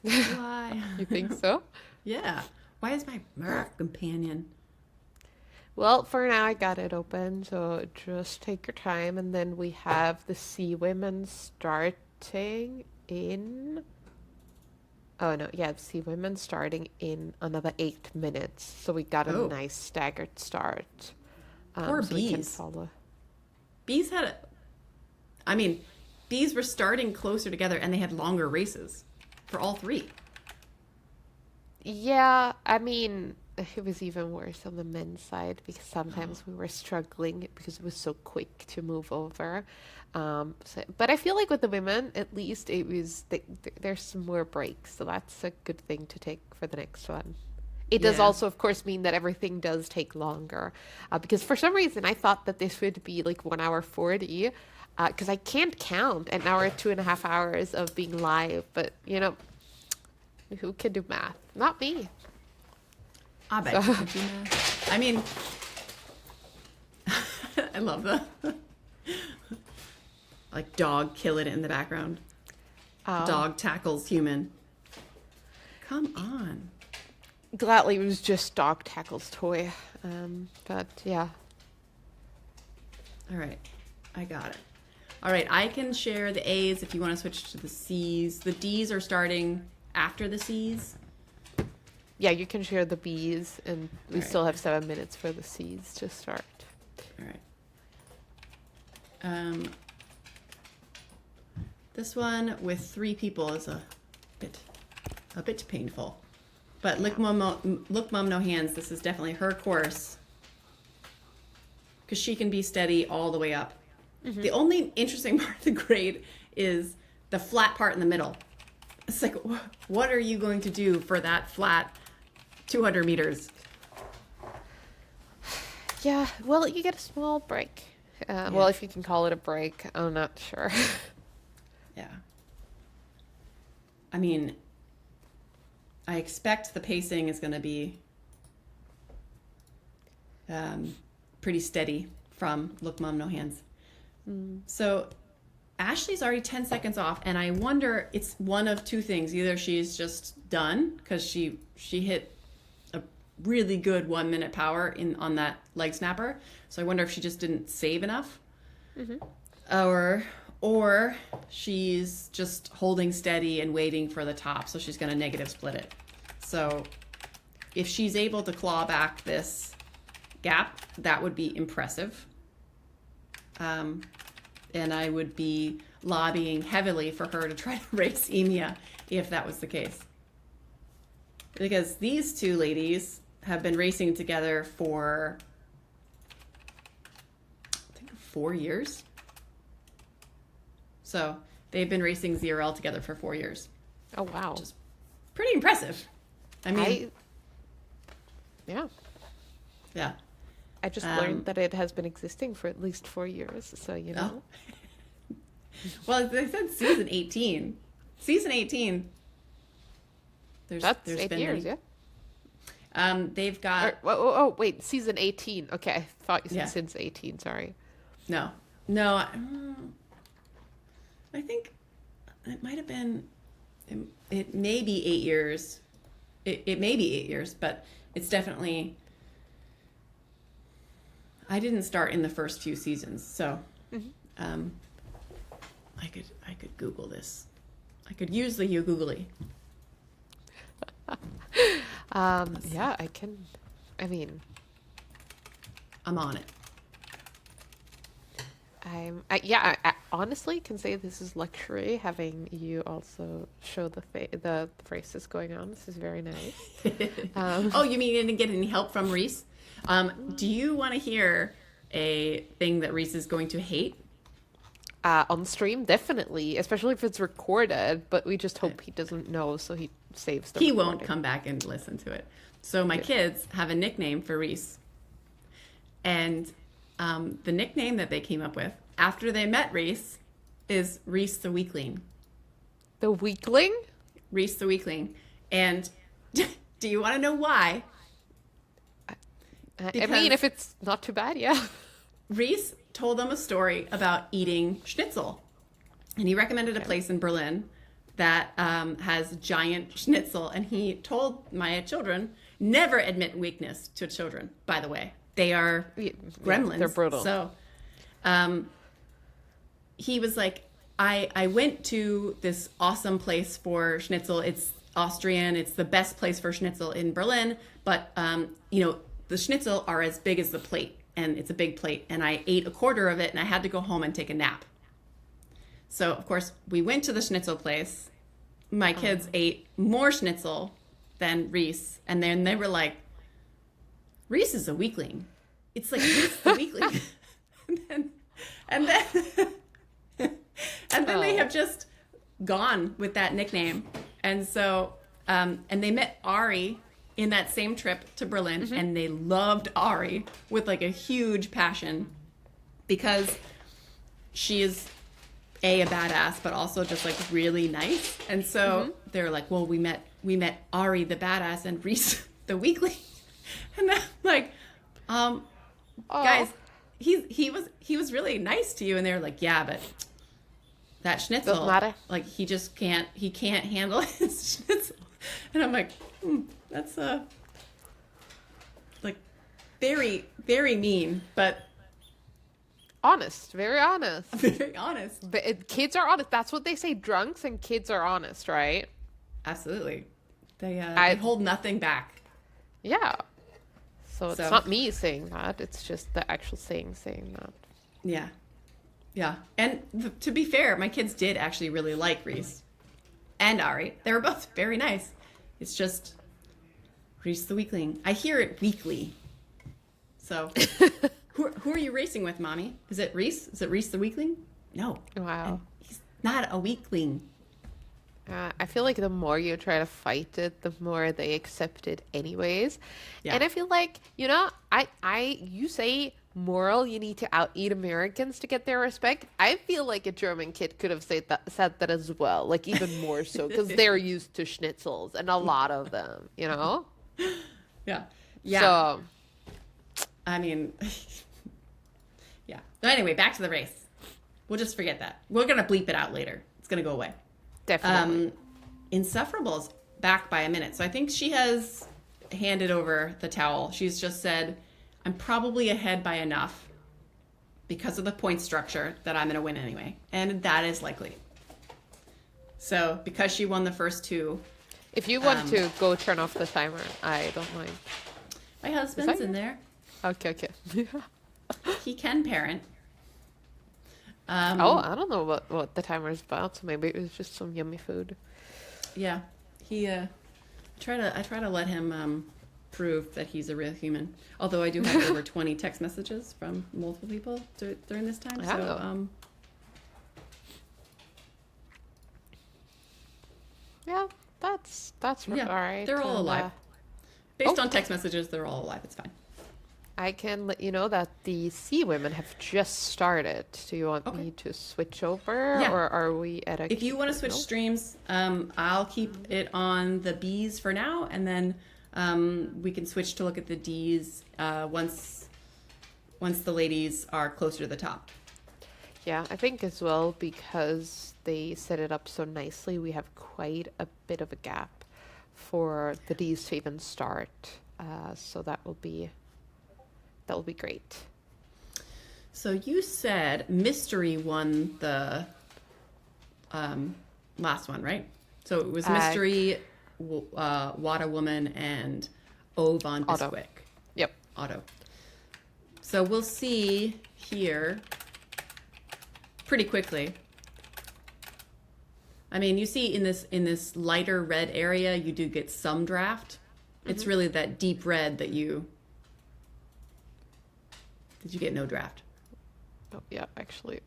Why? You think so? Yeah. Why is my companion? Well, for now I got it open, so just take your time, and then we have the Sea Women starting in. Oh no, yeah, the Sea Women starting in another 8 minutes, so we got a nice staggered start. Poor so we can bees. follow. Bees bees were starting closer together, and they had longer races for all three. Yeah, I mean, it was even worse on the men's side, because sometimes we were struggling because it was so quick to move over. But I feel like with the women, at least it was there's some more breaks, so that's a good thing to take for the next one. It does Yeah. also, of course, mean that everything does take longer, because for some reason I thought that this would be like 1 hour 40, because I can't count an hour, 2.5 hours of being live, but who can do math? Not me. I bet you could do that. I mean, I love the like dog kill it in the background. Dog tackles human. Come on. Gladly, it was just dog tackles toy. But yeah. All right, I got it. All right, I can share the A's if you want to switch to the C's. The D's are starting after the C's. Yeah, you can share the B's, and we still have 7 minutes for the C's to start. All right. This one with 3 people is a bit painful. But Look Mom No Hands, this is definitely her course. Because she can be steady all the way up. Mm-hmm. The only interesting part of the grade is the flat part in the middle. It's like, what are you going to do for that flat 200 meters? Yeah, well, you get a small break. Well, if you can call it a break, I'm not sure. Yeah. I mean, I expect the pacing is going to be pretty steady from Look Mom No Hands. So Ashley's already 10 seconds off, and I wonder, it's one of two things. Either she's just done because she hit a really good 1 minute power on that leg snapper. So I wonder if she just didn't save enough. Or she's just holding steady and waiting for the top, so she's going to negative split it. So if she's able to claw back this gap, that would be impressive. And I would be lobbying heavily for her to try to race Emia if that was the case. Because these two ladies have been racing together for, I think, 4 years. So they've been racing ZRL together for 4 years. Oh, wow. Which is pretty impressive. I mean, yeah. Yeah. I just learned that it has been existing for at least 4 years, so you know. Oh. Well, they said season 18. Season 18. There's 8 been years, many. yeah? They've got... wait, season 18. Okay, I thought you said since 18, sorry. No, I think it might have been... It may be 8 years. It may be 8 years, but it's definitely... I didn't start in the first few seasons, so I could Google this. I could use the you googly. Yeah, I can. I mean, I'm on it. I honestly can say this is luxury having you also show the races going on. This is very nice. Oh, you mean you didn't get any help from Reese? Do you want to hear a thing that Reese is going to hate? On stream, definitely, especially if it's recorded, but we just hope he doesn't know, so he saves the recording. Won't come back and listen to it. So my kids have a nickname for Reese. And the nickname that they came up with after they met Reese is Reese the Weakling. The Weakling? Reese the Weakling. And do you want to know why? I mean, if it's not too bad, yeah. Reese told them a story about eating schnitzel. And he recommended a place in Berlin that has giant schnitzel. And he told my children, never admit weakness to children, by the way. They are gremlins. They're brutal. So he was like, I went to this awesome place for schnitzel. It's Austrian. It's the best place for schnitzel in Berlin. But, the schnitzel are as big as the plate, and it's a big plate. And I ate a quarter of it, and I had to go home and take a nap. So, of course, we went to the schnitzel place. My kids ate more schnitzel than Reese. And then they were like, Reese is a weakling. It's like Reese the weakling. and then they have just gone with that nickname. And so, and they met Ari in that same trip to Berlin, and they loved Ari with like a huge passion because she is a badass, but also just like really nice. And so they're like, well, we met Ari the badass and Reese the weakling. And I'm like, guys, he was really nice to you. And they were like, yeah, but that schnitzel, like he can't handle his schnitzel. And I'm like, that's like very, very mean, but honest, very honest. Very honest. But kids are honest. That's what they say. Drunks and kids are honest, right? Absolutely. They hold nothing back. Yeah. So it's not me saying that. It's just the actual saying that. Yeah. Yeah. And to be fair, my kids did actually really like Reese and Ari. They were both very nice. It's just Reese the Weakling. I hear it weekly. So, who are you racing with, Mommy? Is it Reese? Is it Reese the Weakling? No. Wow. And he's not a weakling. I feel like the more you try to fight it, the more they accept it anyways. Yeah. And I feel like, you say moral, you need to out eat Americans to get their respect. I feel like a German kid could have said that as well, like even more so, because they're used to schnitzels and a lot of them, Yeah. Yeah. So, I mean, yeah. But anyway, back to the race. We'll just forget that. We're going to bleep it out later. It's going to go away. definitely. Insufferable's back by a minute. So I think she has handed over the towel. She's just said, I'm probably ahead by enough because of the point structure that I'm going to win anyway. And that is likely. So because she won the first two, If you want to go turn off the timer, I don't mind. my husband's that in there. Okay. He can parent. I don't know what the timer is about, so maybe it was just some yummy food. Yeah, he. I try to let him prove that he's a real human. Although I do have over 20 text messages from multiple people during this time. Yeah. So Yeah, that's yeah, all right. they're all And, alive. Based on text messages, they're all alive. It's fine. I can let you know that the Sea Women have just started. Do you want me to switch over, Yeah. or are we at a? If you want to switch streams, I'll keep it on the B's for now, and then we can switch to look at the D's once the ladies are closer to the top. Yeah, I think as well, because they set it up so nicely, we have quite a bit of a gap for the D's to even start. So that will be great. So you said Mystery won the last one, right? So it was Mystery, Wada Woman, and O von Otto. Bisquick. Yep. Otto. So we'll see here pretty quickly. I mean, you see in this lighter red area, you do get some draft. It's really that deep red that you get no draft. Oh, yeah, actually,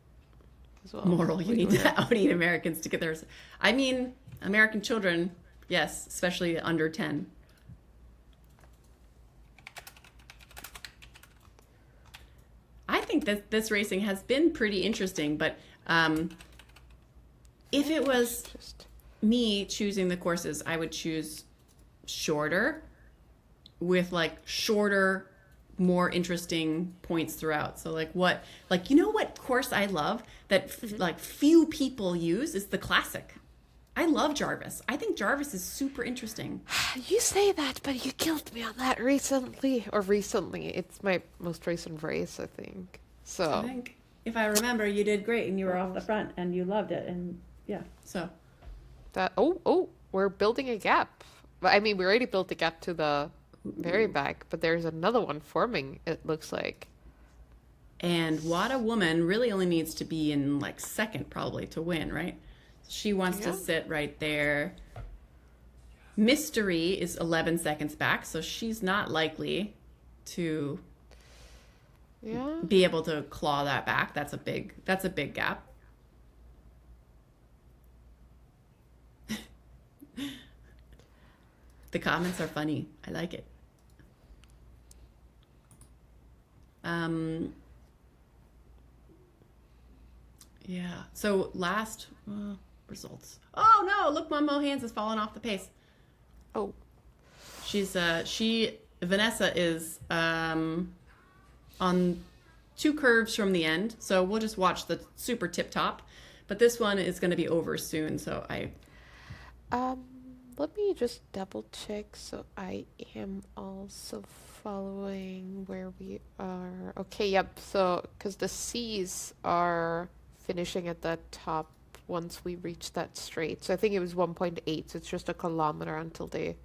as well. Moral, you need to out-eat Americans to get theirs. I mean, American children, yes, especially under 10. I think that this racing has been pretty interesting, but if it was me choosing the courses, I would choose shorter with like shorter, more interesting points throughout. So what course I love that like few people use is the classic. I love Jarvis. I think Jarvis is super interesting. You say that, but you killed me on that recently. It's my most recent race, I think. So I think if I remember, you did great and you were off the front and you loved it, and yeah. So that we're building a gap. I mean, we already built a gap to the very back, but there's another one forming, it looks like. And Wada Woman really only needs to be in like second probably to win, right? She wants to sit right there. Mystery is 11 seconds back, so she's not likely to be able to claw that back. That's a big gap. The comments are funny. I like it. Yeah. So last results. Oh no! Look, Mohans has fallen off the pace. Oh, Vanessa is on 2 curves from the end, so we'll just watch the super tip top. But this one is going to be over soon, so let me just double check. So I am also following where we are. Okay, yep. So because the C's are finishing at the top once we reach that straight. So I think it was 1.8. So it's just a kilometer until they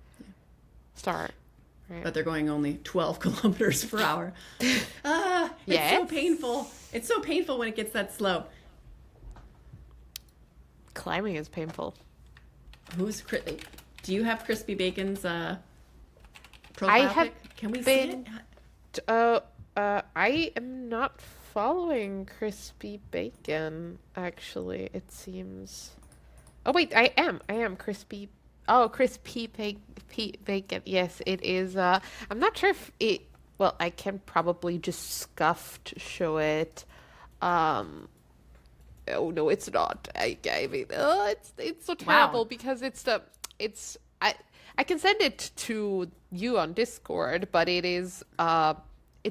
start. Right. But they're going only 12 kilometers per hour. It's so painful. It's so painful when it gets that slow. Climbing is painful. Do you have Crispy Bacon's profile have pic? Can we been- see it? I am not following Crispy Bacon, actually, it seems. Oh, wait, I am Crispy. Oh, Bacon. Yes, it is. I'm not sure if it, well, I can probably just scuffed show it. Oh no, it's not. I mean, it's so terrible because I can send it to you on Discord, but it's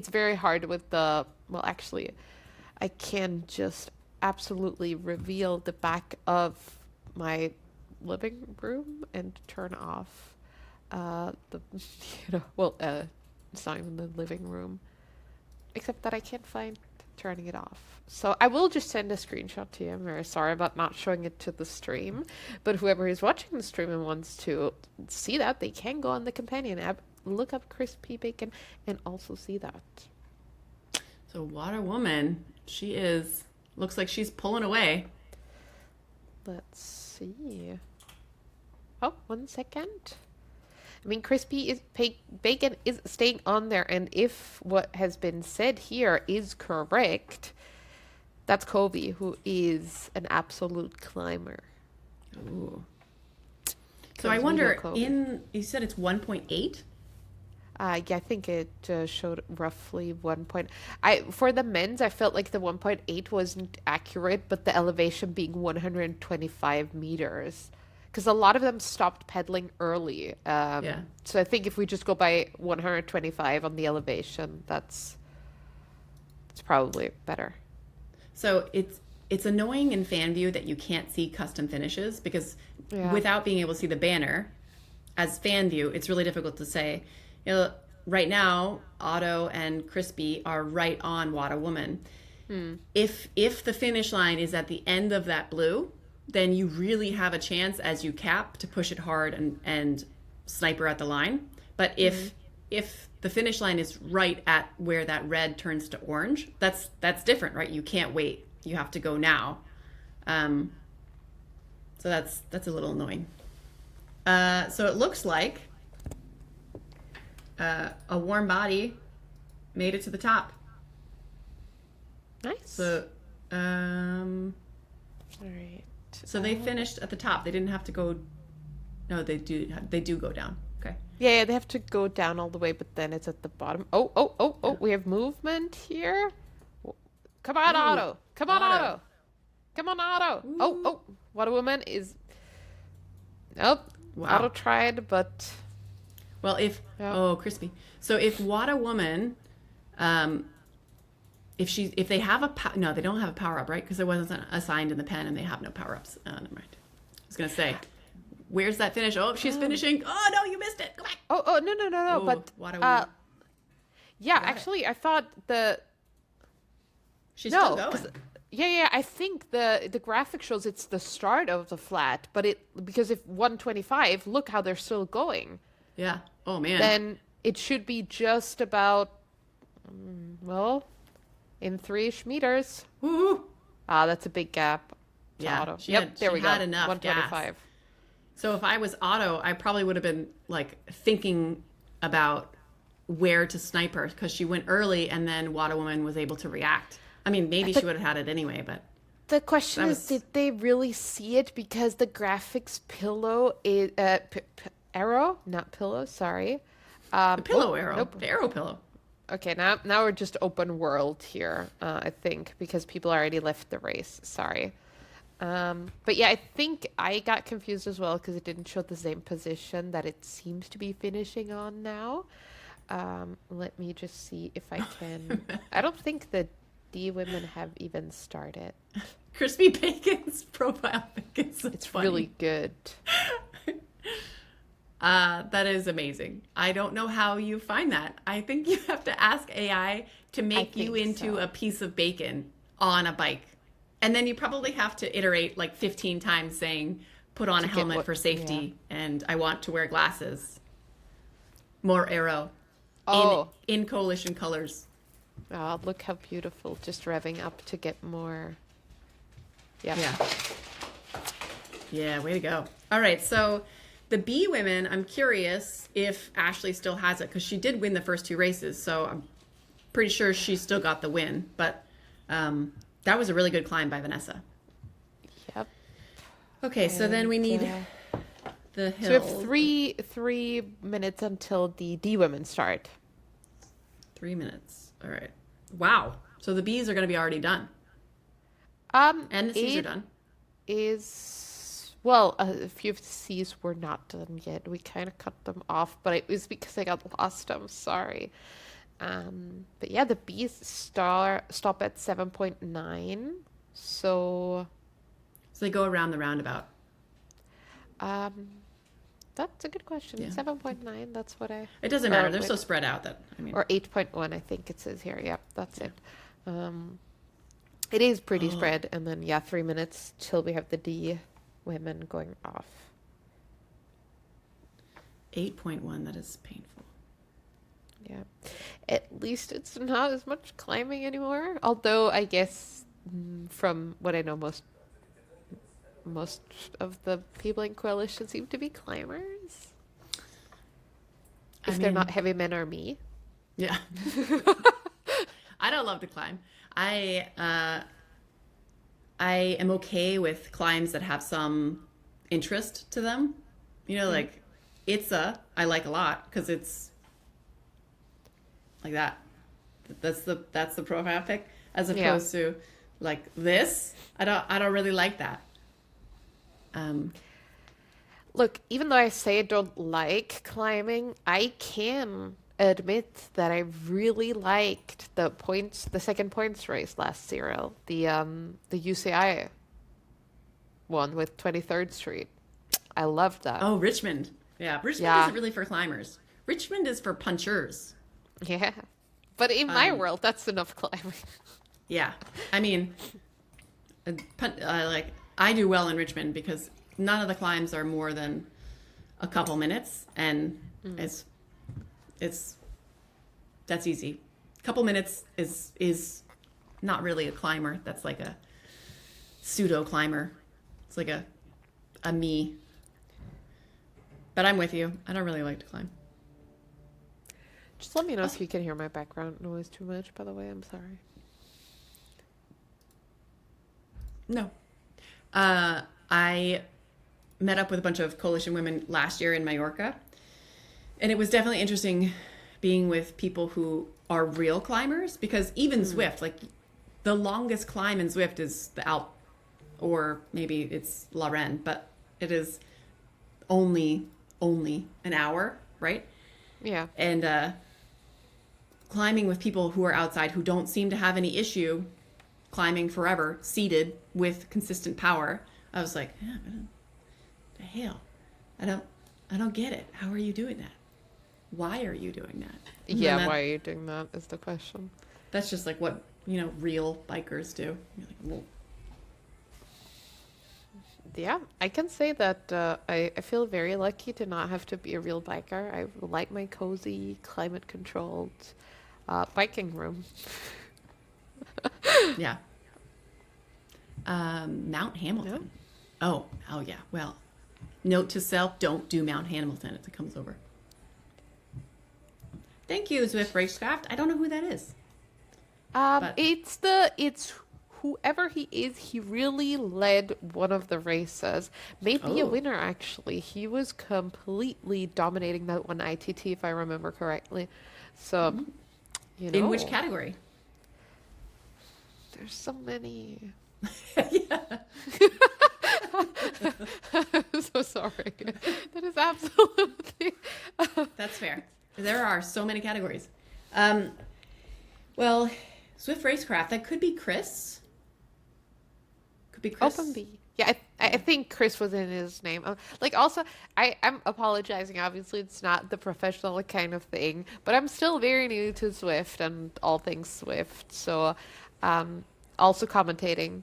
very hard with the, well, actually, I can just absolutely reveal the back of my living room and turn off the, it's not even the living room, except that I can't find turning it off. So I will just send a screenshot to you. I'm very sorry about not showing it to the stream, but whoever is watching the stream and wants to see that, they can go on the companion app, look up Crispy Bacon, and also see that. So Water Woman, looks like she's pulling away. Let's see. Oh, 1 second. I mean, Bacon is staying on there, and if what has been said here is correct, that's Kobe, who is an absolute climber. Ooh. So I wonder, you said it's 1.8? Yeah, I think it showed roughly 1 point. For the men's, I felt like the 1.8 wasn't accurate, but the elevation being 125 meters. Because a lot of them stopped pedaling early. Yeah. So I think if we just go by 125 on the elevation, it's probably better. So it's annoying in fan view that you can't see custom finishes because without being able to see the banner, as fan view, it's really difficult to say. You know, right now, Otto and Crispy are right on Wada Woman. If the finish line is at the end of that blue, then you really have a chance as you cap to push it hard and sniper at the line. But if the finish line is right at where that red turns to orange, that's different, right? You can't wait. You have to go now. So that's a little annoying. So it looks like a warm body made it to the top. Nice. So all right. So they finished at the top. They didn't have to go. No, they do go down. Okay. Yeah, they have to go down all the way, but then it's at the bottom. Oh, we have movement here. Come on, Otto. Come on, Otto. Come on, Otto. Ooh. Oh, Wada Woman is... Nope. Wow. Otto tried, but... Well, Crispy. So if Wada Woman, if they have no, they don't have a power up, right? Because it wasn't assigned in the pen, and they have no power ups. Never mind. I was gonna say, where's that finish? Oh, she's finishing. Oh no, you missed it. Go back. Oh no. But Wada Woman. yeah, actually, I thought She's still going. Yeah. I think the graphic shows it's the start of the flat, but because if 125, look how they're still going. Yeah. Oh man. Then it should be just about, in 3-ish meters. Woo. That's a big gap. Yeah. Otto. There we go. Enough 125. gas. So if I was Otto, I probably would have been like thinking about where to snipe her because she went early and then Wada Woman was able to react. I mean, maybe she would have had it anyway, but the question is, did they really see it? Because the graphics pillow is arrow, not pillow. Sorry, the pillow arrow, nope. The arrow pillow. Okay, now we're just open world here. I think because people already left the race. Sorry, but yeah, I think I got confused as well because it didn't show the same position that it seems to be finishing on now. Let me just see if I can. I don't think the D women have even started. Crispy Bacon's profile pic is It's funny. really good. That is amazing. I don't know how you find that. I think you have to ask AI to make you into a piece of bacon on a bike. And then you probably have to iterate like 15 times saying, put on a helmet for safety, and I want to wear glasses. More arrow. In coalition colors. Oh, look how beautiful. Just revving up to get more. Yep. Yeah, way to go. All right, so The B women, I'm curious if Ashley still has it because she did win the first 2 races, so I'm pretty sure she still got the win. But that was a really good climb by Vanessa. Yep. Okay, so then we need the So hill. we have 3 minutes until the D women start. 3 minutes. All right. Wow. So the B's are going to be already done, and the C's are done. Well, a few of the C's were not done yet. We kind of cut them off, but it was because I got lost. I'm sorry. But yeah, the B's stop at 7.9. So, So they go around the roundabout. that's a good question. Yeah. 7.9, that's what I... It doesn't matter. They're so spread out that, I mean. Or 8.1, I think it says here. Yep, that's it. It is pretty spread. And then, yeah, 3 minutes till we have the D women going off. 8.1, that is painful. Yeah. At least it's not as much climbing anymore. Although, I guess, from what I know, most of the people in Coalition seem to be climbers. If they're not heavy men or me. Yeah. I don't love to climb. I am okay with climbs that have some interest to them. You know, like I like a lot because it's like that. That's the profile pic as opposed to like this. I don't really like that. Look, even though I say I don't like climbing, I can admit that I really liked the second points race last Cyril, the UCI one with 23rd Street. I loved that. Oh, Richmond. Yeah, Richmond isn't really for climbers. Richmond is for punchers. Yeah, but in my world, that's enough climbing. Yeah, I mean, like I do well in Richmond because none of the climbs are more than a couple minutes, and that's easy. A couple minutes is not really a climber. That's like a pseudo climber. It's like a me. But I'm with you. I don't really like to climb. Just let me know if you can hear my background noise too much, by the way. I'm sorry. No. I met up with a bunch of coalition women last year in Mallorca, and it was definitely interesting being with people who are real climbers, because even Zwift, like the longest climb in Zwift is the Alp, or maybe it's La Reine, but it is only an hour, right? Yeah. And climbing with people who are outside who don't seem to have any issue climbing forever, seated with consistent power. I was like, yeah, the hell, I don't get it. How are you doing that? Why are you doing that? Yeah, why are you doing that is the question. That's just like what, real bikers do. You're like, well. Yeah, I can say that I feel very lucky to not have to be a real biker. I like my cozy, climate-controlled biking room. Yeah. Mount Hamilton. Oh yeah. Well, note to self: don't do Mount Hamilton if it comes over. Thank you, Zwift Racecraft. I don't know who that is. It's whoever he is. He really led one of the races. Maybe a winner, actually. He was completely dominating that one ITT, if I remember correctly. So, In which category? There's so many. Yeah. I'm so sorry. That is absolutely... That's fair. There are so many categories. Well, Zwift Racecraft, that could be Chris. Could be Chris. Open B. Yeah, I think Chris was in his name. Also, I'm apologizing. Obviously, it's not the professional kind of thing, but I'm still very new to Zwift and all things Zwift. So, also commentating.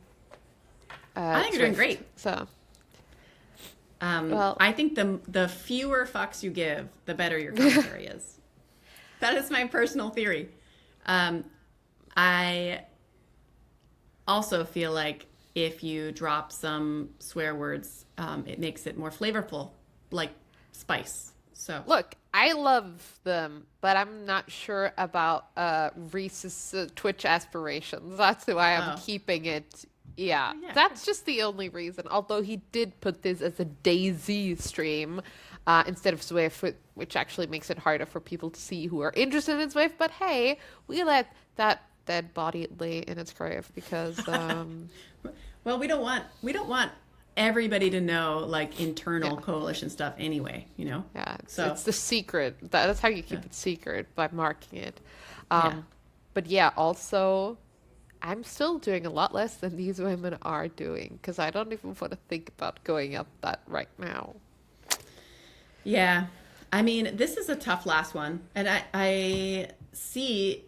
I think you're doing great. So, I think the fewer fucks you give, the better your commentary is. That is my personal theory. I also feel like if you drop some swear words, it makes it more flavorful. Like spice. So Look, I love them, but I'm not sure about Reese's Twitch aspirations. That's why I'm Oh. keeping it. Yeah, Yeah, that's just the only reason. Although he did put this as a DayZ stream instead of Zwift, which actually makes it harder for people to see who are interested in Zwift. But hey, we let that dead body lay in its grave because well, we don't want everybody to know like internal Yeah. coalition stuff anyway, you know. yeah, So it's the secret. That's how you keep Yeah. it secret by marking it. Yeah. But yeah, also, I'm still doing a lot less than these women are doing because I don't even want to think about going up that right now. Yeah. I mean, this is a tough last one. And I see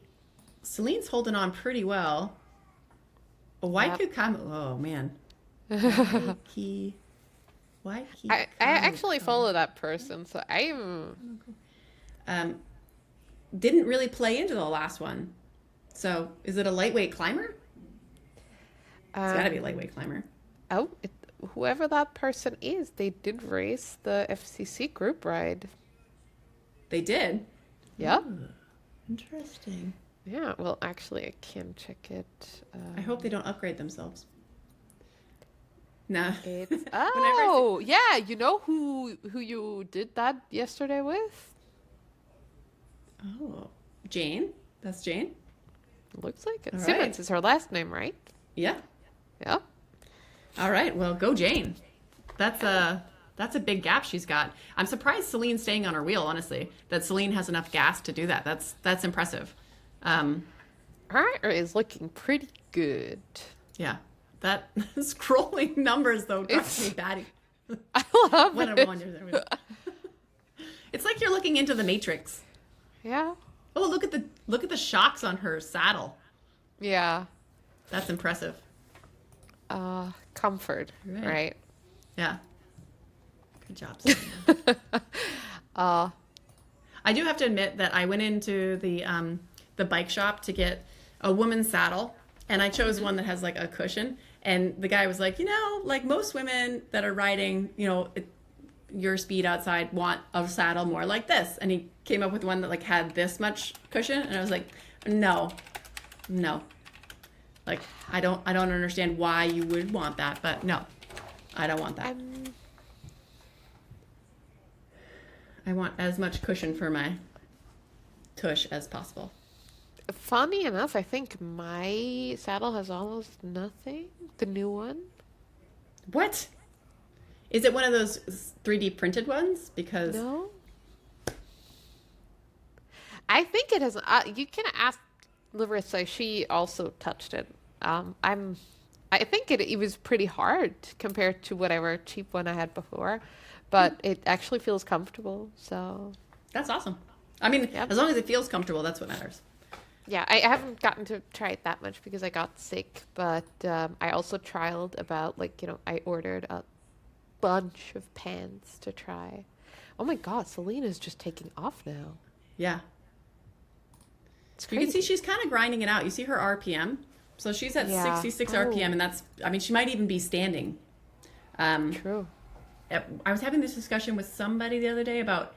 Celine's holding on pretty well. Oh man. Waiki. Waiki. I actually follow that person, so I'm. Didn't really play into the last one. So is it a lightweight climber? It's got to be a lightweight climber. Oh, whoever that person is, they did race the FCC group ride. They did. Yeah. Interesting. Yeah, well, actually, I can check it. I hope they don't upgrade themselves. Nah. It's oh yeah, you know who you did that yesterday with? Oh, Jane. That's Jane. Looks like it. All Simmons right. is her last name, right? Yeah. Yeah. All right. Well, go Jane. That's a big gap she's got. I'm surprised Celine's staying on her wheel. Honestly, that Celine has enough gas to do that. That's impressive. Her is looking pretty good. Yeah. That scrolling numbers though drives me batty. I love When it. I'm wondering. It's like you're looking into the Matrix. Yeah. Oh, look at the shocks on her saddle. Yeah. That's impressive. Comfort, Right. right? Yeah. Good job, Celine. I do have to admit that I went into the bike shop to get a woman's saddle, and I chose one that has like a cushion. And the guy was like, like most women that are riding, your speed outside want a saddle more like this. And he came up with one that like had this much cushion, and I was like, no. Like I don't understand why you would want that, but no, I don't want that. I want as much cushion for my tush as possible. Funny enough, I think my saddle has almost nothing. The new one. What? Is it one of those 3D printed ones? Because No. I think it has. You can ask Larissa. She also touched it. I think it was pretty hard compared to whatever cheap one I had before, but it actually feels comfortable. So that's awesome. I mean, Yep. as long as it feels comfortable, that's what matters. yeah, I haven't gotten to try it that much because I got sick, but I also trialed about I ordered a bunch of pants to try. Oh my God, Selena's just taking off now. Yeah. It's You can see crazy. she's kind of grinding it out. You see her RPM? So she's at Yeah. 66 Oh. RPM, and she might even be standing. True. I was having this discussion with somebody the other day about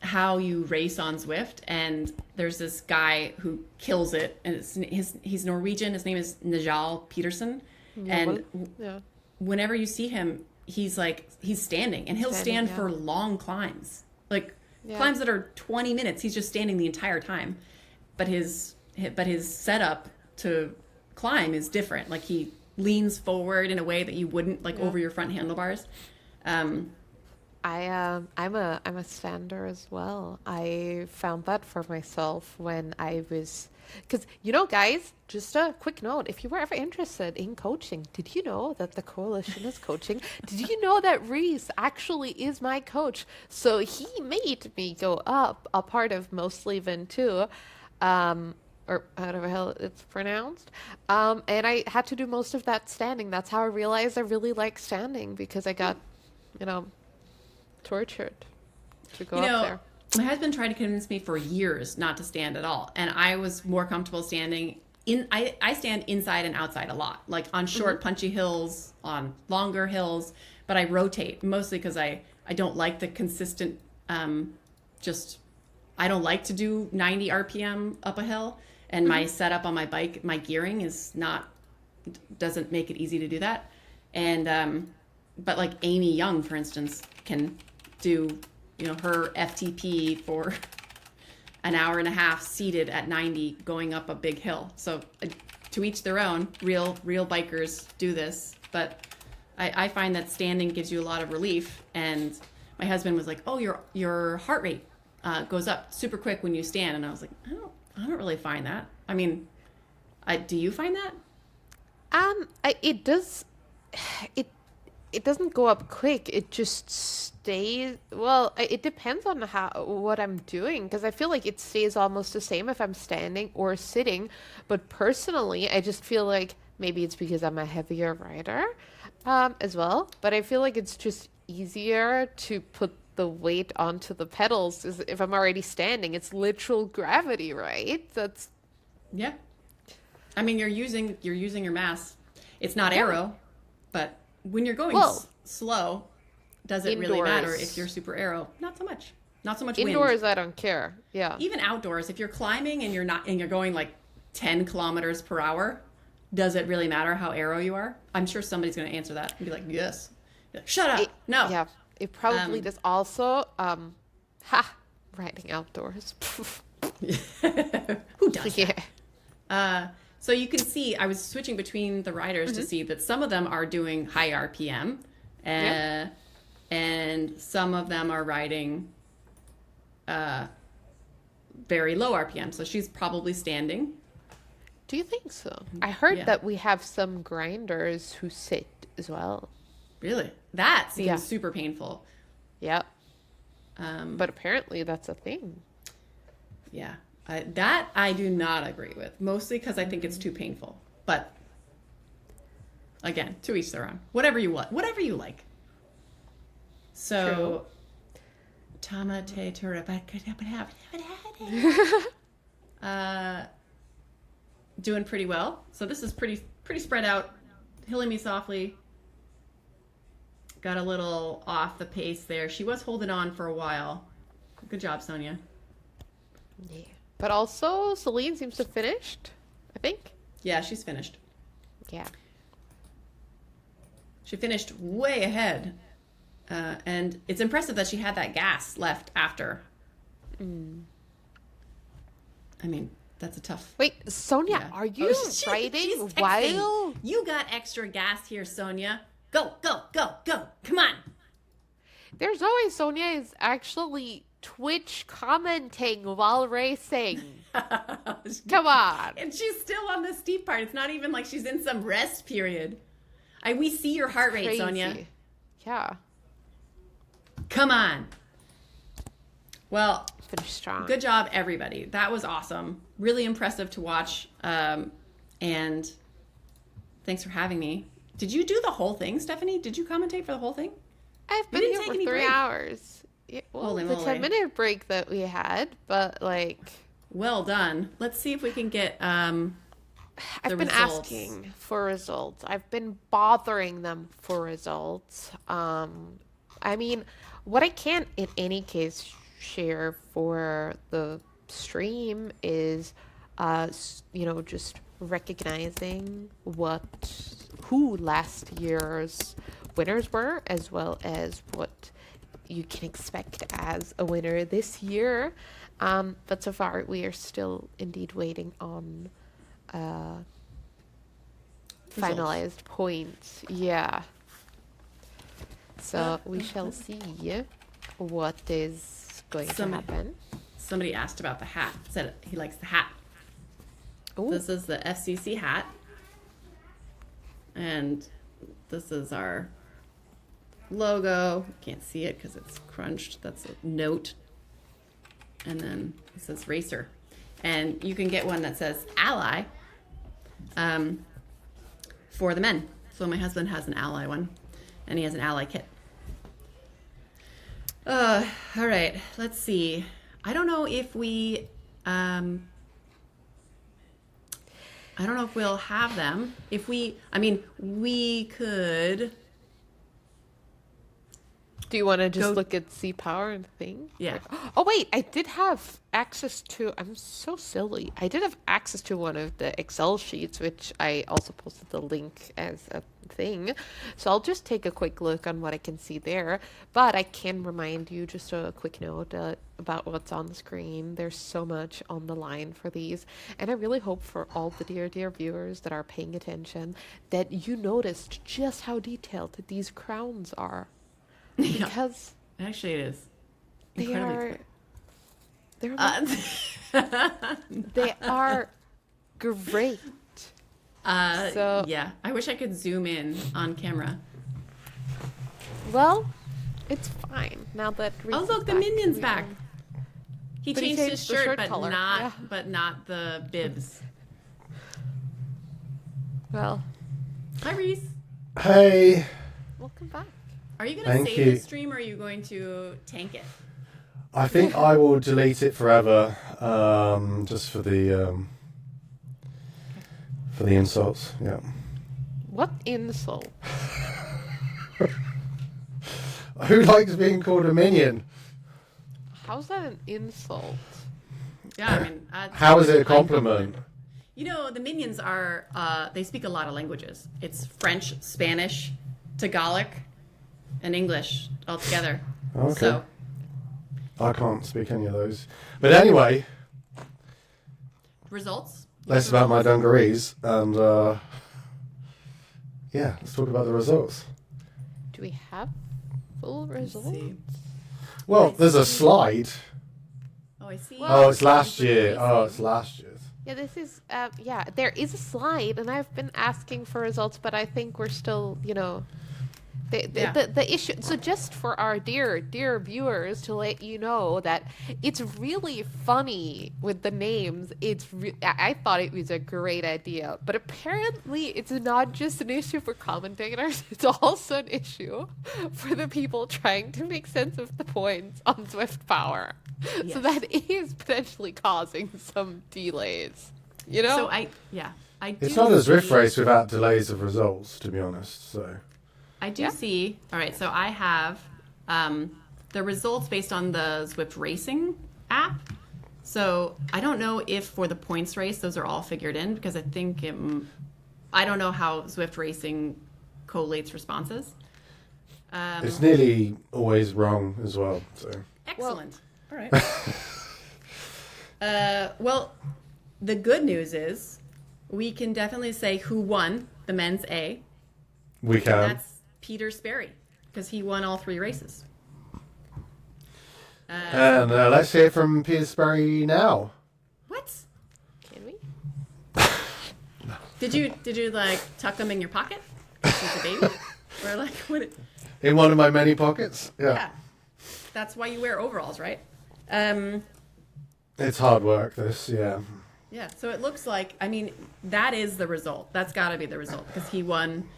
how you race on Zwift, and there's this guy who kills it, and he's Norwegian. His name is Najal Peterson, and Yeah. whenever you see him, he's standing, and he'll Standing, stand for yeah. long climbs, like Yeah. climbs that are 20 minutes. He's just standing the entire time, but his setup to climb is different. Like he leans forward in a way that you wouldn't over your front handlebars. I'm a stander as well. I found that for myself when I was, because guys, just a quick note: if you were ever interested in coaching, did you know that the coalition is coaching? Did you know that Reese actually is my coach? So he made me go up a part of Mostly Vin 2, or however the hell it's pronounced. And I had to do most of that standing. That's how I realized I really like standing, because I got, tortured to go up there. My husband tried to convince me for years not to stand at all, and I was more comfortable standing in. I stand inside and outside a lot, like on short punchy hills, on longer hills, but I rotate mostly because I I don't like the consistent, just, I don't like to do 90 RPM up a hill. And my setup on my bike, my gearing is not, doesn't make it easy to do that. And, but like Amy Young, for instance, can do, you know, her FTP for an hour and a half seated at 90 going up a big hill. So to each their own. Real bikers do this, but I find that standing gives you a lot of relief. And my husband was like, "Oh, your heart rate goes up super quick when you stand," and I was like, I don't really find that. I mean, do you find that? It does. It doesn't go up quick. It just stays. Well, it depends on what I'm doing, because I feel like it stays almost the same if I'm standing or sitting. But personally, I just feel like maybe it's because I'm a heavier rider, as well. But I feel like it's just easier to put the weight onto the pedals. Is if I'm already standing, it's literal gravity, right? That's Yeah. I mean, you're using your mass. It's not aero, but when you're going slow, does it really matter if you're super aero? Not so much. Not so much wind. Indoors, I don't care. Yeah. Even outdoors, if you're climbing and you're going like 10 kilometers per hour, does it really matter how aero you are? I'm sure somebody's going to answer that and be like, yes. Like, shut up. No. Yeah. It probably does also. Riding outdoors. Who does Yeah. that? So you can see, I was switching between the riders to see that some of them are doing high RPM, and some of them are riding very low RPM. So she's probably standing. Do you think so? I heard that we have some grinders who sit as well. Really? That seems super painful. Yeah. But apparently that's a thing. Yeah. That I do not agree with. Mostly because I think it's too painful. But again, to each their own. Whatever you want. Whatever you like. So Tamate doing pretty well. So this is pretty spread out. Hilling me softly. Got a little off the pace there. She was holding on for a while. Good job, Sonia. Yeah. But also, Celine seems to have finished, I think. Yeah, she's finished. Yeah. She finished way ahead. And it's impressive that she had that gas left after. I mean, that's a tough... Wait, Sonia, are you riding while... You got extra gas here, Sonia. Go, go, go, go. Come on. There's always Sonia is actually Twitch commenting while racing. Come on. And she's still on the steep part. It's not even like she's in some rest period. We see your heart rate, Crazy. Sonia. Yeah. Come on. Well, Finish strong. good job, everybody. That was awesome. Really impressive to watch. And thanks for having me. Did you do the whole thing, Stephanie? Did you commentate for the whole thing? I've been here for 3 hours. Yeah, well, Holy the moly. 10-minute break that we had, but like... Well done. Let's see if we can get I've been results. asking for results. I've been bothering them for results. I mean, what I can't in any case share for the stream is, just recognizing who last year's winners were, as well as what you can expect as a winner this year. But so far, we are still indeed waiting on finalized points. Yeah. So we shall see what is going to happen. Somebody asked about the hat. Said he likes the hat. Ooh. This is the FCC hat. And this is our logo. Can't see it because it's crunched. That's a note. And then it says racer. And you can get one that says ally for the men. So my husband has an ally one. And he has an ally kit. All right. Let's see. I don't know if we... I don't know if we'll have them. We could... Do you want to just Go- look at C power and thing? Yeah. Oh wait, I did have access to. I'm so silly. I did have access to one of the Excel sheets, which I also posted the link as a thing. So I'll just take a quick look on what I can see there. But I can remind you just a quick note about what's on the screen. There's so much on the line for these, and I really hope for all the dear viewers that are paying attention that you noticed just how detailed these crowns are. Yeah. Because Actually, it is. they Incredibly are they are great. So- yeah, I wish I could zoom in on camera. Well, it's fine now that Oh, Reese look, is the back, minion's we back. are- He But he changed his changed the shirt, shirt but color, not yeah. but not the bibs. Well, Hi, Reese. Hey, welcome back. Are you going to Thank save you. this stream, or are you going to tank it? I think I will delete it forever, just for the insults. Yeah. What insult? Who likes being called a minion? How's that an insult? Yeah, I mean, How is it a compliment? You know, the minions are, they speak a lot of languages. It's French, Spanish, Tagalog, and English all together. Okay. So, I can't speak any of those. But anyway, results? less about my dungarees, and yeah, let's talk about the results. Do we have full results? see. Well, there's a slide. Oh, I see. Oh, it's last year. Oh, it's last year's. Yeah, this is, yeah, there is a slide, and I've been asking for results, but I think we're still, the issue. So just for our dear viewers to let you know that it's really funny with the names. I thought it was a great idea, but apparently it's not just an issue for commentators. It's also an issue for the people trying to make sense of the points on Swift Power. So Yes. that is potentially causing some delays. You know? So I do. It's not a Zwift see- race without delays of results, to be honest. So I do see. All right, so I have the results based on the Zwift Racing app. So I don't know if for the points race those are all figured in, because I think I don't know how Zwift Racing collates responses. it's nearly always wrong as well. So Excellent. All right. Well, the good news is we can definitely say who won the men's A. we And can. that's Peter Sperry, because he won all 3 races. And let's hear from Petersbury now. What? Can we? Did you like tuck them in your pocket since a baby, or like what? In one of my many pockets. Yeah, that's why you wear overalls, right? It's hard work, this, yeah. Yeah. So it looks like, I mean, that is the result. That's got to be the result, because he won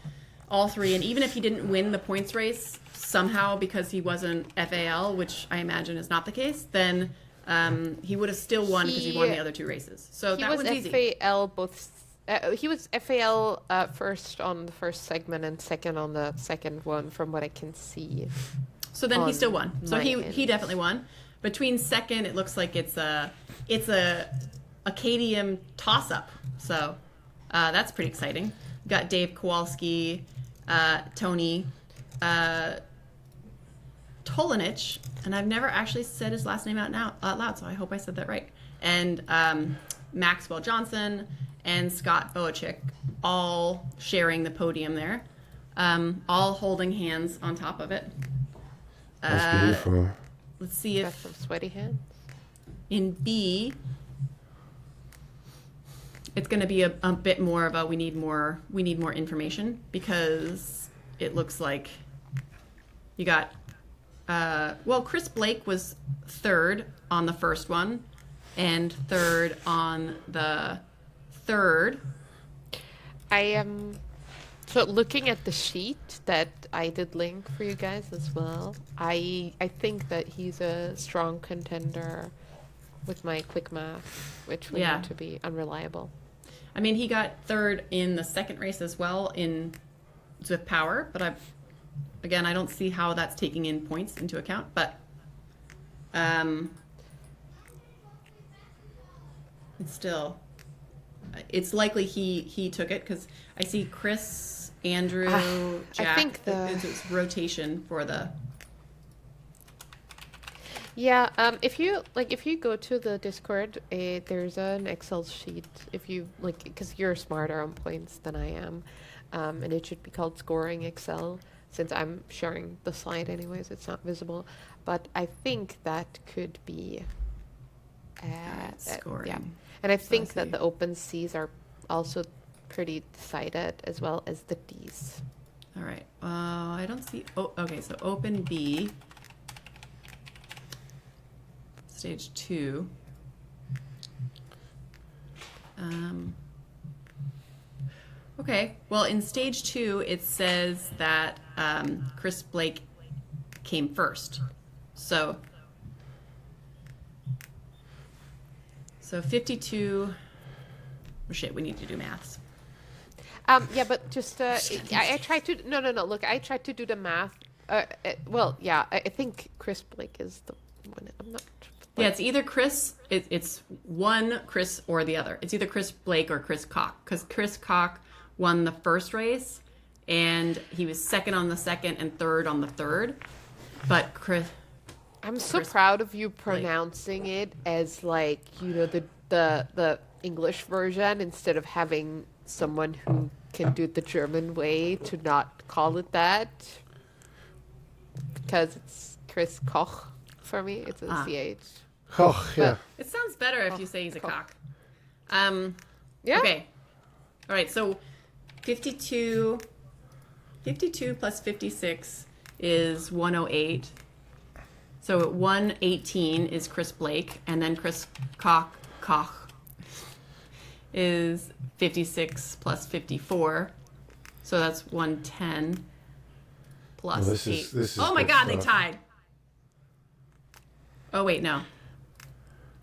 all 3, and even if he didn't win the points race somehow because he wasn't FAL, which I imagine is not the case, then he would have still won because he won the other 2 races. So He that was one's easy. FAL both. He was FAL first on the first segment and second on the second one, from what I can see. So then he on still won. So my he end. definitely won. Between second, it looks like it's a Acadium toss up. So that's pretty exciting. We've got Dave Kowalski, Tony Tolanich, and I've never actually said his last name out loud, so I hope I said that right. And Maxwell Johnson and Scott Boachik, all sharing the podium there, all holding hands on top of it. That's beautiful. Let's see Got if some sweaty hands. in B it's going to be a bit more of a we need more information, because it looks like you got Chris Blake was 3rd on the first one and 3rd on the 3rd. I am so looking at the sheet that I did link for you guys as well. I think that he's a strong contender with my quick math, which we Yeah. know to be unreliable. I mean, he got 3rd in the second race as well in Zwift Power, but again, I don't see how that's taking in points into account, but it's still, it's likely he took it because I see Chris, Andrew, Jack. I think it's rotation for the. Yeah, if you go to the Discord, there's an Excel sheet. If you because you're smarter on points than I am, and it should be called scoring Excel. Since I'm sharing the slide anyways, it's not visible. But I think that could be. Scoring. Yeah, and I think see. that the open Cs are also pretty decided as well as the Ds. All right. I don't see. Oh, okay. So open B. Stage 2. Okay. Well, in stage 2, it says that Chris Blake came first. So 52. Oh, shit, we need to do maths. Yeah, but just I tried to no. Look, I tried to do the math. Well, yeah, I think Chris Blake is the one. I'm not. Yeah, it's either Chris. It's one Chris or the other. It's either Chris Blake or Chris Koch, because Chris Koch won the first race, and he was second on the second and third on the third. But I'm so proud of you pronouncing it as like the English version instead of having someone who can do it the German way to not call it that, because it's Chris Koch for me. It's a CH. Oh, yeah. it sounds better if you say he's a cock. Yeah. Okay. All right. So 52 plus 56 is 108. So 118 is Chris Blake, and then Chris Koch is 56 plus 54. So that's 110 plus Well, this 8. is Oh my good God, they stuff. tied. Oh wait, no.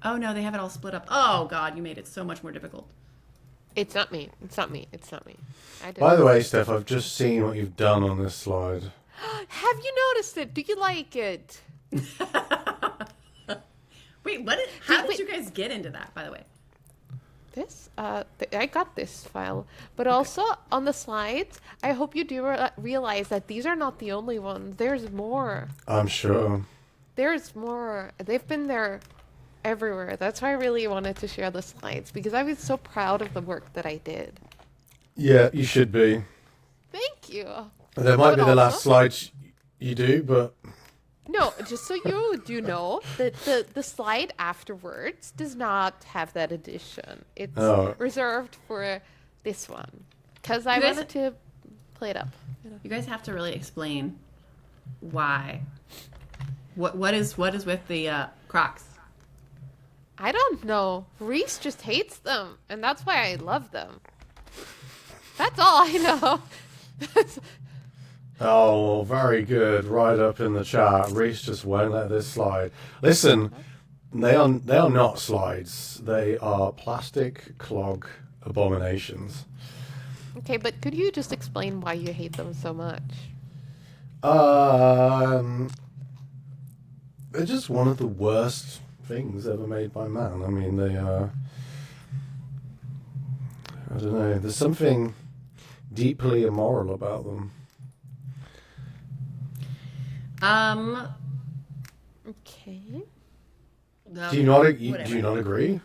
Oh no, they have it all split up. Oh God, you made it so much more difficult. It's not me. It's not me. It's not me. I did. By the way, Steph, I've just seen what you've done on this slide. Have you noticed it? Do you like it? Wait, how did wait. you guys get into that, by the way? This? I got this file. But also, on the slides, I hope you do realize that these are not the only ones. There's more. I'm sure. There's more. They've been there everywhere. That's why I really wanted to share the slides, because I was so proud of the work that I did. Yeah, you should be. Thank you. There might But be the last also- slide you do, but No, just so you do know that the slide afterwards does not have that addition. It's Oh. reserved for this one, because I You guys- wanted to play it up. You guys have to really explain why. What is with the Crocs? I don't know. Reese just hates them, and that's why I love them. That's all I know. oh, very good. Right up in the chat. Reese just won't let this slide. Listen, they are not slides. They are plastic clog abominations. Okay, but could you just explain why you hate them so much? They're just one of the worst things ever made by man. I mean, they are. I don't know. There's something deeply immoral about them. Okay. Do you not? Do Whatever. you not agree?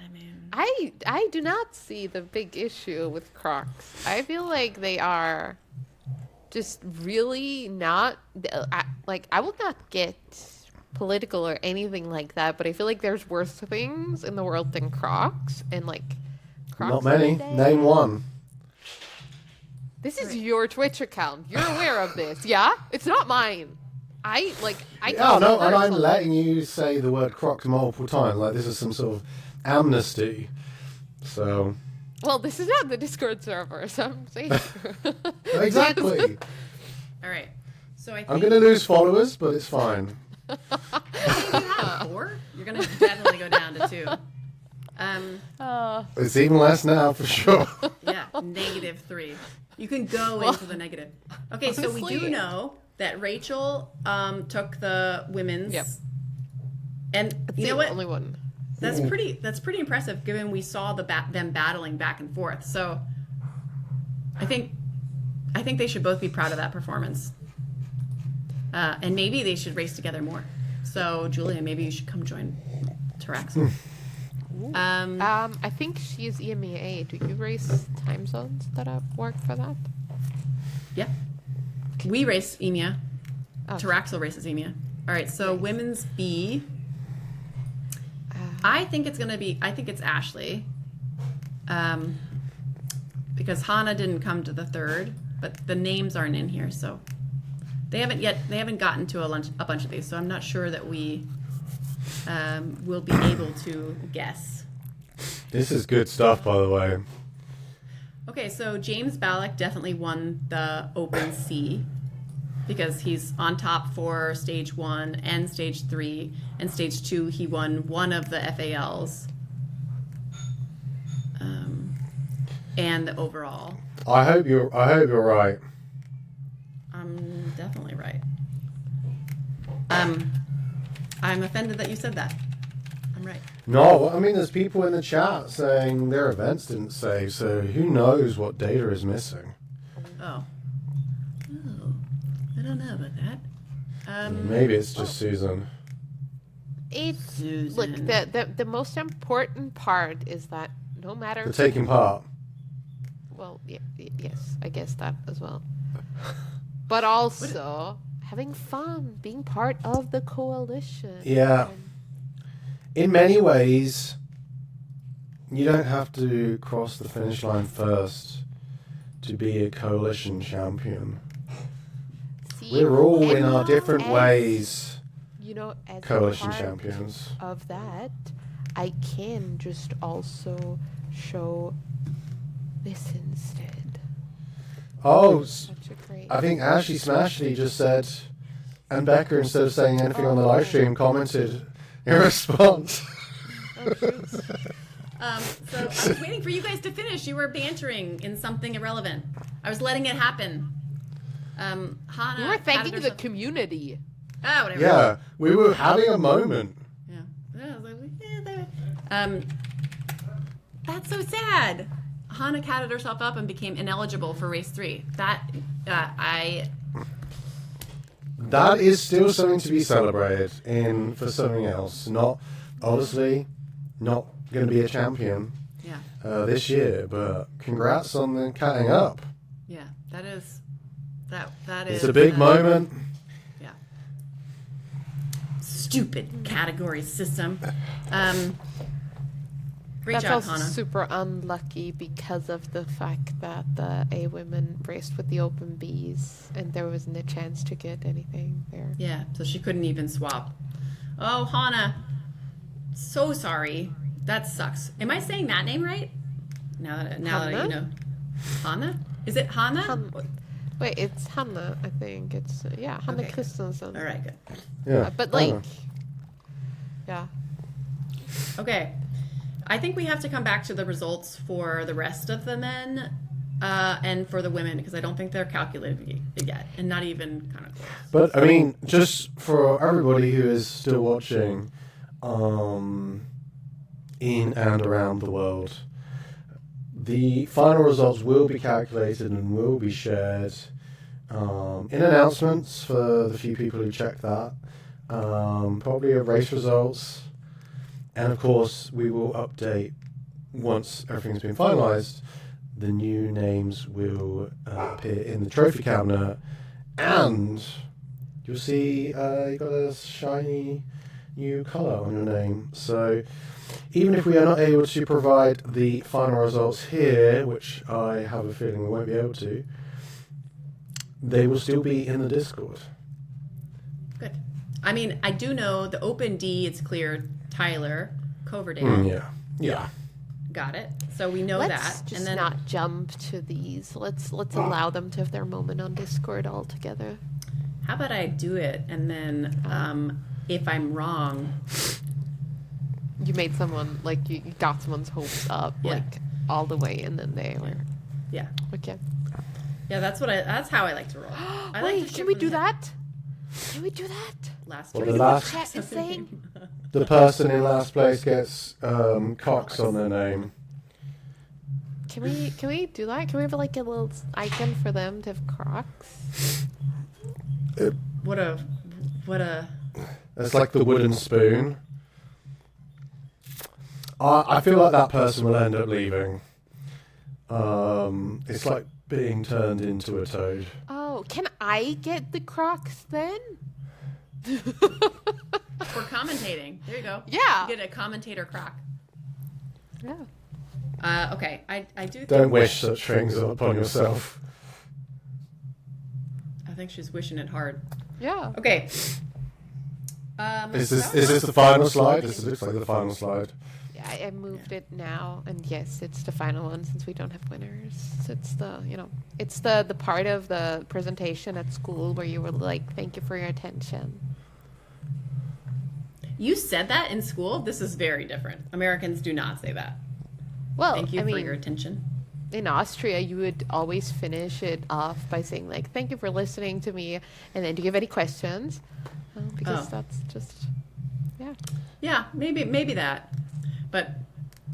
I mean, I do not see the big issue with Crocs. I feel like they are just really not I will not get political or anything like that, but I feel like there's worse things in the world than Crocs, and like Crocs Not many. every day. Name one. This is your Twitch account. You're aware of this, yeah? It's not mine. I Yeah, no, and I'm personally- letting you say the word Crocs multiple times. Like this is some sort of amnesty. So Well, this is not the Discord server, so I'm saying. exactly. all right. So I think I'm gonna lose followers, but it's fine. you have 4. You're gonna definitely go down to 2. Oh. It's even less now for sure. Yeah. -3. You can go into the negative. Okay, so we do Honestly- know that Rachel took the women's. Yep. And It's you the know what? only one. That's pretty impressive given we saw them battling back and forth. So I think they should both be proud of that performance. And maybe they should race together more. So Julia, maybe you should come join Taraxel. I think she is EMEA. Do you race time zones that work for that? Yeah. We race EMEA. Oh. Taraxel races EMEA. All right, so Nice. women's B. I think it's Ashley. Because Hannah didn't come to the third, but the names aren't in here, so they haven't gotten to a bunch of these, so I'm not sure that we will be able to guess. This is good stuff, by the way. Okay, so James Ballack definitely won the Open C because he's on top for stage 1 and stage 3, and stage 2 he won one of the FALs and the overall. I hope you're right. I'm definitely right. I'm offended that you said that. I'm right. No, I mean, there's people in the chat saying their events didn't save, so who knows what data is missing. Oh, I don't know about that. Maybe it's just Susan. It's Susan. look, the most important part is that no matter For taking part. well, yes, I guess that as well. But also having fun, being part of the coalition. Yeah. And In many ways, you don't have to cross the finish line first to be a coalition champion. see, We're all in and our different as, ways you know, as a coalition part champions. of that, I can just also show this instead. Oh, Such a great. I think Ashley Smashley just said, and Becca, instead of saying anything on the live stream, commented in response. Oh, shoot. So I was waiting for you guys to finish. You were bantering in something irrelevant. I was letting it happen. Hannah. We were thanking patted the herself- community. Ah, whatever. Yeah, we were having a moment. Yeah. I was like, that's so sad. Hannah catted herself up and became ineligible for race 3. That That is still something to be celebrated in for something else. Not, honestly, not going to be a champion this year, but congrats on the catting up. Yeah, that is that is. It's a big moment. Yeah. Stupid category system. Great That's job, also Hannah. super unlucky because of the fact that the A women raced with the open Bs and there wasn't a chance to get anything there. Yeah, so she couldn't even swap. Oh, Hannah. So sorry. That sucks. Am I saying that name right? Now that you Hannah? know. Hannah? Is it Hannah? Wait, it's Hannah, I think. It's, Hannah Okay. Christensen. All right, good. Yeah. But, I like, know. yeah. Okay. I think we have to come back to the results for the rest of the men and for the women because I don't think they're calculated yet and not even kind of close. But I mean, just for everybody who is still watching, in and around the world, the final results will be calculated and will be shared in announcements for the few people who check that. Probably race results, and of course we will update once everything's been finalised. The new names will appear in the trophy cabinet, and you'll see you got a shiny new colour on your name. So even if we are not able to provide the final results here, which I have a feeling we won't be able to, they will still be in the Discord. Good. I mean, I do know the Open D, it's clear Tyler Coverdale. Yeah. Got it. So we know Let's that. just And then not jump to these. Let's allow them to have their moment on Discord all together. how about I do it and then if I'm wrong, You made someone, like, you got someone's hopes up, Yeah. like, all the way, and then they were... Yeah. Okay. Yeah, that's how I like to roll. I like Wait, to shoot can we from do the hip. that? Can we do that? Last Well, choice. the last- Chat is saying. The person in last place gets Cox on their name. Can we do that? Can we have like a little icon for them to have Crocs? What a It's like the wooden spoon. I feel like that person will end up leaving. It's like being turned into a toad. Oh, can I get the Crocs then? for commentating. There you go. Yeah. You get a commentator croc. Yeah. Okay, I do think Don't wish such things upon yourself. I think she's wishing it hard. Yeah. Okay. Is this the final slide? This looks like the final slide. Yeah, I moved it now, and yes, it's the final one since we don't have winners. So it's the part of the presentation at school where you were like, "Thank you for your attention." You said that in school? This is very different. Americans do not say that. Well, Thank you I for mean, your attention. in Austria, you would always finish it off by saying like, "Thank you for listening to me," and then, "Do you have any questions?" Because that's just, yeah. Yeah, maybe that. But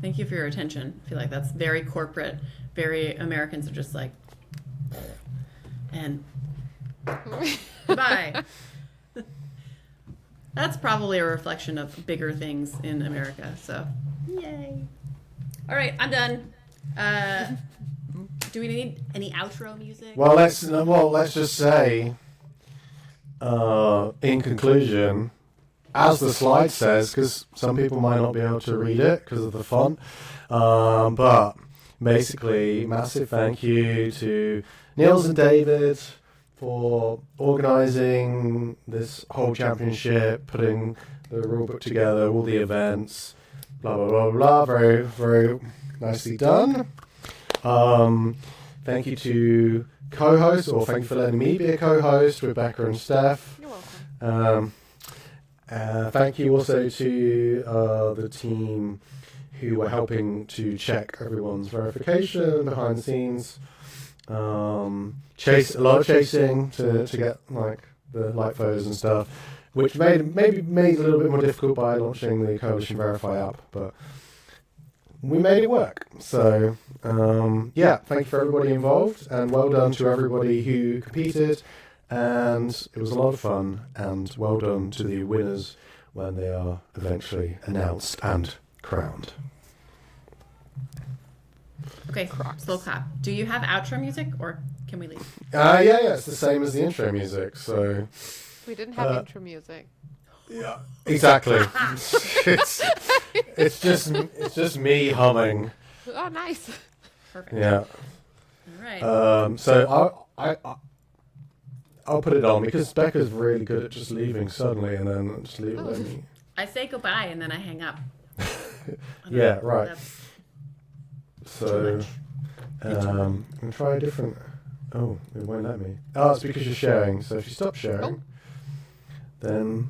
thank you for your attention. I feel like that's very corporate. Very Americans are just like, and goodbye. That's probably a reflection of bigger things in America. So, yay. All right, I'm done. Do we need any outro music? Well, let's just say, in conclusion, as the slide says, because some people might not be able to read it because of the font, but basically, massive thank you to Niels and David for organising this whole championship, putting the rulebook together, all the events, blah blah blah blah. Very very nicely done. Thank you to co-hosts, or thank you for letting me be a co-host, Rebecca and Steph. You're welcome. Thank you also to the team who were helping to check everyone's verification behind the scenes. A lot of chasing to get like the light photos and stuff, which maybe made it a little bit more difficult by launching the Coalition Verify app, but we made it work. So yeah, thank you for everybody involved, and well done to everybody who competed. And it was a lot of fun, and well done to the winners when they are eventually announced and crowned. Okay, slow clap. Do you have outro music, or can we leave? Yeah, it's the same as the intro music. So We didn't have intro music. yeah, exactly. it's just me humming. Oh, nice. Perfect. Yeah. All right. So I'll put it on because Becca's really good at just leaving suddenly and then just leaving me. I say goodbye and then I hang up. Yeah, right. That's So much. I'm gonna try a different. Oh, it won't let me. Oh, it's because you're sharing. So if you stop sharing, then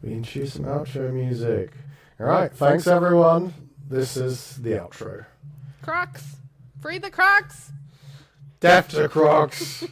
we can choose some outro music. All right, thanks everyone. This is the outro. Crocs. Free the Crocs. Death to Crocs.